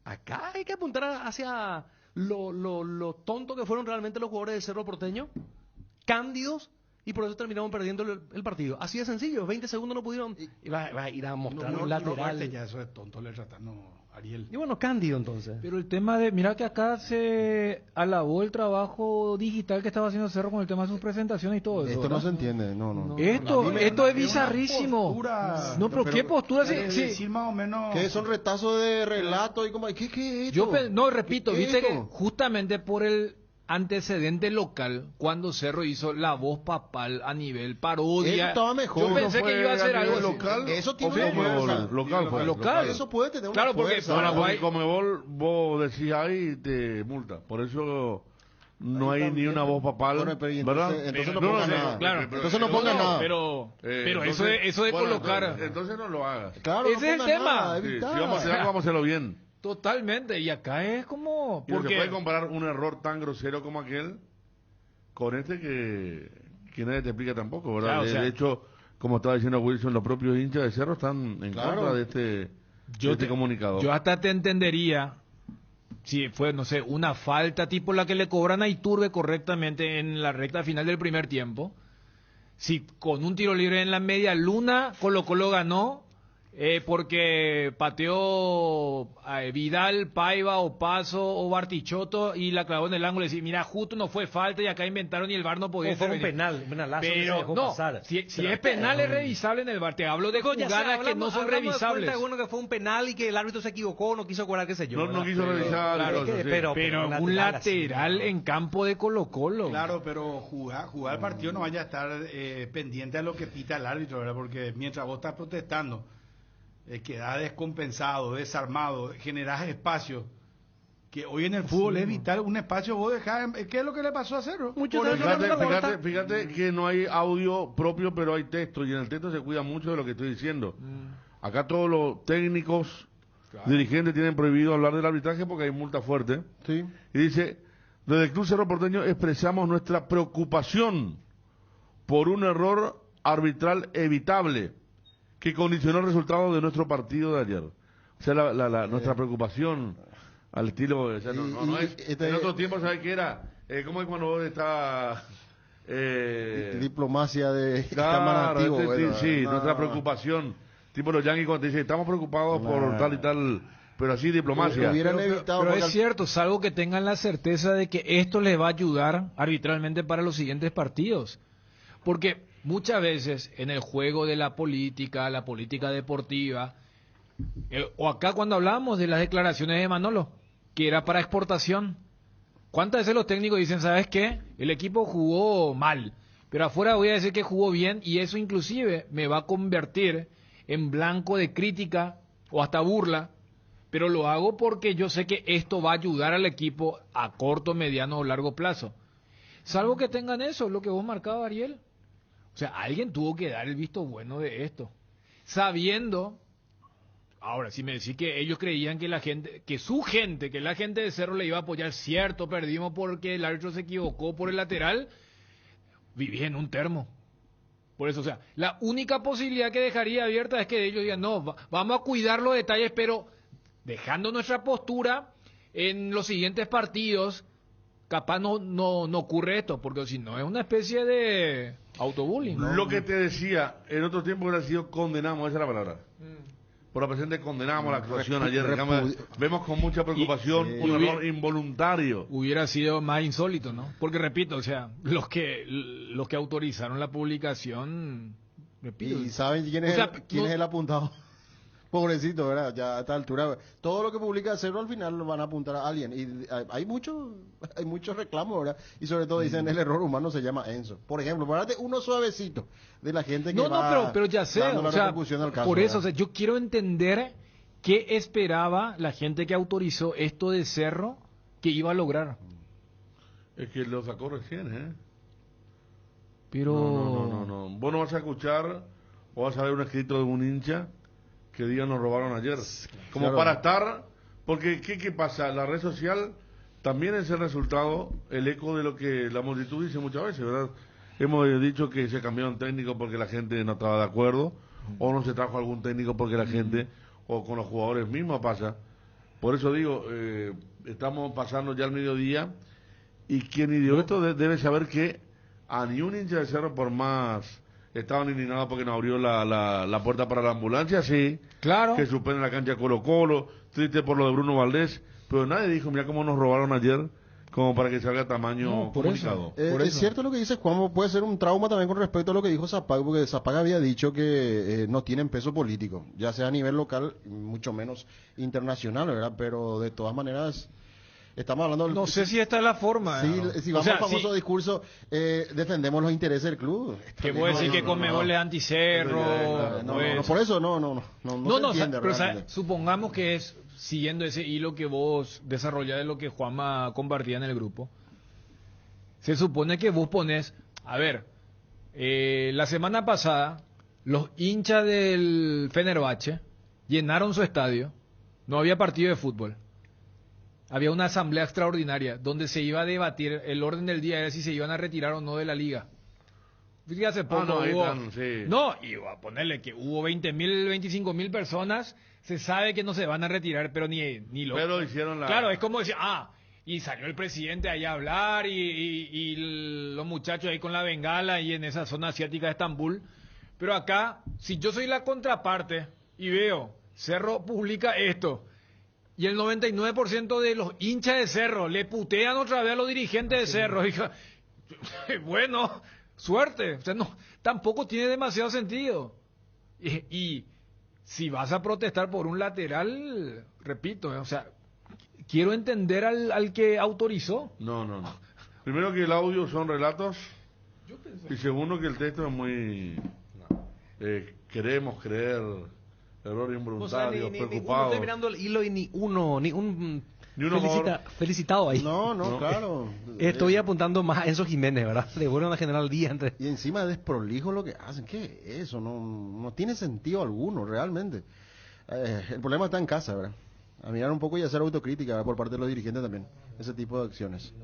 X: Acá hay que apuntar hacia lo tonto que fueron realmente los jugadores del Cerro Porteño, cándidos, y por eso terminaron perdiendo el partido. Así de sencillo, 20 segundos no pudieron. Va a ir a mostrar un lateral.
D: Ya eso es tonto, le tratan, Ariel.
X: Y bueno, cándido entonces.
H: Pero el tema mira que acá se alabó el trabajo digital que estaba haciendo Cerro con el tema de sus presentaciones y todo eso.
G: Esto no se entiende, no.
H: Esto es bizarrísimo. Pero ¿qué postura?
D: Decir más o menos...
G: Que son retazos de relato y como... ¿Qué es esto?
H: Repito, viste que justamente por el antecedente local, cuando Cerro hizo la voz papal a nivel parodia,
G: eso estaba mejor.
H: Yo pensé que iba a hacer algo
F: local.
G: Eso tiene una fuerza.
F: Local.
G: Eso puede tener una
H: claro,
G: fuerza.
F: Porque Conmebol, vos decís ahí, te multa. Por eso no hay ni una voz papal, ¿verdad?
G: Entonces no ponga nada.
H: Claro.
G: Entonces no ponga nada.
H: Pero eso de colocar...
F: Entonces no lo hagas.
G: Claro,
H: ese es el tema.
F: Si vamos a hacer algo, vamos a hacerlo bien.
H: Totalmente. Y acá es como...
F: Y no se puede comparar un error tan grosero como aquel con este que nadie te explica tampoco, ¿verdad?
H: Claro,
F: de hecho, como estaba diciendo Wilson, los propios hinchas de Cerro están en contra de este comunicado.
H: Yo hasta te entendería si fue, no sé, una falta tipo la que le cobran a Iturbe correctamente en la recta final del primer tiempo. Si con un tiro libre en la media luna Colo-Colo ganó, porque pateó Vidal, Paiva o Paso o Bartichotto y la clavó en el ángulo y decir, mira, justo no fue falta y acá inventaron y el VAR no podía
X: fue un penalazo que se dejó pasar.
H: Si es penal es revisable en el VAR. Te hablo de jugadas que no son revisables.
X: De uno que fue un penal y que el árbitro se equivocó, no quiso cobrar, qué sé yo.
F: No quiso revisar.
H: Claro, pero un lateral en campo de Colo-Colo.
D: Claro, pero jugar el partido no vaya a estar pendiente a lo que pita el árbitro, ¿verdad? Porque mientras vos estás protestando, quedás descompensado, desarmado, generás espacio, que hoy en el fútbol es vital, un espacio vos dejás, ¿qué es lo que le pasó a Cerro?
F: Fíjate que no hay audio propio, pero hay texto, y en el texto se cuida mucho de lo que estoy diciendo. Acá todos los técnicos, dirigentes tienen prohibido hablar del arbitraje porque hay multa fuerte.
G: Sí.
F: Y dice, desde el Club Cerro Porteño expresamos nuestra preocupación por un error arbitral evitable que condicionó el resultado de nuestro partido de ayer. O sea, nuestra preocupación al estilo, o sea, no es, en otro tiempo, ¿sabes qué era? ¿Cómo es cuando vos estás...
G: diplomacia de
F: claro,
G: camarativo,
F: sí, nuestra preocupación, tipo los yanquis cuando te dicen, estamos preocupados por tal y tal, pero así diplomacia.
H: Pero es cierto, salvo que tengan la certeza de que esto les va a ayudar arbitralmente para los siguientes partidos. Porque muchas veces en el juego de la política deportiva, o acá cuando hablamos de las declaraciones de Manolo, que era para exportación, ¿cuántas veces los técnicos dicen, ¿sabes qué? El equipo jugó mal, pero afuera voy a decir que jugó bien y eso inclusive me va a convertir en blanco de crítica o hasta burla, pero lo hago porque yo sé que esto va a ayudar al equipo a corto, mediano o largo plazo. Salvo que tengan eso, lo que vos marcabas, Ariel. O sea, alguien tuvo que dar el visto bueno de esto, sabiendo. Ahora, si me decís que ellos creían que la gente de Cerro le iba a apoyar, cierto, perdimos porque el árbitro se equivocó por el lateral, viví en un termo. Por eso, o sea, la única posibilidad que dejaría abierta es que ellos digan, no, vamos a cuidar los detalles, pero dejando nuestra postura en los siguientes partidos, capaz no ocurre esto, porque si no es una especie de autobullying, ¿no?
F: Lo que te decía, en otro tiempo hubiera sido condenamos, esa es la palabra. Por la presente condenamos la actuación ayer. Vemos con mucha preocupación un error involuntario.
H: Hubiera sido más insólito, ¿no? Porque repito, o sea, los que autorizaron la publicación, repito.
G: ¿Y saben quién es el apuntado? Pobrecito, ¿verdad? Ya a esta altura, todo lo que publica Cerro al final lo van a apuntar a alguien. Y hay muchos reclamos, ¿verdad? Y sobre todo dicen el error humano se llama Enzo. Por ejemplo, para darte uno suavecito de la gente que
H: pero ya sé, o sea, por eso, o sea, yo quiero entender qué esperaba la gente que autorizó esto de Cerro que iba a lograr.
F: Es que lo sacó recién, ¿eh?
H: Pero...
F: No. Vos no vas a escuchar o vas a ver un escrito de un hincha que diga nos robaron ayer. Como para estar... Porque, ¿qué pasa? La red social también es el resultado, el eco de lo que la multitud dice muchas veces, ¿verdad? Hemos dicho que se cambiaron técnicos porque la gente no estaba de acuerdo, o no se trajo algún técnico porque la gente, o con los jugadores mismos pasa. Por eso digo, estamos pasando ya al mediodía, y quien ideó esto debe saber que a ni un hincha de Cerro, por más... Estaban indignados porque nos abrió la puerta para la ambulancia, sí.
H: Claro.
F: Que suspenden la cancha Colo-Colo, triste por lo de Bruno Valdés, pero nadie dijo, mira cómo nos robaron ayer, como para que salga tamaño comunicado.
G: Es cierto lo que dice Juan, puede ser un trauma también con respecto a lo que dijo Zapag, porque Zapag había dicho que no tienen peso político, ya sea a nivel local, mucho menos internacional, ¿verdad? Pero de todas maneras... Estamos hablando...
H: No sé si esta es la forma.
G: Sí, si vamos al famoso discurso, defendemos los intereses del club.
H: Que voy a decir que Conmebol es anti-Cerro.
G: Por eso no se entiende,
H: pero o sea, supongamos que es siguiendo ese hilo que vos desarrollás de lo que Juanma compartía en el grupo. Se supone que vos pones... A ver, la semana pasada, los hinchas del Fenerbahce llenaron su estadio. No había partido de fútbol. Había una asamblea extraordinaria donde se iba a debatir el orden del día, era si se iban a retirar o no de la liga. Fíjate, hace poco iba a ponerle que hubo 20.000, 25.000 personas, se sabe que no se van a retirar, pero ni lo...
F: Pero hicieron la...
H: Claro, es como decir, y salió el presidente ahí a hablar y los muchachos ahí con la bengala y en esa zona asiática de Estambul. Pero acá, si yo soy la contraparte y veo, Cerro publica esto... Y el 99% de los hinchas de Cerro le putean otra vez a los dirigentes de Cerro. Bueno, suerte. O sea, tampoco tiene demasiado sentido. Y si vas a protestar por un lateral, repito, o sea, quiero entender al que autorizó.
F: No. Primero que el audio son relatos. Y segundo que el texto es muy... queremos creer... Error involuntario, preocupado.
X: Estoy mirando el hilo y ni un felicitado ahí.
G: No, claro.
X: Estoy apuntando más a Enzo Jiménez, ¿verdad? Le vuelven a generar el día entre...
G: Y encima desprolijo lo que hacen. ¿Qué es eso? No tiene sentido alguno, realmente. El problema está en casa, ¿verdad? A mirar un poco y hacer autocrítica, ¿verdad? Por parte de los dirigentes también. Ese tipo de acciones.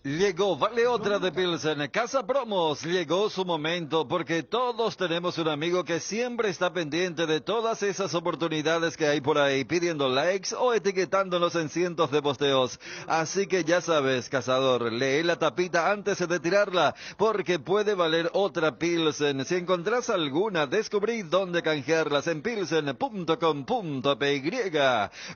O: Llegó Vale Otra de Pilsen, Casa Promos, llegó su momento porque todos tenemos un amigo que siempre está pendiente de todas esas oportunidades que hay por ahí, pidiendo likes o etiquetándonos en cientos de posteos. Así que ya sabes, cazador, lee la tapita antes de tirarla, porque puede valer otra Pilsen. Si encontrás alguna, descubrí dónde canjearlas en pilsen.com.py.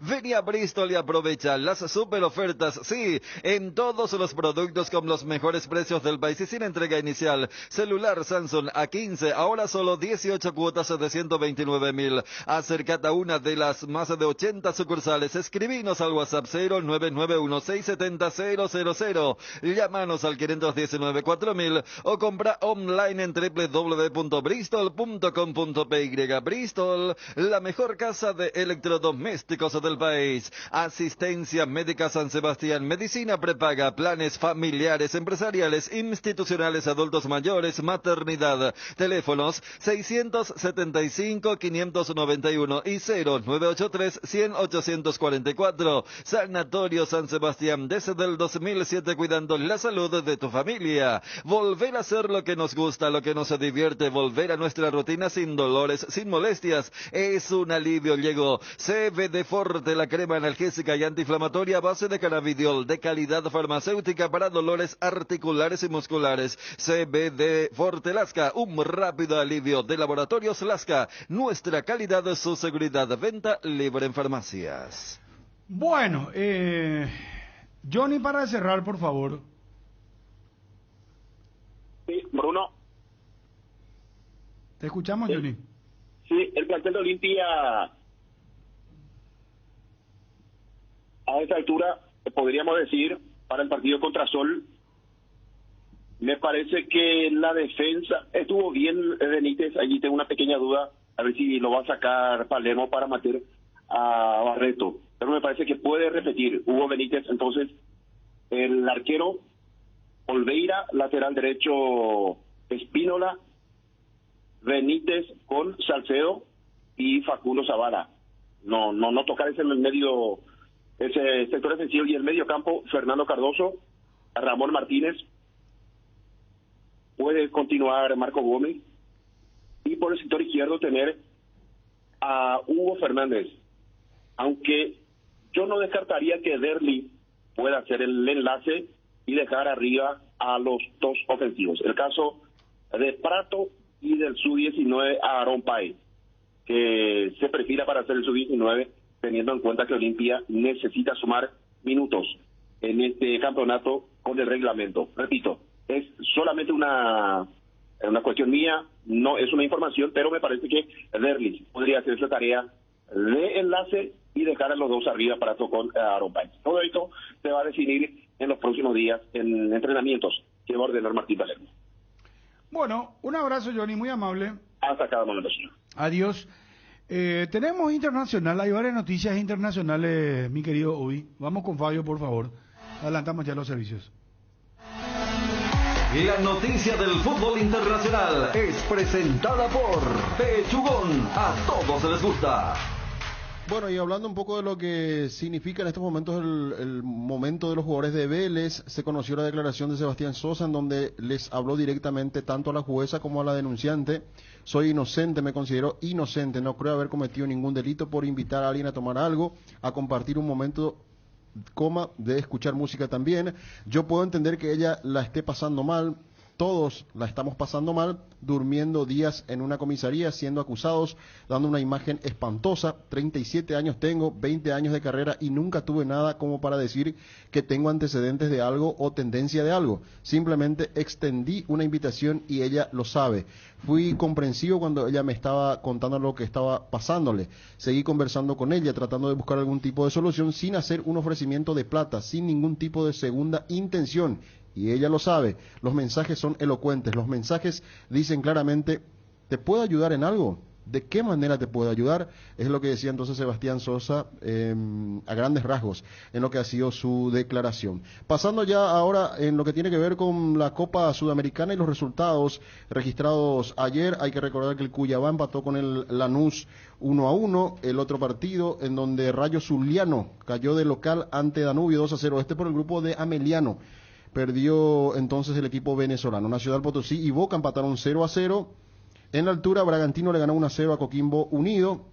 O: Vení a Bristol y aprovecha las super ofertas, sí, en todos los productos con los mejores precios del país y sin entrega inicial. Celular Samsung A15, ahora solo 18 cuotas de 129.000. Acércate a una de las más de 80 sucursales. Escribinos al WhatsApp 0991670000. Llámanos al 519-4000 o compra online en www.bristol.com.py. Bristol, la mejor casa de electrodomésticos del país. Asistencia Médica San Sebastián, medicina prepaga, planes familiares, empresariales, institucionales, adultos mayores, maternidad. Teléfonos 675-591 y 0983-100-844. Sanatorio San Sebastián, desde el 2007 cuidando la salud de tu familia. Volver a hacer lo que nos gusta, lo que nos divierte, volver a nuestra rutina sin dolores, sin molestias, es un alivio. Llegó CBD Forte, la crema analgésica y antiinflamatoria a base de cannabidiol de calidad farmacéutica para dolores articulares y musculares. CBD Forte Lasca, un rápido alivio de Laboratorios Lasca. Nuestra calidad, su seguridad. Venta libre en farmacias.
D: Bueno, Johnny, para cerrar, por favor.
A: Sí, Bruno.
D: Te escuchamos, Johnny.
A: Sí, el plantel de Olimpia a esta altura, podríamos decir, para el partido contra Sol, me parece que la defensa estuvo bien. Benítez, allí tengo una pequeña duda, a ver si lo va a sacar Palermo para meter a Barreto, pero me parece que puede repetir Hugo Benítez. Entonces, el arquero Olveira, lateral derecho Espínola, Benítez con Salcedo y Facundo Zavala. No tocar ese en el medio, ese sector defensivo, y el medio campo Fernando Cardoso, Ramón Martínez, puede continuar Marco Gómez, y por el sector izquierdo tener a Hugo Fernández, aunque yo no descartaría que Derli pueda hacer el enlace y dejar arriba a los dos ofensivos. El caso de Prato y del Sub-19 a Aaron Paez, que se perfila para hacer el Sub-19, teniendo en cuenta que Olimpia necesita sumar minutos en este campeonato con el reglamento. Repito, es solamente una cuestión mía, no es una información, pero me parece que Derlis podría hacer esa tarea de enlace y dejar a los dos arriba para con Aaron Paez. Todo esto se va a definir en los próximos días en entrenamientos que va a ordenar Martín Palermo.
D: Bueno, un abrazo, Johnny, muy amable.
A: Hasta cada momento, señor.
D: Adiós. Tenemos internacional, hay varias noticias internacionales, mi querido Ubi. Vamos con Fabio, por favor. Adelantamos ya los servicios.
O: La noticia del fútbol internacional es presentada por Pechugón. A todos les gusta.
G: Bueno, y hablando un poco de lo que significa en estos momentos el momento de los jugadores de Vélez, se conoció la declaración de Sebastián Sosa, en donde les habló directamente tanto a la jueza como a la denunciante. Soy inocente, me considero inocente, no creo haber cometido ningún delito por invitar a alguien a tomar algo, a compartir un momento, de escuchar música también. Yo puedo entender que ella la esté pasando mal, todos la estamos pasando mal, durmiendo días en una comisaría, siendo acusados, dando una imagen espantosa. 37 años tengo, 20 años de carrera y nunca tuve nada como para decir que tengo antecedentes de algo o tendencia de algo. Simplemente extendí una invitación y ella lo sabe. Fui comprensivo cuando ella me estaba contando lo que estaba pasándole. Seguí conversando con ella, tratando de buscar algún tipo de solución sin hacer un ofrecimiento de plata, sin ningún tipo de segunda intención. Y ella lo sabe, los mensajes son elocuentes, los mensajes dicen claramente, ¿te puedo ayudar en algo? ¿De qué manera te puedo ayudar? Es lo que decía entonces Sebastián Sosa a grandes rasgos en lo que ha sido su declaración. Pasando ya ahora en lo que tiene que ver con la Copa Sudamericana y los resultados registrados ayer, hay que recordar que el Cuyabá empató con el Lanús 1-1, el otro partido en donde Rayo Zuliano cayó de local ante Danubio 2-0, por el grupo de Ameliano. perdió entonces el equipo venezolano. Nacional Potosí y Boca empataron 0-0. En la altura, Bragantino le ganó 1-0 a Coquimbo Unido.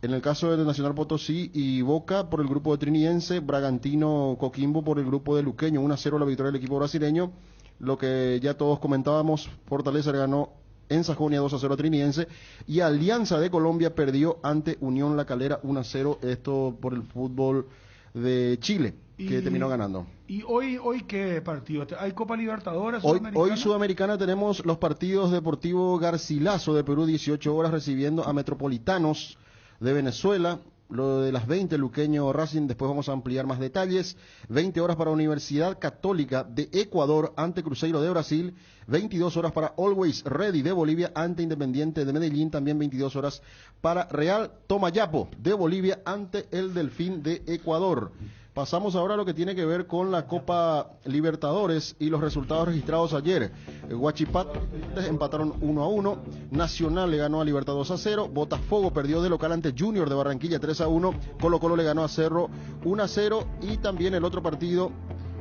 G: En el caso de Nacional Potosí y Boca por el grupo de Triniense, Bragantino, Coquimbo por el grupo de Luqueño, 1-0 la victoria del equipo brasileño. Lo que ya todos comentábamos, Fortaleza le ganó en Sajonia 2-0 a Triniense, y Alianza de Colombia perdió ante Unión La Calera 1-0, esto por el fútbol de Chile, que terminó ganando.
D: ¿Y hoy qué partido? ¿Hay Copa Libertadores?
G: Hoy Sudamericana tenemos los partidos. Deportivo Garcilaso de Perú, 18 horas recibiendo a Metropolitanos de Venezuela. Lo de las 20, Luqueño Racing, después vamos a ampliar más detalles. 20 horas para Universidad Católica de Ecuador ante Cruzeiro de Brasil. 22 horas para Always Ready de Bolivia ante Independiente de Medellín. También 22 horas para Real Tomayapo de Bolivia ante el Delfín de Ecuador. Pasamos ahora a lo que tiene que ver con la Copa Libertadores y los resultados registrados ayer. Huachipato empataron 1-1, Nacional le ganó a Libertad 2-0, Botafogo perdió de local ante Junior de Barranquilla 3-1, Colo Colo le ganó a Cerro 1-0 y también el otro partido,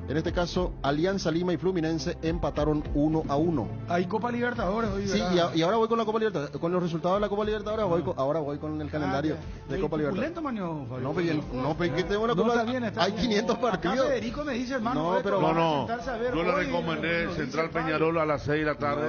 G: en este caso Alianza Lima y Fluminense empataron 1-1.
D: Hay Copa Libertadores hoy,
G: sí, y ahora voy con la Copa Libertadores, con los resultados de la Copa Libertadores, ahora voy con el calendario de Copa Libertadores. No, pero que tengo una Copa, hay 500 partidos.
D: Acá Federico me dice, hermano,
F: yo le recomendé Central Peñarol a las 6 de la tarde.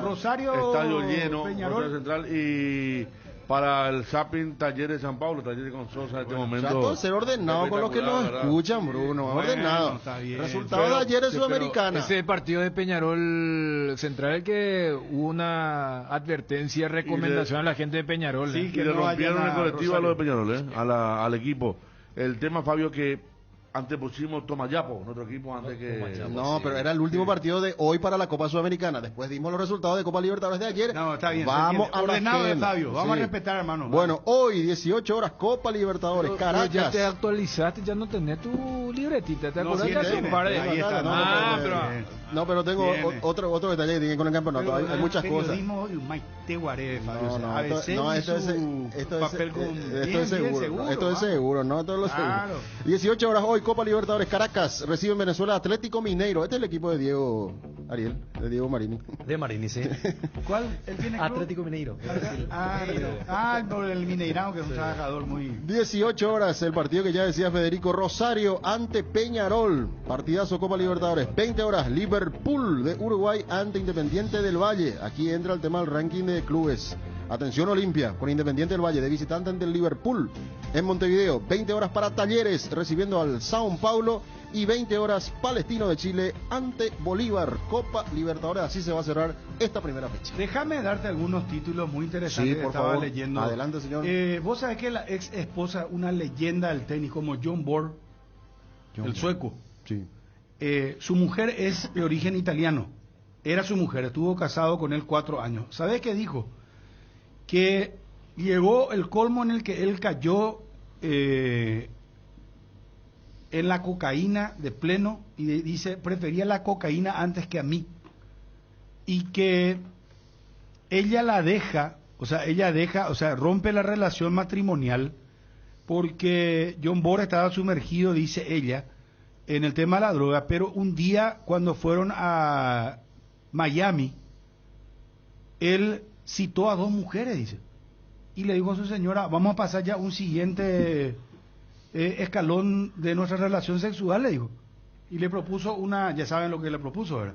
D: Rosario
F: Estadio lleno,
D: Peñarol.
F: Rosario Central, y para el Shopping Talleres de San Pablo, Talleres con Sosa en este momento.
G: Ya todo ser ordenado con los que nos escuchan, Bruno, ordenado. Resultado de ayer en Sudamericana.
H: Ese partido de Peñarol Central, el que hubo una advertencia, recomendación a la gente de Peñarol.
F: Sí, que le rompieron el colectivo a los de Peñarol, al equipo. El tema, Fabio, que antepusimos Tomayapo, nuestro equipo, antes que...
G: No, pero era el último partido de hoy para la Copa Sudamericana. Después dimos los resultados de Copa Libertadores de ayer.
D: No, está bien.
G: Vamos a
D: ordenado de Fabio. Vamos a respetar, hermano.
G: Bueno, hoy 18 horas Copa Libertadores, Caracas.
H: Ya te actualizaste, ya no tenés tu libretita. ¿Te acuerdas de hace un par de
G: ahí está, no, pero tengo otro detalle que tiene con el campeonato. Hay muchas cosas. Esto es seguro, ¿no? Esto es lo seguro. 18 horas hoy, Copa Libertadores, Caracas, recibe en Venezuela Atlético Mineiro. Este es el equipo de Diego Ariel, de Diego Marini.
X: De Marini, sí.
D: ¿Cuál? ¿Él tiene club?
X: Atlético Mineiro.
D: El Mineirão, que es un trabajador muy...
G: 18 horas, el partido que ya decía Federico, Rosario ante Peñarol, partidazo Copa Libertadores. 20 horas, Liverpool de Uruguay ante Independiente del Valle. Aquí entra el tema del ranking de clubes. Atención Olimpia, con Independiente del Valle de visitante ante el Liverpool en Montevideo. 20 horas para Talleres recibiendo al São Paulo, y 20 horas Palestino de Chile ante Bolívar. Copa Libertadores, así se va a cerrar esta primera fecha.
D: Déjame darte algunos títulos muy interesantes que estaba leyendo.
G: Adelante, señor.
D: Vos sabés que la ex esposa, una leyenda del tenis como John Borg, el sueco.
G: Sí.
D: Su mujer es de origen italiano. Era su mujer, estuvo casado con él 4 años. ¿Sabés qué dijo? Que llegó el colmo en el que él cayó en la cocaína de pleno, y dice, prefería la cocaína antes que a mí, y que ella rompe la relación matrimonial porque John Borg estaba sumergido, dice ella, en el tema de la droga, pero un día cuando fueron a Miami, él citó a 2 mujeres, dice, y le dijo a su señora, vamos a pasar ya un siguiente escalón de nuestra relación sexual, le dijo, y le propuso ya saben lo que le propuso, ¿verdad?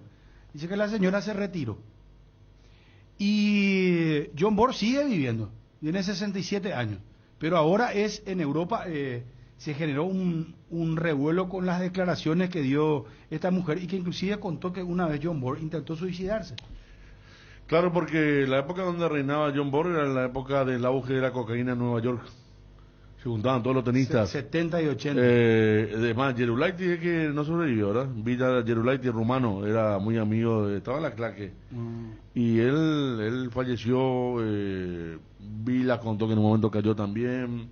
D: Dice que la señora se retiró, y John Borg sigue viviendo, tiene 67 años, pero ahora es en Europa. Se generó un revuelo con las declaraciones que dio esta mujer, y que inclusive contó que una vez John Borg intentó suicidarse.
F: Claro, porque la época donde reinaba John Borg era la época del auge de la cocaína en Nueva York. Se juntaban todos los tenistas.
D: 70 y 80.
F: Además, Gerulaiti es que no sobrevivió, ¿verdad? Villa Gerulaiti, rumano, era muy amigo, estaba en la claque. Y él falleció, Vila contó que en un momento cayó también.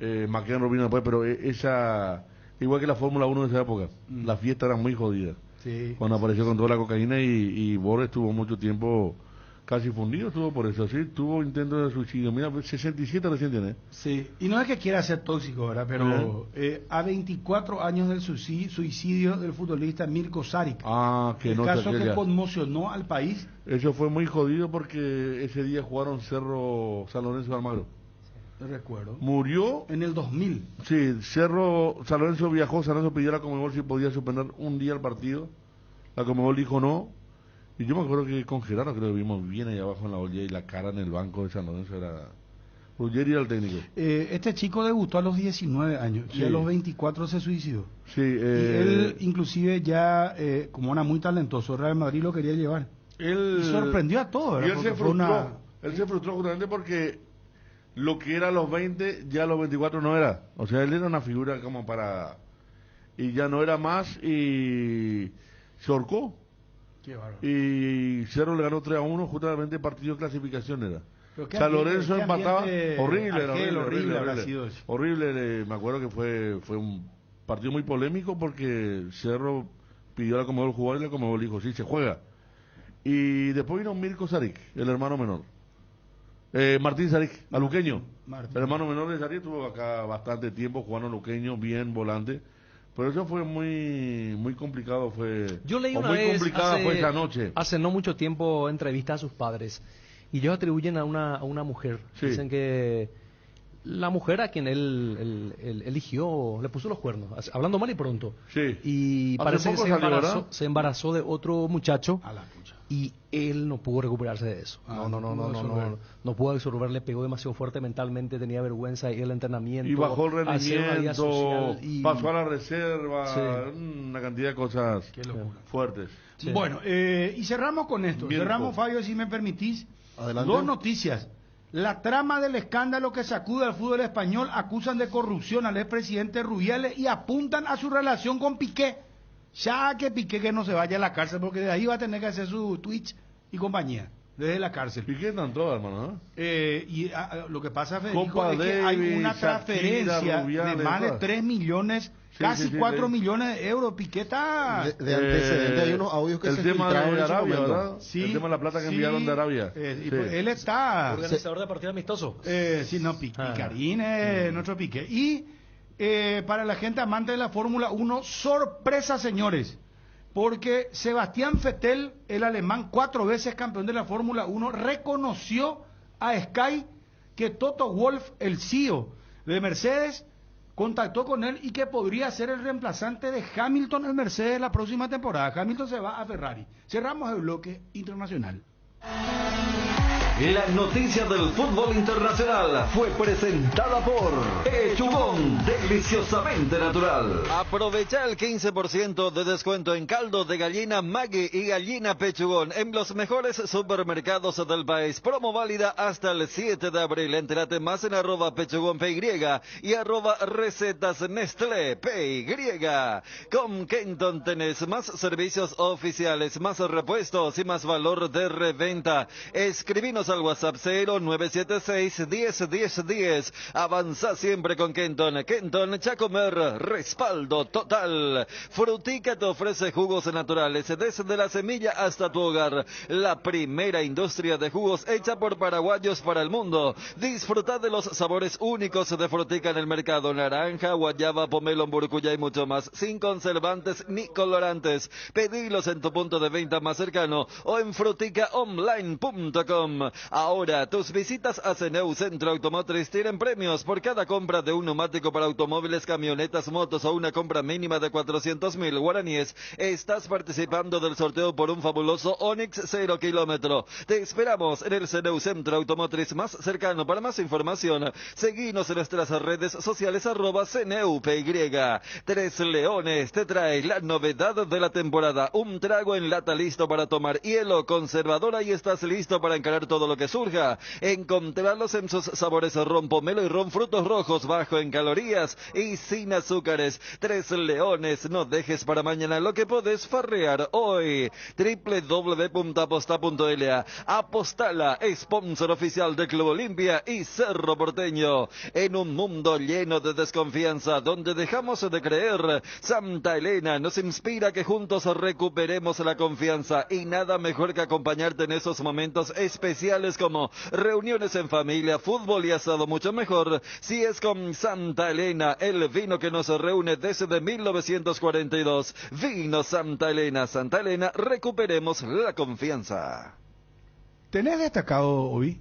F: McEnroe vino después, pero esa, igual que la Fórmula 1 de esa época, la fiesta era muy jodida.
D: Sí.
F: Cuando apareció con toda la cocaína, y Borg estuvo mucho tiempo casi fundido estuvo por eso, sí, tuvo intento de suicidio. Mira, 67 recién tiene.
D: Sí, y no es que quiera ser tóxico, ¿verdad? Pero a 24 años del suicidio del futbolista Mirko Saric.
F: Que
D: el
F: no
D: caso que conmocionó al país.
F: Eso fue muy jodido porque ese día jugaron Cerro San Lorenzo de Almagro.
D: Recuerdo.
F: Murió
D: en el 2000.
F: Sí, Cerro San Lorenzo viajó, San Lorenzo pidió a la Conmebol si podía suspender un día el partido. La Conmebol dijo no. Y yo me acuerdo que congelaron, creo que vimos bien ahí abajo en la olla y la cara en el banco de San Lorenzo era... Ruggeri era el técnico.
D: Este chico debutó a los 19 años y a los 24 se suicidó.
F: Sí,
D: y él inclusive ya, como era muy talentoso, Real Madrid lo quería llevar.
F: Él
D: y sorprendió a todos.
F: Y él se frustró. Él se frustró justamente porque lo que era a los 20, ya a los 24 no era. O sea, él era una figura como para... Y ya no era más y se ahorcó.
D: Qué bárbaro.
F: Y Cerro le ganó 3-1, justamente partido de clasificación era. San Lorenzo empataba, horrible, me acuerdo que fue un partido muy polémico porque Cerro pidió a la Conmebol jugar y la Conmebol dijo, sí, se juega. Y después vino Mirko Saric, el hermano menor. Martín Saric, aluqueño. El hermano menor de Saric estuvo acá bastante tiempo jugando aluqueño, bien volante. Pero eso fue muy complicado,
E: Yo leí una
F: muy
E: vez,
F: complicada fue esa noche.
E: Hace no mucho tiempo entrevista a sus padres y ellos atribuyen a una mujer. Sí. Dicen que la mujer a quien él eligió le puso los cuernos, hablando mal y pronto.
F: Sí.
E: Y parece que se embarazó de otro muchacho. A la pucha. Y él no pudo recuperarse de eso. No pudo absorber, le pegó demasiado fuerte mentalmente, tenía vergüenza y el entrenamiento.
F: Y bajó el rendimiento,
E: social,
F: pasó a la reserva, una cantidad de cosas fuertes.
D: Sí. Bueno, y cerramos con esto. Cerramos, Fabio, si me permitís. Adelante. 2 noticias. La trama del escándalo que sacude al fútbol español, acusan de corrupción al expresidente Rubiales y apuntan a su relación con Piqué. Ya que Piqué que no se vaya a la cárcel, porque de ahí va a tener que hacer su Twitch y compañía, desde la cárcel.
F: Piqué están todos, hermano,
D: lo que pasa, Federico, es que hay una transferencia de más de 3 millones, casi 4 millones de euros. Piqué está...
G: De antecedente, hay unos audios que se filtraron
F: de Arabia, ¿verdad?
G: Sí,
F: el tema de la plata que enviaron de Arabia.
D: Él está...
E: Organizador de partido amistoso.
D: Picarín es nuestro Piqué. Y... para la gente amante de la Fórmula 1, sorpresa, señores, porque Sebastián Vettel, el alemán 4 veces campeón de la Fórmula 1, reconoció a Sky que Toto Wolff, el CEO de Mercedes, contactó con él y que podría ser el reemplazante de Hamilton en Mercedes la próxima temporada. Hamilton se va a Ferrari. Cerramos el bloque internacional.
O: La noticia del fútbol internacional fue presentada por Pechugón, deliciosamente natural. Aprovecha el 15% de descuento en caldo de gallina Maggi y gallina Pechugón en los mejores supermercados del país. Promo válida hasta el 7 de abril. Entérate más en @PechugónPY y @recetas Nestlé PY. Con Kenton tenés más servicios oficiales, más repuestos y más valor de reventa. Escribinos al WhatsApp 0976-101010. Avanza siempre con Kenton. Kenton Chacomer, respaldo total. Frutica te ofrece jugos naturales desde la semilla hasta tu hogar. La primera industria de jugos hecha por paraguayos para el mundo. Disfruta de los sabores únicos de Frutica en el mercado. Naranja, guayaba, pomelo, mburucuyá y mucho más. Sin conservantes ni colorantes. Pedilos en tu punto de venta más cercano o en fruticaonline.com. Ahora, tus visitas a CNEU Centro Automotriz tienen premios por cada compra de un neumático para automóviles, camionetas, motos o una compra mínima de 400.000 guaraníes. Estás participando del sorteo por un fabuloso Onix 0 kilómetro. Te esperamos en el CNEU Centro Automotriz más cercano. Para más información, seguinos en nuestras redes sociales @CNEUPY. Tres Leones te trae la novedad de la temporada. Un trago en lata listo para tomar, hielo conservadora y estás listo para encarar todo todo lo que surja. Encontrarlos en sus sabores ron pomelo y ron frutos rojos, bajo en calorías y sin azúcares. Tres Leones, no dejes para mañana lo que podés farrear hoy. www.aposta.la. Apostala, sponsor oficial de Club Olimpia y Cerro Porteño. En un mundo lleno de desconfianza, donde dejamos de creer, Santa Elena nos inspira a que juntos recuperemos la confianza, y nada mejor que acompañarte en esos momentos especiales como reuniones en familia, fútbol y asado. Mucho mejor si es con Santa Elena, el vino que nos reúne desde 1942. Vino Santa Elena. Santa Elena, recuperemos la confianza.
D: ¿Tenés destacado, Obi?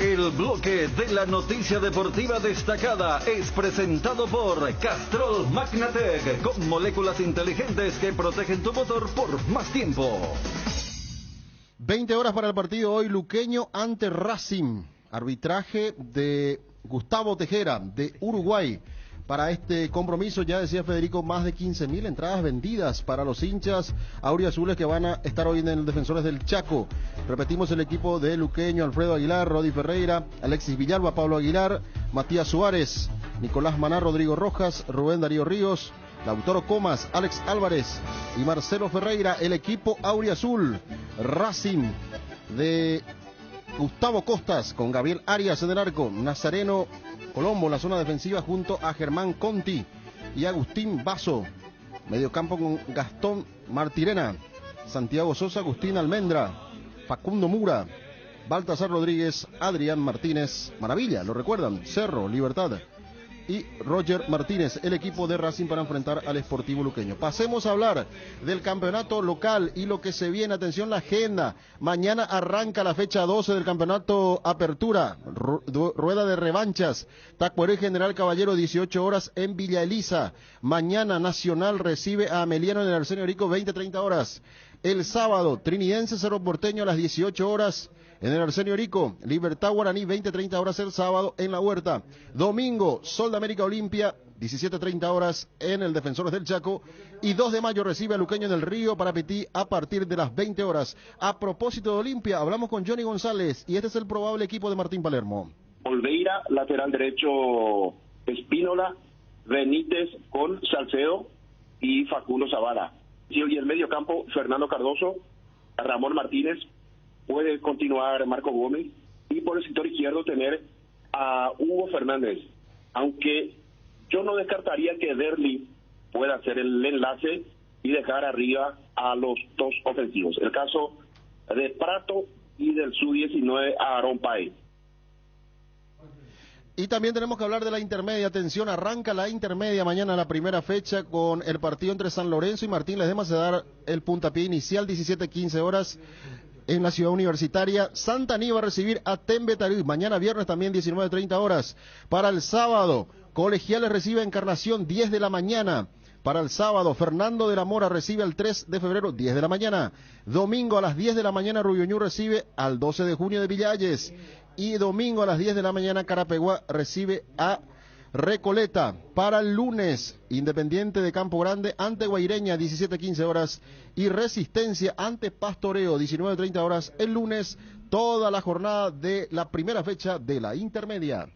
O: El bloque de la noticia deportiva destacada es presentado por Castrol Magnatec, con moléculas inteligentes que protegen tu motor por más tiempo.
G: 20 horas para el partido hoy, Luqueño ante Racing. Arbitraje de Gustavo Tejera, de Uruguay. Para este compromiso, ya decía Federico, más de 15.000 entradas vendidas para los hinchas auriazules que van a estar hoy en el Defensores del Chaco. Repetimos el equipo de Luqueño: Alfredo Aguilar, Rodi Ferreira, Alexis Villalba, Pablo Aguilar, Matías Suárez, Nicolás Maná, Rodrigo Rojas, Rubén Darío Ríos, Lautaro Comas, Alex Álvarez y Marcelo Ferreira. El equipo auriazul. Racing de Gustavo Costas, con Gabriel Arias en el arco, Nazareno Colombo en la zona defensiva junto a Germán Conti y Agustín Basso. Mediocampo con Gastón Martirena, Santiago Sosa, Agustín Almendra, Facundo Mura, Baltasar Rodríguez, Adrián Martínez, Maravilla, lo recuerdan, Cerro, Libertad, y Roger Martínez, el equipo de Racing para enfrentar al Sportivo Luqueño. Pasemos a hablar del campeonato local y lo que se viene. Atención, la agenda. Mañana arranca la fecha 12 del campeonato Apertura, rueda de revanchas. Tacuaré General Caballero, 18 horas en Villa Elisa. Mañana Nacional recibe a Ameliano en el Arsenio Rico, 20-30 horas. El sábado, Trinidense Cerro Porteño a las 18 horas. En el Arsenio Rico, Libertad Guaraní, 20-30 horas el sábado en La Huerta. Domingo, Sol de América Olimpia, 17-30 horas en el Defensores del Chaco. Y 2 de mayo recibe a Luqueño en el Río Parapetí a partir de las 20 horas. A propósito de Olimpia, hablamos con Johnny González y este es el probable equipo de Martín Palermo.
A: Olveira, lateral derecho, Espínola, Benítez con Salcedo y Facundo Zavala. Y el medio campo, Fernando Cardoso, Ramón Martínez, puede continuar Marco Gómez, y por el sector izquierdo tener a Hugo Fernández, aunque yo no descartaría que Derli pueda hacer el enlace y dejar arriba a los dos ofensivos. El caso de Prato y del Sub-19 a Aaron Paez.
G: Y también tenemos que hablar de la intermedia. Atención, arranca la intermedia mañana, la primera fecha, con el partido entre San Lorenzo y Martín Ledesma. Se da el puntapié inicial, 17-15 horas. En la ciudad universitaria, Santaní va a recibir a Tembe Tarí. Mañana viernes también 19:30 horas. Para el sábado, Colegiales recibe a Encarnación, 10 de la mañana. Para el sábado, Fernando de la Mora recibe al 3 de febrero, 10 de la mañana. Domingo a las 10 de la mañana, Rubioñú recibe al 12 de junio de Villalles. Y domingo a las 10 de la mañana, Carapeguá recibe a Recoleta. Para el lunes, Independiente de Campo Grande ante Guaireña, 17:15 horas. Y Resistencia ante Pastoreo, 19:30 horas. El lunes, toda la jornada de la primera fecha de la intermedia.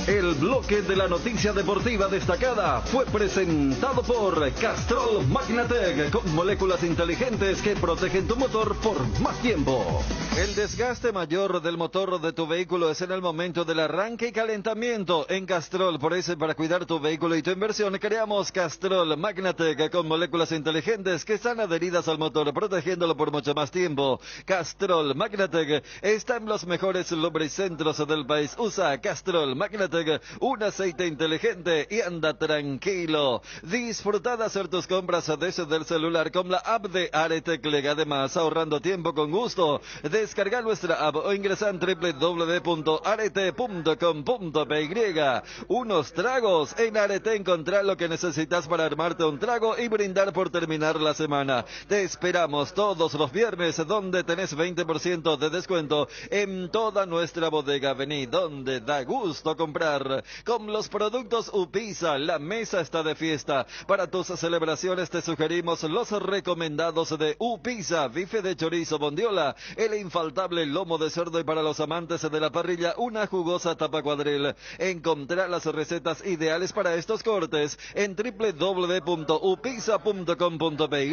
O: El bloque de la noticia deportiva destacada fue presentado por Castrol Magnatec, con moléculas inteligentes que protegen tu motor por más tiempo. El desgaste mayor del motor de tu vehículo es en el momento del arranque y calentamiento. En Castrol, por eso, para cuidar tu vehículo y tu inversión, creamos Castrol Magnatec con moléculas inteligentes que están adheridas al motor, protegiéndolo por mucho más tiempo. Castrol Magnatec está en los mejores lubricentros del país. Usa Castrol Magnatec, un aceite inteligente, y anda tranquilo. Disfruta de hacer tus compras desde el celular con la app de Aretec. Además, ahorrando tiempo con gusto. Descarga nuestra app o ingresa en www.arete.com.py. Unos tragos. En Arete encontrá lo que necesitas para armarte un trago y brindar por terminar la semana. Te esperamos todos los viernes, donde tenés 20% de descuento en toda nuestra bodega. Vení, donde da gusto comprar comprar. Con los productos Upisa, la mesa está de fiesta. Para tus celebraciones te sugerimos los recomendados de Upisa: bife de chorizo bondiola, el infaltable lomo de cerdo, y para los amantes de la parrilla, una jugosa tapa cuadril. Encontrá las recetas ideales para estos cortes en www.upisa.com.py.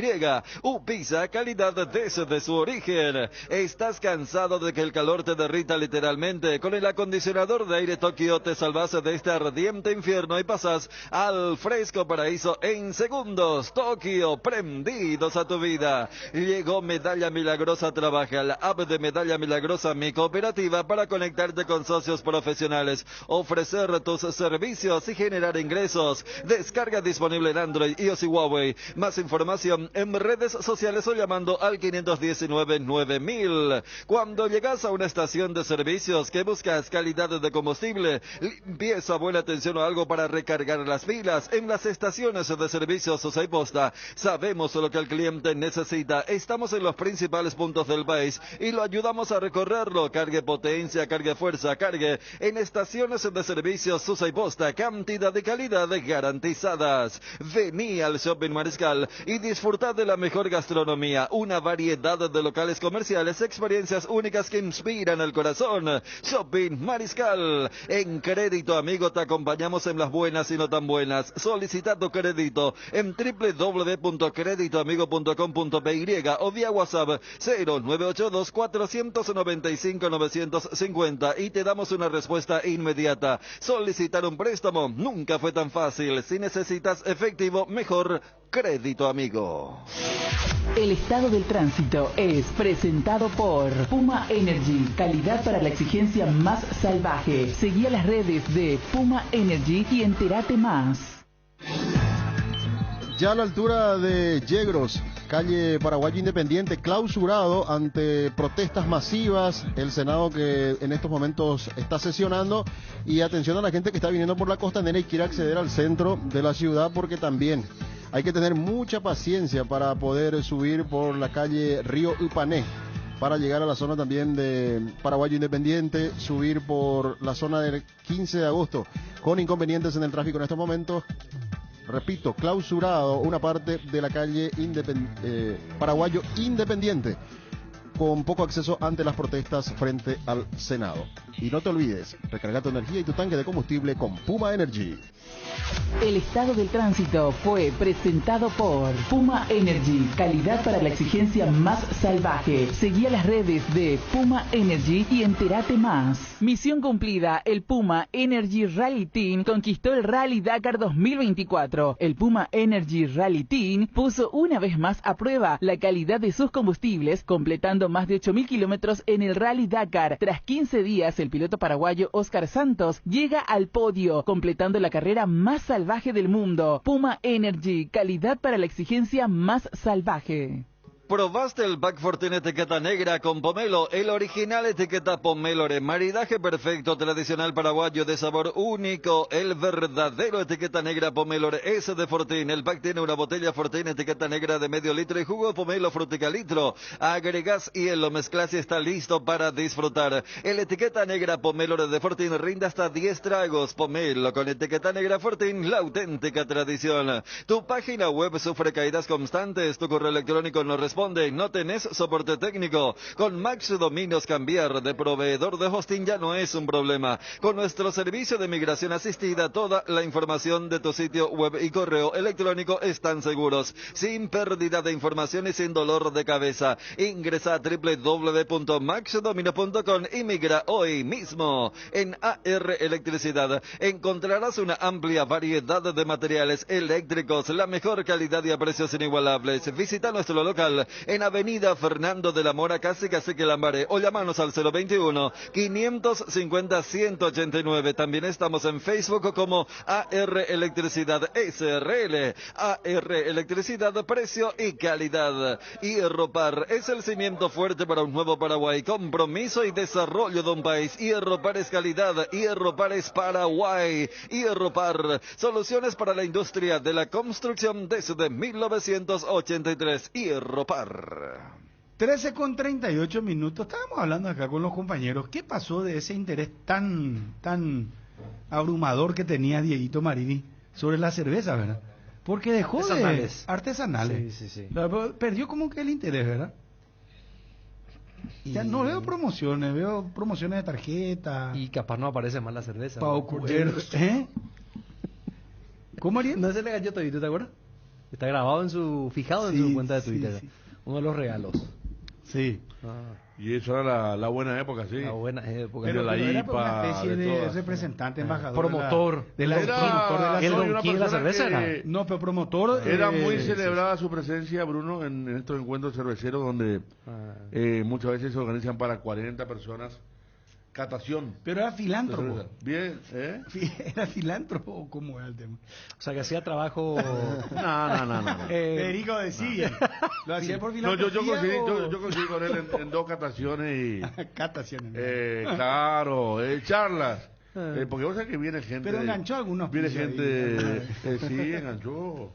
O: Upisa, calidad desde su origen. ¿Estás cansado de que el calor te derrita literalmente? Con el acondicionador de aire Tokio te salvas de este ardiente infierno y pasas al fresco paraíso en segundos. Tokio, prendidos a tu vida. Llegó Medalla Milagrosa. Trabaja la app de Medalla Milagrosa, mi cooperativa, para conectarte con socios profesionales, ofrecer tus servicios y generar ingresos. Descarga disponible en Android, iOS y Huawei. Más información en redes sociales o llamando al 519-9000. Cuando llegas a una estación de servicios que buscas calidad de combustible, limpieza, buena atención o algo para recargar las pilas, en las estaciones de servicios Susay Posta sabemos lo que el cliente necesita. Estamos en los principales puntos del país y lo ayudamos a recorrerlo. Cargue potencia, cargue fuerza, cargue en estaciones de servicios Susay Posta. Cantidad y calidad garantizadas. Vení al Shopping Mariscal y disfrutad de la mejor gastronomía, una variedad de locales comerciales, experiencias únicas que inspiran el corazón. Shopping Mariscal. En Crédito Amigo te acompañamos en las buenas y no tan buenas. Solicita tu crédito en www.creditoamigo.com.py o vía WhatsApp 0982-495-950 y te damos una respuesta inmediata. Solicitar un préstamo nunca fue tan fácil. Si necesitas efectivo, mejor Crédito Amigo.
J: El estado del tránsito es presentado por Puma Energy, calidad para la exigencia más salvaje. Seguí a las redes de Puma Energy y entérate más.
G: Ya a la altura de Yegros, calle Paraguayo Independiente, clausurado ante protestas masivas, el Senado que en estos momentos está sesionando, y atención a la gente que está viniendo por la costanera y quiere acceder al centro de la ciudad, porque también hay que tener mucha paciencia para poder subir por la calle Río Upané, para llegar a la zona también de Paraguayo Independiente, subir por la zona del 15 de agosto, con inconvenientes en el tráfico en estos momentos. Repito, clausurado una parte de la calle Paraguayo Independiente, con poco acceso ante las protestas frente al Senado. Y no te olvides, recargar tu energía y tu tanque de combustible con Puma Energy.
J: El estado del tránsito fue presentado por Puma Energy, calidad para la exigencia más salvaje. Seguí a las redes de Puma Energy y entérate más. Misión cumplida, el Puma Energy Rally Team conquistó el Rally Dakar 2024. El Puma Energy Rally Team puso una vez más a prueba la calidad de sus combustibles, completando más de 8.000 kilómetros en el Rally Dakar. Tras 15 días, el piloto paraguayo Oscar Santos llega al podio, completando la carrera más salvaje del mundo. Puma Energy, calidad para la exigencia más salvaje.
O: ¿Probaste el Pack Fortín etiqueta negra con pomelo? El original etiqueta pomelore, maridaje perfecto, tradicional paraguayo de sabor único. El verdadero etiqueta negra pomelore es de Fortín. El pack tiene una botella Fortín etiqueta negra de medio litro y jugo pomelo frutica litro. Agregas hielo, mezclas y está listo para disfrutar. El etiqueta negra pomelore de Fortín rinde hasta 10 tragos. Pomelo con etiqueta negra Fortín, la auténtica tradición. Tu página web sufre caídas constantes, tu correo electrónico no responde, no tenés soporte técnico. Con Max Dominios cambiar de proveedor de hosting ya no es un problema. Con nuestro servicio de migración asistida, toda la información de tu sitio web y correo electrónico están seguros, sin pérdida de información y sin dolor de cabeza. Ingresa a www.maxdominio.com y migra hoy mismo. En AR Electricidad encontrarás una amplia variedad de materiales eléctricos, la mejor calidad y a precios inigualables. Visita nuestro local en Avenida Fernando de la Mora, casi Cacique Lambaré, o llámanos al 021-550-189. También estamos en Facebook como AR Electricidad SRL. AR Electricidad, precio y calidad. Hierropar es el cimiento fuerte para un nuevo Paraguay, compromiso y desarrollo de un país. Hierropar es calidad, Hierropar es Paraguay. Hierropar, soluciones para la industria de la construcción desde 1983. Hierropar.
D: 13:38 minutos. Estábamos hablando acá con los compañeros. ¿Qué pasó de ese interés tan abrumador que tenía Dieguito Marini sobre la cerveza, ¿verdad? Porque dejó
E: Artesanales.
D: de... Artesanales.
E: Sí.
D: Perdió como que el interés, ¿verdad? Ya no veo promociones de tarjeta.
E: Y capaz no aparece más la cerveza.
D: Para ocurrir, ¿eh? ¿Cómo haría?
E: No se le cayó todito, ¿te acuerdas? Está grabado fijado en su cuenta de Twitter.
D: Sí.
E: Uno de los regalos.
D: Sí.
F: Y eso era la buena época, sí.
E: La buena época.
F: Pero la
D: era
F: IPA,
D: una especie de
F: todas.
D: representante, embajador.
E: Promotor.
D: De la
F: Era
E: ¿El
F: soy
E: Don
F: una
E: King de la
F: persona
E: cerveza
F: que
E: era?
D: No, pero promotor.
F: Era muy celebrada su presencia, Bruno, en estos encuentros cerveceros donde muchas veces se organizan para 40 personas. Catación.
D: Pero era filántropo.
F: Bien, ¿eh?
D: ¿Era filántropo o cómo era el tema?
E: O sea, que hacía trabajo...
F: No.
D: Federico decía. Lo hacía por filantropía.
F: Yo coincidí con él en 2 cataciones y...
D: Cataciones.
F: Claro, charlas. Porque vos sabés que viene gente...
D: Pero enganchó a algunos.
F: Viene gente... sí, enganchó.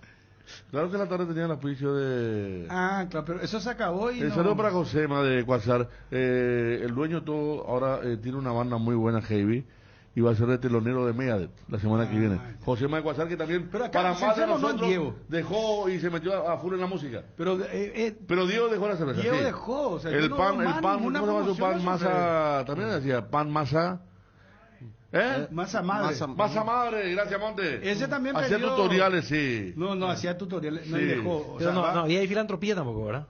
F: Claro que la tarde tenía el auspicio de...
D: Ah, claro, pero eso se acabó y no...
F: Saludo para Josema de Cuasar. El dueño todo ahora tiene una banda muy buena, Heavy, y va a ser de telonero de Megadeth la semana que viene. Josema de Cuasar, que también
D: pero acá,
F: para más de nosotros
D: Diego
F: dejó y se metió a full en la música. Pero Diego dejó la cerveza.
D: Diego
F: sí.
D: dejó, o sea,
F: el pan, ¿cómo se llama su pan? Masa, también decía pan masa.
D: Masa madre.
F: Masa madre, gracias Monte.
D: Ese también
F: hacía
D: perdió...
F: tutoriales, sí.
D: No, hacía tutoriales, no
F: sí.
D: dejó.
E: Pero no había filantropía tampoco, ¿verdad?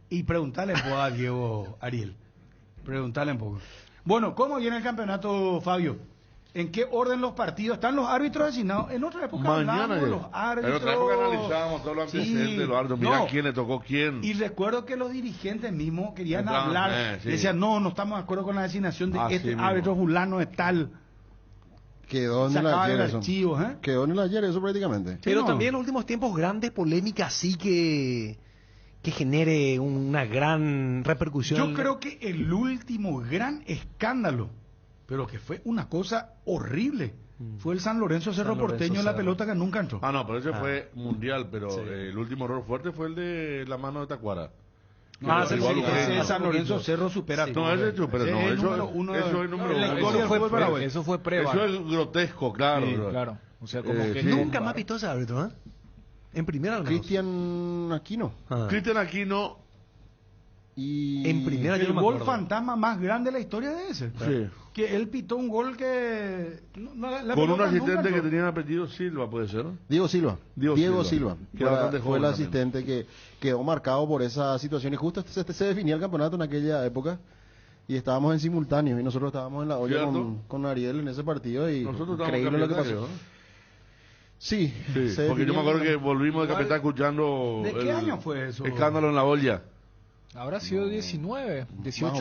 D: Y preguntarle un poco a Diego Ariel. Preguntarle un poco. Bueno, ¿cómo viene el campeonato, Fabio? ¿En qué orden los partidos? ¿Están los árbitros designados? En otra época
F: mañana
D: los árbitros...
F: En otra época analizábamos todos los antecedentes, los árbitros, mirá quién le tocó quién.
D: Y recuerdo que los dirigentes mismos querían hablar. Decían, no estamos de acuerdo con la designación de árbitro fulano de tal.
G: Quedó en el ayer Quedó en el ayer eso prácticamente.
E: Pero también en los últimos tiempos grandes polémicas sí que genere una gran repercusión.
D: Yo creo que el último gran escándalo, pero que fue una cosa horrible, fue el San Lorenzo Cerro Porteño en la pelota que nunca entró.
F: No, pero ese fue mundial, pero el último error fuerte fue el de la mano de Tacuara.
D: San Lorenzo Cerro supera todo.
F: No, ese supera, no, eso es número uno.
H: Eso fue prueba.
F: Eso es grotesco, claro.
H: Sí, claro. O sea, como que
E: nunca más visto ese árbitro, ¿eh? En primera al menos.
G: Cristian Aquino.
F: Cristian Aquino.
G: Y
E: en primera
D: el gol fantasma más grande de la historia de ese.
F: Sí.
D: Que él pitó un gol que...
F: con un asistente que tenía apellido Silva, ¿puede ser?
G: Diego Silva. Diego Silva. Fue el asistente
F: también.
G: Que quedó marcado por esa situación. Y justo se definía el campeonato en aquella época. Y estábamos en simultáneo. Y nosotros estábamos en la olla con Ariel en ese partido. Y
F: nosotros
G: increíble lo que pasó. Sí,
F: porque yo me acuerdo que volvimos de Capital escuchando...
D: ¿De qué año fue eso?
F: Escándalo en la olla.
H: Habrá sido 18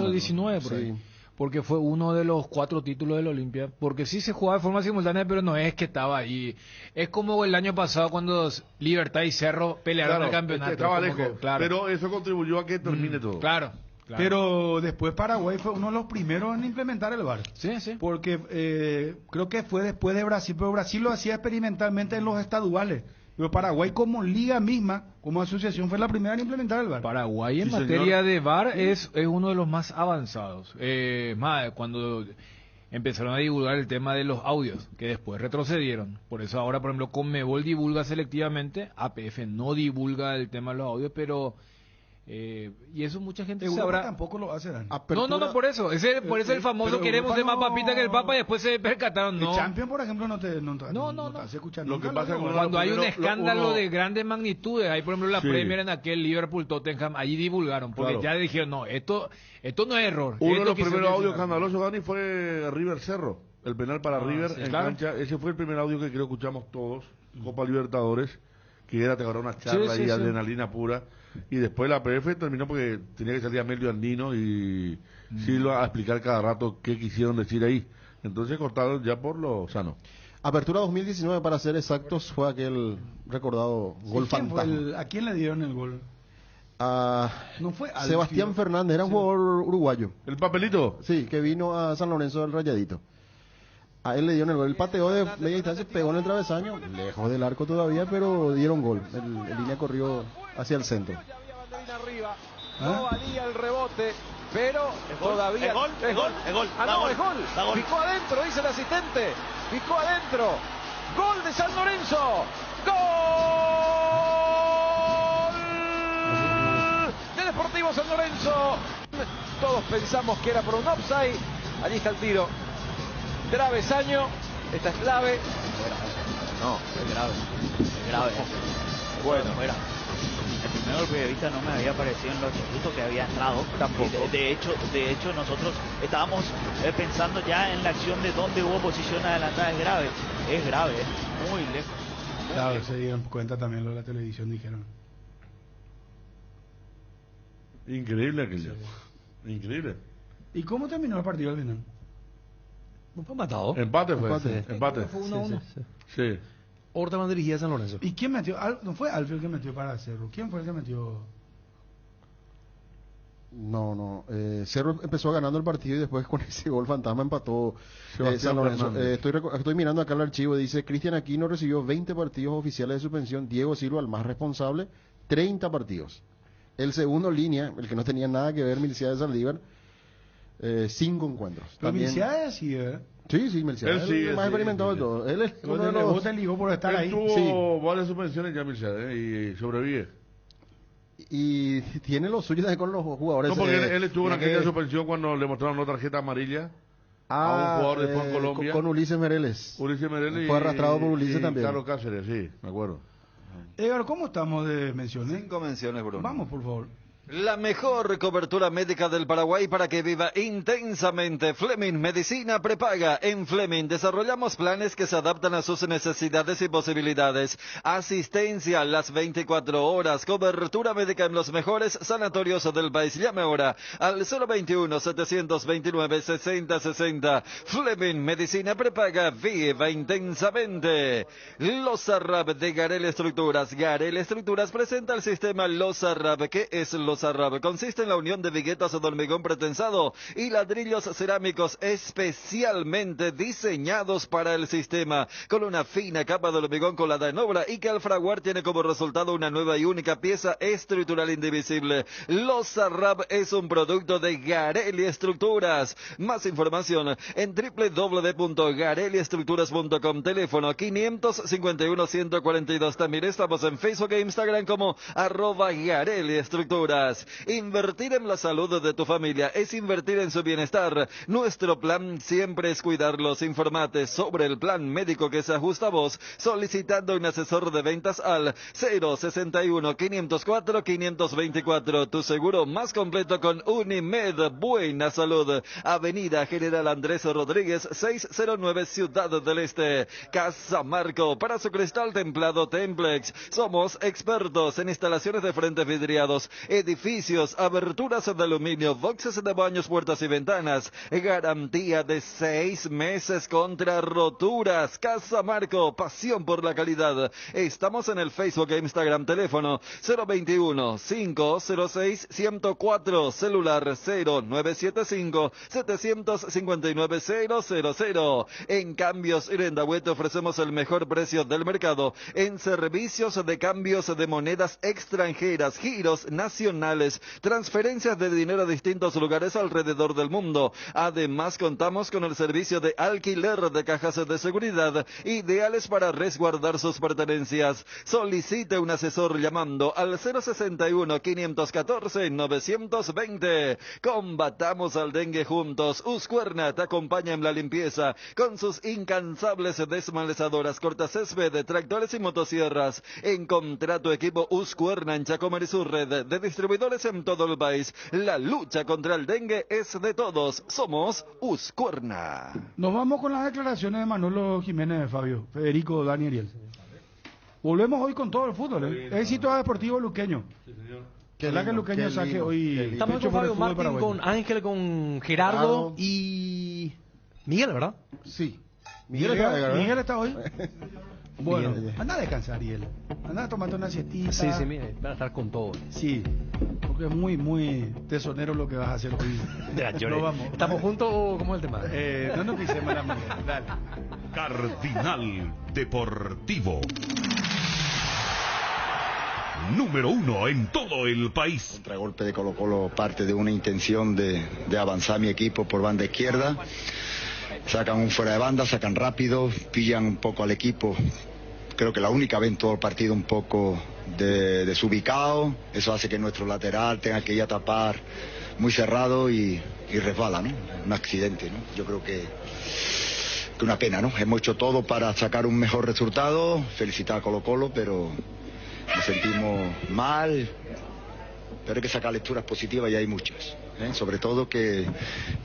H: o 19 por ahí. Porque fue uno de los 4 títulos del Olimpia. Porque sí se jugaba de forma simultánea, pero no es que estaba ahí. Es como el año pasado cuando Libertad y Cerro pelearon el campeonato.
F: Estaba lejos, pero eso contribuyó a que termine todo.
H: Claro.
D: Pero después Paraguay fue uno de los primeros en implementar el VAR.
H: Sí.
D: Porque creo que fue después de Brasil, pero Brasil lo hacía experimentalmente en los estaduales. Pero Paraguay como liga misma, como asociación, fue la primera en implementar el VAR.
H: Paraguay en materia de VAR es uno de los más avanzados. Cuando empezaron a divulgar el tema de los audios, que después retrocedieron. Por eso ahora, por ejemplo, Conmebol divulga selectivamente, APF no divulga el tema de los audios, pero... y eso mucha gente sabrá.
D: Tampoco lo hace.
H: No, por eso. Por eso el famoso queremos ser más papita que el Papa y después se percataron. No.
D: El Champions, por ejemplo, no te hace escuchar.
F: Lo que pasa
H: cuando hay un escándalo de grandes magnitudes, hay por ejemplo la Premier en aquel Liverpool-Tottenham, allí divulgaron, porque ya dijeron, no, esto no es error.
F: Uno de los primeros audios escandalosos, Dani, fue River Cerro, el penal para River en cancha. Ese fue el primer audio que creo que escuchamos todos, Copa Libertadores, que era una charla y adrenalina pura. Y después la APF terminó porque tenía que salir Amelio Andino y Silva a explicar cada rato qué quisieron decir ahí. Entonces cortaron ya por lo sano.
G: Apertura 2019, para ser exactos, fue aquel recordado gol fantasma.
D: ¿A quién le dieron el gol?
G: No fue Sebastián Fernández, era un jugador uruguayo.
F: ¿El papelito?
G: Sí, que vino a San Lorenzo del Rayadito. A él le dieron el gol. El pateó de media distancia, pegó en el travesaño, lejos del arco todavía, pero dieron gol. El línea corrió hacia el centro.
K: No valía el rebote. pero todavía...
L: Es gol.
K: Ah,
L: Da
K: no,
L: gol.
K: es gol.
L: Da gol.
K: Picó adentro, dice el asistente. Picó adentro. Gol de San Lorenzo. ¡Gol! De Deportivo San Lorenzo. Todos pensamos que era por un offside. Allí está el tiro. Travesaño. Esta es clave.
L: No, es grave. Es grave.
K: Bueno.
L: Fuera. El primer golpe de vista no me había parecido en lo absoluto que había entrado.
K: Tampoco.
L: De hecho, nosotros estábamos pensando ya en la acción de donde hubo posición adelantada. Es grave, muy lejos.
D: Claro, se dieron cuenta también lo de la televisión, dijeron.
F: Increíble aquello. Increíble.
D: ¿Y cómo terminó el partido al final?
X: ¿No fue matado?
F: Empate fue. Empate.
X: Fue 1-1.
F: Sí.
X: Orteman dirigía a San Lorenzo.
D: ¿Y quién metió? ¿No fue Alfio el que metió para Cerro? ¿Quién fue el que metió?
G: No. Cerro empezó ganando el partido y después con ese gol fantasma empató San Lorenzo. Estoy mirando acá el archivo. Dice: Cristian Aquino recibió 20 partidos oficiales de suspensión. Diego Silva, el más responsable, 30 partidos. El segundo línea, el que no tenía nada que ver, Milciades de Saldívar, 5 encuentros.
D: Pero
G: También...
D: Milciades sí, ¿eh?
G: Sí, Milciades.
F: Él
G: el más experimentado de todos. Él es uno de los...
D: ligó por estar ahí.
F: Tuvo varias suspensiones ya, Milciades, y sobrevive.
G: Y tiene lo suyo con los jugadores.
F: No, porque él estuvo en aquella suspensión cuando le mostraron una tarjeta amarilla a un jugador de Juan Colombia.
G: Con Ulises Mereles.
F: Fue
G: arrastrado por Ulises también.
F: Carlos Cáceres, sí, me acuerdo.
D: Edgar, ¿cómo estamos de menciones?
O: 5 menciones, Bruno.
D: Vamos, por favor.
O: La mejor cobertura médica del Paraguay para que viva intensamente. Fleming Medicina Prepaga. En Fleming desarrollamos planes que se adaptan a sus necesidades y posibilidades. Asistencia las 24 horas. Cobertura médica en los mejores sanatorios del país. Llame ahora al 021-729-6060. Fleming Medicina Prepaga. Viva intensamente. Los Arrab de Garel Estructuras. Garel Estructuras presenta el sistema Los Arrab. ¿Qué es Los Arrab? Consiste en la unión de viguetas de hormigón pretensado y ladrillos cerámicos especialmente diseñados para el sistema, con una fina capa de hormigón colada en obra y que al fraguar tiene como resultado una nueva y única pieza estructural indivisible. Los Arrab es un producto de Garelli Estructuras. Más información en www.garelliestructuras.com. Teléfono 551-142. También estamos en Facebook e Instagram como @Garelli Estructuras. Invertir en la salud de tu familia es invertir en su bienestar. Nuestro plan siempre es cuidarlos. Informate sobre el plan médico que se ajusta a vos solicitando un asesor de ventas al 061-504-524. Tu seguro más completo con Unimed. Buena salud. Avenida General Andrés Rodríguez 609, Ciudad del Este. Casa Marco, para su cristal templado Templex. Somos expertos en instalaciones de frentes vidriados, edificios, aberturas de aluminio, boxes de baños, puertas y ventanas. Garantía de 6 meses contra roturas. Casa Marco, pasión por la calidad. Estamos en el Facebook e Instagram. Teléfono 021-506-104. Celular 0975-759-000. En Cambios Irendahuete ofrecemos el mejor precio del mercado en servicios de cambios de monedas extranjeras, giros nacionales, transferencias de dinero a distintos lugares alrededor del mundo. Además, contamos con el servicio de alquiler de cajas de seguridad, ideales para resguardar sus pertenencias. Solicite un asesor llamando al 061-514-920. Combatamos al dengue juntos. Uscuerna te acompaña en la limpieza con sus incansables desmalezadoras, cortacésped, tractores y motosierras. Encontrá tu equipo Uscuerna en Chacomer y su red de distribuidores en todo el país. La lucha contra el dengue es de todos. Somos Uscuerna.
D: Nos vamos con las declaraciones de Manolo Jiménez, Fabio, Federico, Dani, Ariel. Volvemos hoy con todo el fútbol, Éxito Deportivo Luqueño. Que la que Luqueño saque hoy.
X: Estamos con Fabio Martín, con Ángel, con Gerardo y Miguel, ¿verdad?
G: Sí.
D: Miguel está hoy. Bueno, anda a descansar, Ariel. Anda a tomarte una siestita.
X: Sí, mire, van a estar con todo.
D: Sí, porque es muy tesonero lo que vas a hacer hoy.
X: No, vamos. ¿Estamos juntos o cómo es el tema?
D: No nos pisemos la mano. Dale.
M: Cardinal Deportivo.
I: número 1 en todo el país.
M: Contragolpe de Colo-Colo parte de una intención de avanzar mi equipo por banda izquierda. Sacan un fuera de banda, sacan rápido, pillan un poco al equipo. Creo que la única vez en todo el partido un poco desubicado. Eso hace que nuestro lateral tenga que ir a tapar muy cerrado y resbala, ¿no? Un accidente, ¿no? Yo creo que una pena, ¿no? Hemos hecho todo para sacar un mejor resultado. Felicitar a Colo-Colo, pero nos sentimos mal. Pero hay que sacar lecturas positivas y hay muchas, ¿eh? Sobre todo que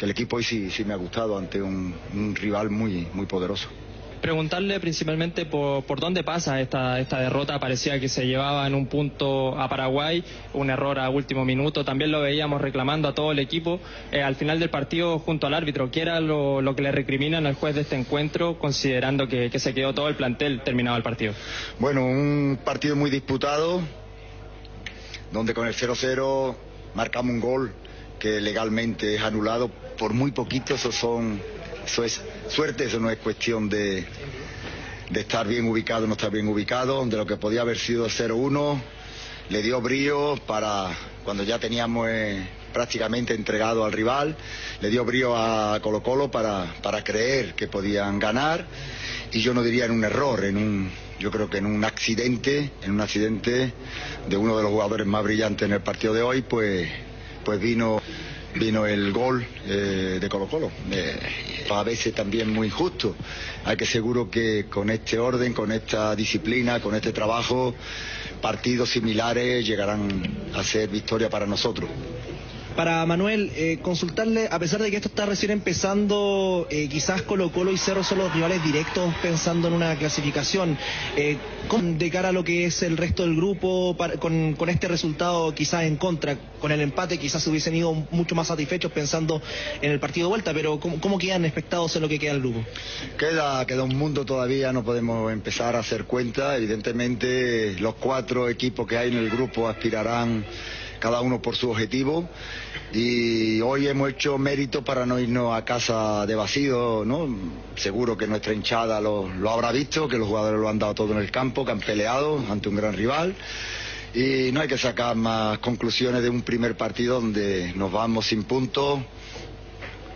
M: el equipo hoy sí me ha gustado ante un rival muy poderoso.
N: Preguntarle principalmente por dónde pasa esta derrota. Parecía que se llevaba en un punto a Paraguay, un error a último minuto. También lo veíamos reclamando a todo el equipo al final del partido junto al árbitro. ¿Qué era lo que le recriminan al juez de este encuentro, considerando que se quedó todo el plantel terminado el partido?
M: Bueno, un partido muy disputado, donde con el 0-0 marcamos un gol que legalmente es anulado por muy poquito. Eso es suerte, eso no es cuestión de estar bien ubicado o no estar bien ubicado. De lo que podía haber sido 0-1, le dio brío para cuando ya teníamos prácticamente entregado al rival, le dio brío a Colo-Colo para creer que podían ganar, y yo no diría en un error, yo creo que en un accidente de uno de los jugadores más brillantes en el partido de hoy, pues vino el gol de Colo-Colo. A veces también muy injusto. Hay que seguro que con este orden, con esta disciplina, con este trabajo, partidos similares llegarán a ser victoria para nosotros.
P: Para Manuel, consultarle, a pesar de que esto está recién empezando, quizás Colo-Colo y Cerro son los rivales directos pensando en una clasificación. De cara a lo que es el resto del grupo, con este resultado quizás en contra, con el empate quizás se hubiesen ido mucho más satisfechos pensando en el partido de vuelta, pero ¿cómo quedan expectados en lo que queda del grupo?
M: Queda un mundo todavía, no podemos empezar a hacer cuenta. Evidentemente los 4 equipos que hay en el grupo aspirarán cada uno por su objetivo, y hoy hemos hecho mérito para no irnos a casa de vacío, ¿no? Seguro que nuestra hinchada lo habrá visto, que los jugadores lo han dado todo en el campo, que han peleado ante un gran rival, y no hay que sacar más conclusiones de un primer partido donde nos vamos sin puntos.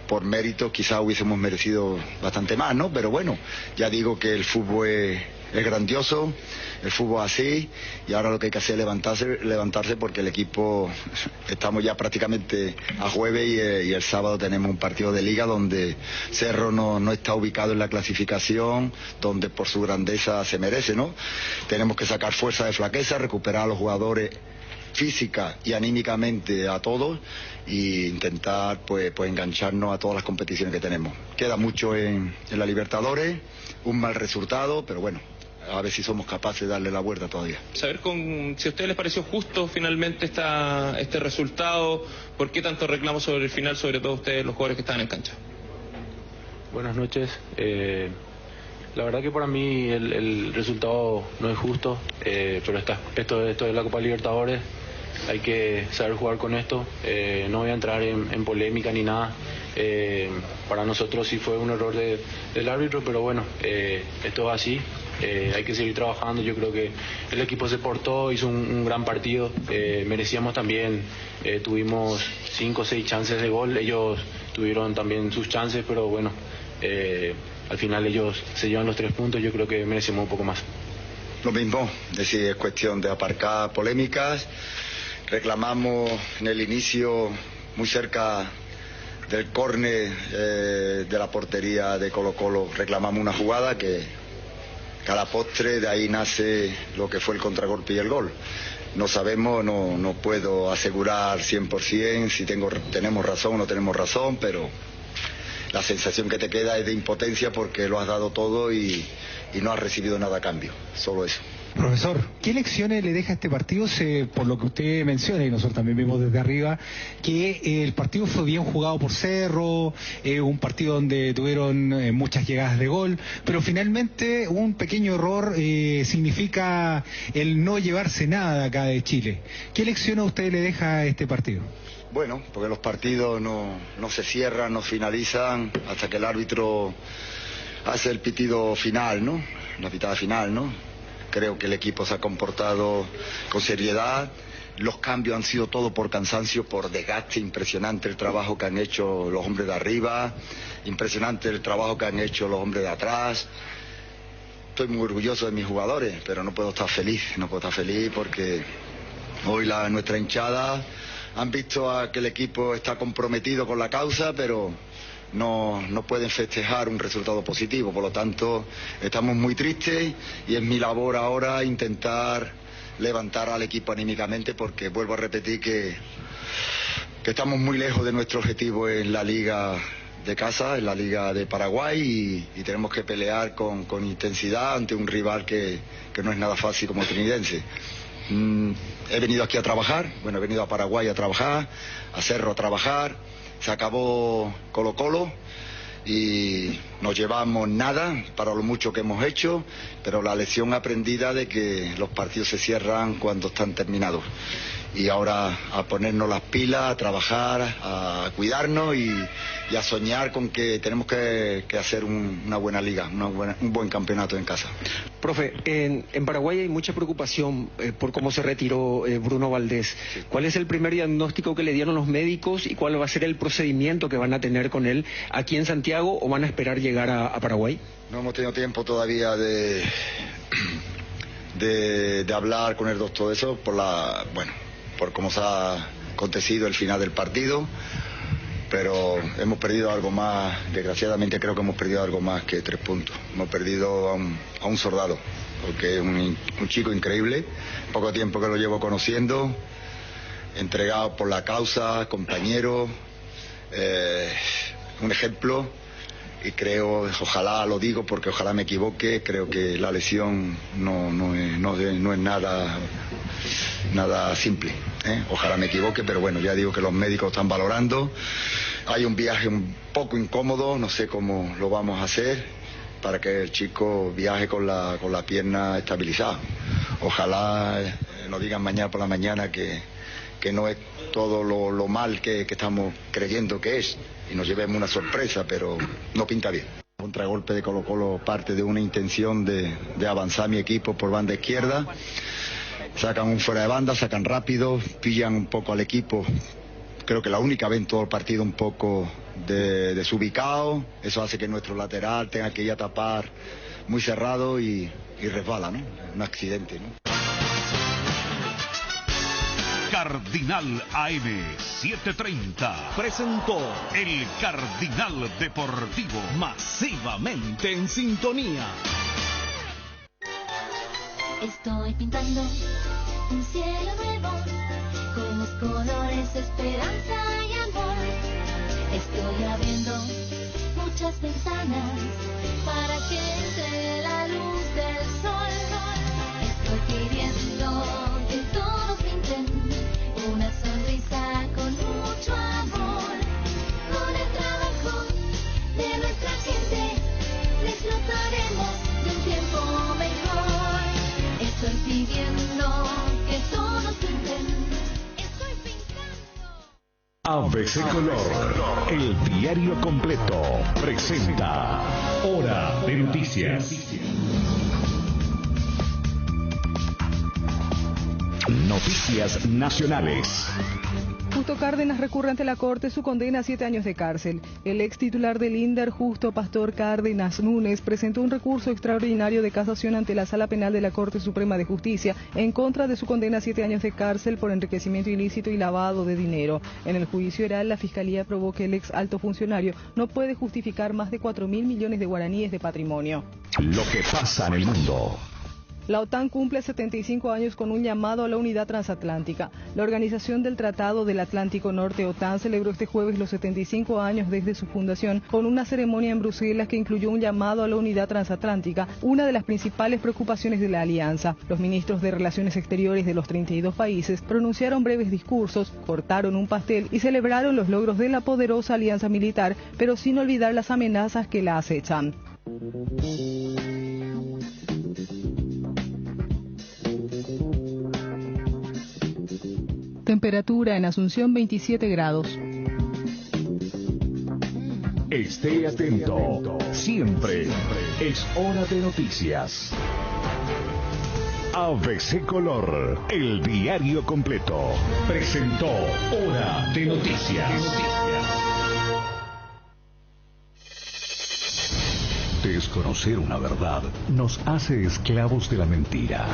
M: Por mérito quizás hubiésemos merecido bastante más, ¿no? Pero bueno, ya digo que el fútbol es grandioso, el fútbol así, y ahora lo que hay que hacer es levantarse porque el equipo, estamos ya prácticamente a jueves y el sábado tenemos un partido de liga donde Cerro no está ubicado en la clasificación, donde por su grandeza se merece, ¿no? Tenemos que sacar fuerza de flaqueza, recuperar a los jugadores física y anímicamente a todos, e intentar pues engancharnos a todas las competiciones que tenemos. Queda mucho en la Libertadores, un mal resultado, pero bueno, a ver si somos capaces de darle la vuelta todavía.
N: Saber si a ustedes les pareció justo finalmente este resultado, ¿por qué tanto reclamo sobre el final, sobre todo ustedes, los jugadores que estaban en cancha?
Y: Buenas noches. La verdad que para mí el resultado no es justo, pero esto es la Copa Libertadores, hay que saber jugar con esto. No voy a entrar en polémica ni nada. Para nosotros sí fue un error del árbitro, pero bueno, esto es así. Hay que seguir trabajando. Yo creo que el equipo se portó, hizo un gran partido. Merecíamos también, tuvimos 5 o 6 chances de gol. Ellos tuvieron también sus chances, pero bueno, al final ellos se llevan los 3 puntos. Yo creo que merecemos un poco más.
M: Lo mismo, es decir, es cuestión de aparcar polémicas. Reclamamos en el inicio, muy cerca del córner de la portería de Colo-Colo, reclamamos una jugada que a la postre de ahí nace lo que fue el contragolpe y el gol. No sabemos, no puedo asegurar 100% si tenemos razón o no tenemos razón, pero la sensación que te queda es de impotencia porque lo has dado todo y no has recibido nada a cambio, solo eso.
Z: Profesor, ¿qué lecciones le deja este partido? Por lo que usted menciona, y nosotros también vimos desde arriba, que el partido fue bien jugado por Cerro, un partido donde tuvieron muchas llegadas de gol, pero finalmente un pequeño error significa el no llevarse nada acá de Chile. ¿Qué lecciones a usted le deja a este partido?
M: Bueno, porque los partidos no se cierran, no finalizan hasta que el árbitro hace el pitido final, ¿no? La pitada final, ¿no? creo que el equipo se ha comportado con seriedad. Los cambios han sido todo por cansancio, por desgaste. Impresionante el trabajo que han hecho los hombres de arriba, impresionante el trabajo que han hecho los hombres de atrás. Estoy muy orgulloso de mis jugadores, pero no puedo estar feliz porque hoy nuestra hinchada han visto a que el equipo está comprometido con la causa, pero no pueden festejar un resultado positivo. Por lo tanto, estamos muy tristes y es mi labor ahora intentar levantar al equipo anímicamente, porque vuelvo a repetir que estamos muy lejos de nuestro objetivo en la liga de casa, en la liga de Paraguay, y tenemos que pelear con intensidad ante un rival que no es nada fácil como Trinidense. He venido aquí a trabajar, he venido a Paraguay a trabajar, a Cerro a trabajar. Se acabó Colo-Colo y no llevamos nada para lo mucho que hemos hecho, pero la lección aprendida de que los partidos se cierran cuando están terminados. Y ahora a ponernos las pilas, a trabajar, a cuidarnos y a soñar con que tenemos que hacer una buena liga, un buen campeonato en casa.
Q: Profe, en Paraguay hay mucha preocupación por cómo se retiró Bruno Valdés. Sí. ¿Cuál es el primer diagnóstico que le dieron los médicos y cuál va a ser el procedimiento que van a tener con él aquí en Santiago, o van a esperar llegar a Paraguay?
M: No hemos tenido tiempo todavía de hablar con el doctor de eso por cómo se ha acontecido el final del partido, pero hemos perdido algo más. Desgraciadamente creo que hemos perdido algo más que 3 puntos. Hemos perdido a un soldado, porque es un chico increíble, poco tiempo que lo llevo conociendo, entregado por la causa, compañero, un ejemplo, y creo, ojalá lo digo porque ojalá me equivoque, creo que la lesión no es nada simple, Ojalá me equivoque, pero bueno, ya digo que los médicos están valorando. Hay un viaje un poco incómodo, no sé cómo lo vamos a hacer para que el chico viaje con la pierna estabilizada. Ojalá nos digan mañana por la mañana que no es todo lo mal que estamos creyendo que es, y nos llevemos una sorpresa, pero no pinta bien. Contragolpe de Colo-Colo parte de una intención de avanzar mi equipo por banda izquierda. Sacan un fuera de banda, sacan rápido, pillan un poco al equipo. Creo que la única vez en todo el partido un poco desubicado. Eso hace que nuestro lateral tenga que ir a tapar muy cerrado y resbala, ¿no? Un accidente, ¿no?
I: Cardinal AM 730 presentó el Cardinal Deportivo, masivamente en sintonía.
R: Estoy pintando un cielo nuevo con los colores esperanza y amor. Estoy abriendo muchas ventanas para que entre la luz del sol. Estoy pidiendo que todos pinten una sonrisa con mucho amor. Con el trabajo de nuestra gente disfrutaremos de un tiempo mejor. Estoy pidiendo que todos pinten. Estoy pintando.
I: ABC Color, el diario completo, presenta Hora de Noticias. Noticias nacionales.
S: Justo Cárdenas recurre ante la Corte su condena a 7 años de cárcel. El ex titular del INDER, Justo Pastor Cárdenas Núñez, presentó un recurso extraordinario de casación ante la Sala Penal de la Corte Suprema de Justicia en contra de su condena a 7 años de cárcel por enriquecimiento ilícito y lavado de dinero. En el juicio oral, la Fiscalía probó que el ex alto funcionario no puede justificar más de 4.000 millones de guaraníes de patrimonio.
I: Lo que pasa en el mundo.
S: La OTAN cumple 75 años con un llamado a la unidad transatlántica. La Organización del Tratado del Atlántico Norte, OTAN, celebró este jueves los 75 años desde su fundación con una ceremonia en Bruselas que incluyó un llamado a la unidad transatlántica, una de las principales preocupaciones de la alianza. Los ministros de Relaciones Exteriores de los 32 países pronunciaron breves discursos, cortaron un pastel y celebraron los logros de la poderosa alianza militar, pero sin olvidar las amenazas que la acechan. Temperatura en Asunción 27 grados.
I: Esté atento. Siempre es hora de noticias. ABC Color, el diario completo, presentó Hora de Noticias. Desconocer una verdad nos hace esclavos de la mentira.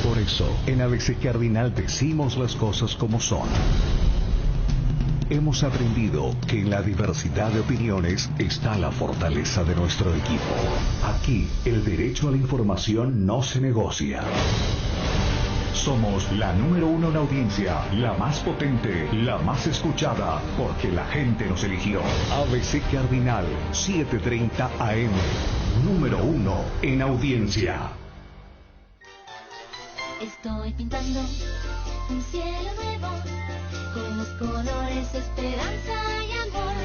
I: Por eso, en ABC Cardinal decimos las cosas como son. Hemos aprendido que en la diversidad de opiniones está la fortaleza de nuestro equipo. Aquí, el derecho a la información no se negocia. Somos la número 1 en audiencia, la más potente, la más escuchada, porque la gente nos eligió. ABC Cardinal, 7:30 AM, número 1 en audiencia.
R: Estoy pintando un cielo nuevo, con los colores esperanza y amor.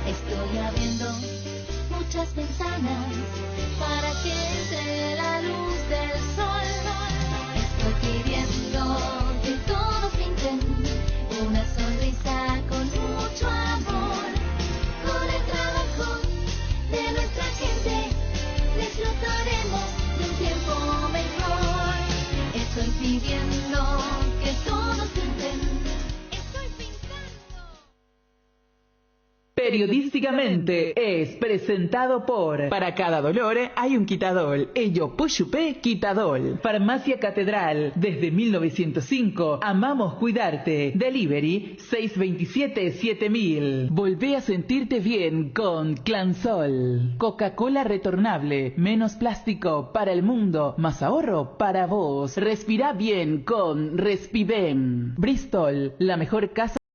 R: Estoy abriendo muchas ventanas para que entre la luz del sol. Estoy pidiendo que todos pinten una sonrisa con mucho amor. Con el trabajo de nuestra gente disfrutaremos de un tiempo mejor. Estoy pidiendo que todos pinten.
J: Periodísticamente es presentado por... Para cada dolor hay un quitadol. Ello Pochupé Quitadol. Farmacia Catedral. Desde 1905 amamos cuidarte. Delivery 627-7000. Volvé a sentirte bien con Clansol. Coca-Cola retornable. Menos plástico para el mundo. Más ahorro para vos. Respira bien con Respivem. Bristol. La mejor casa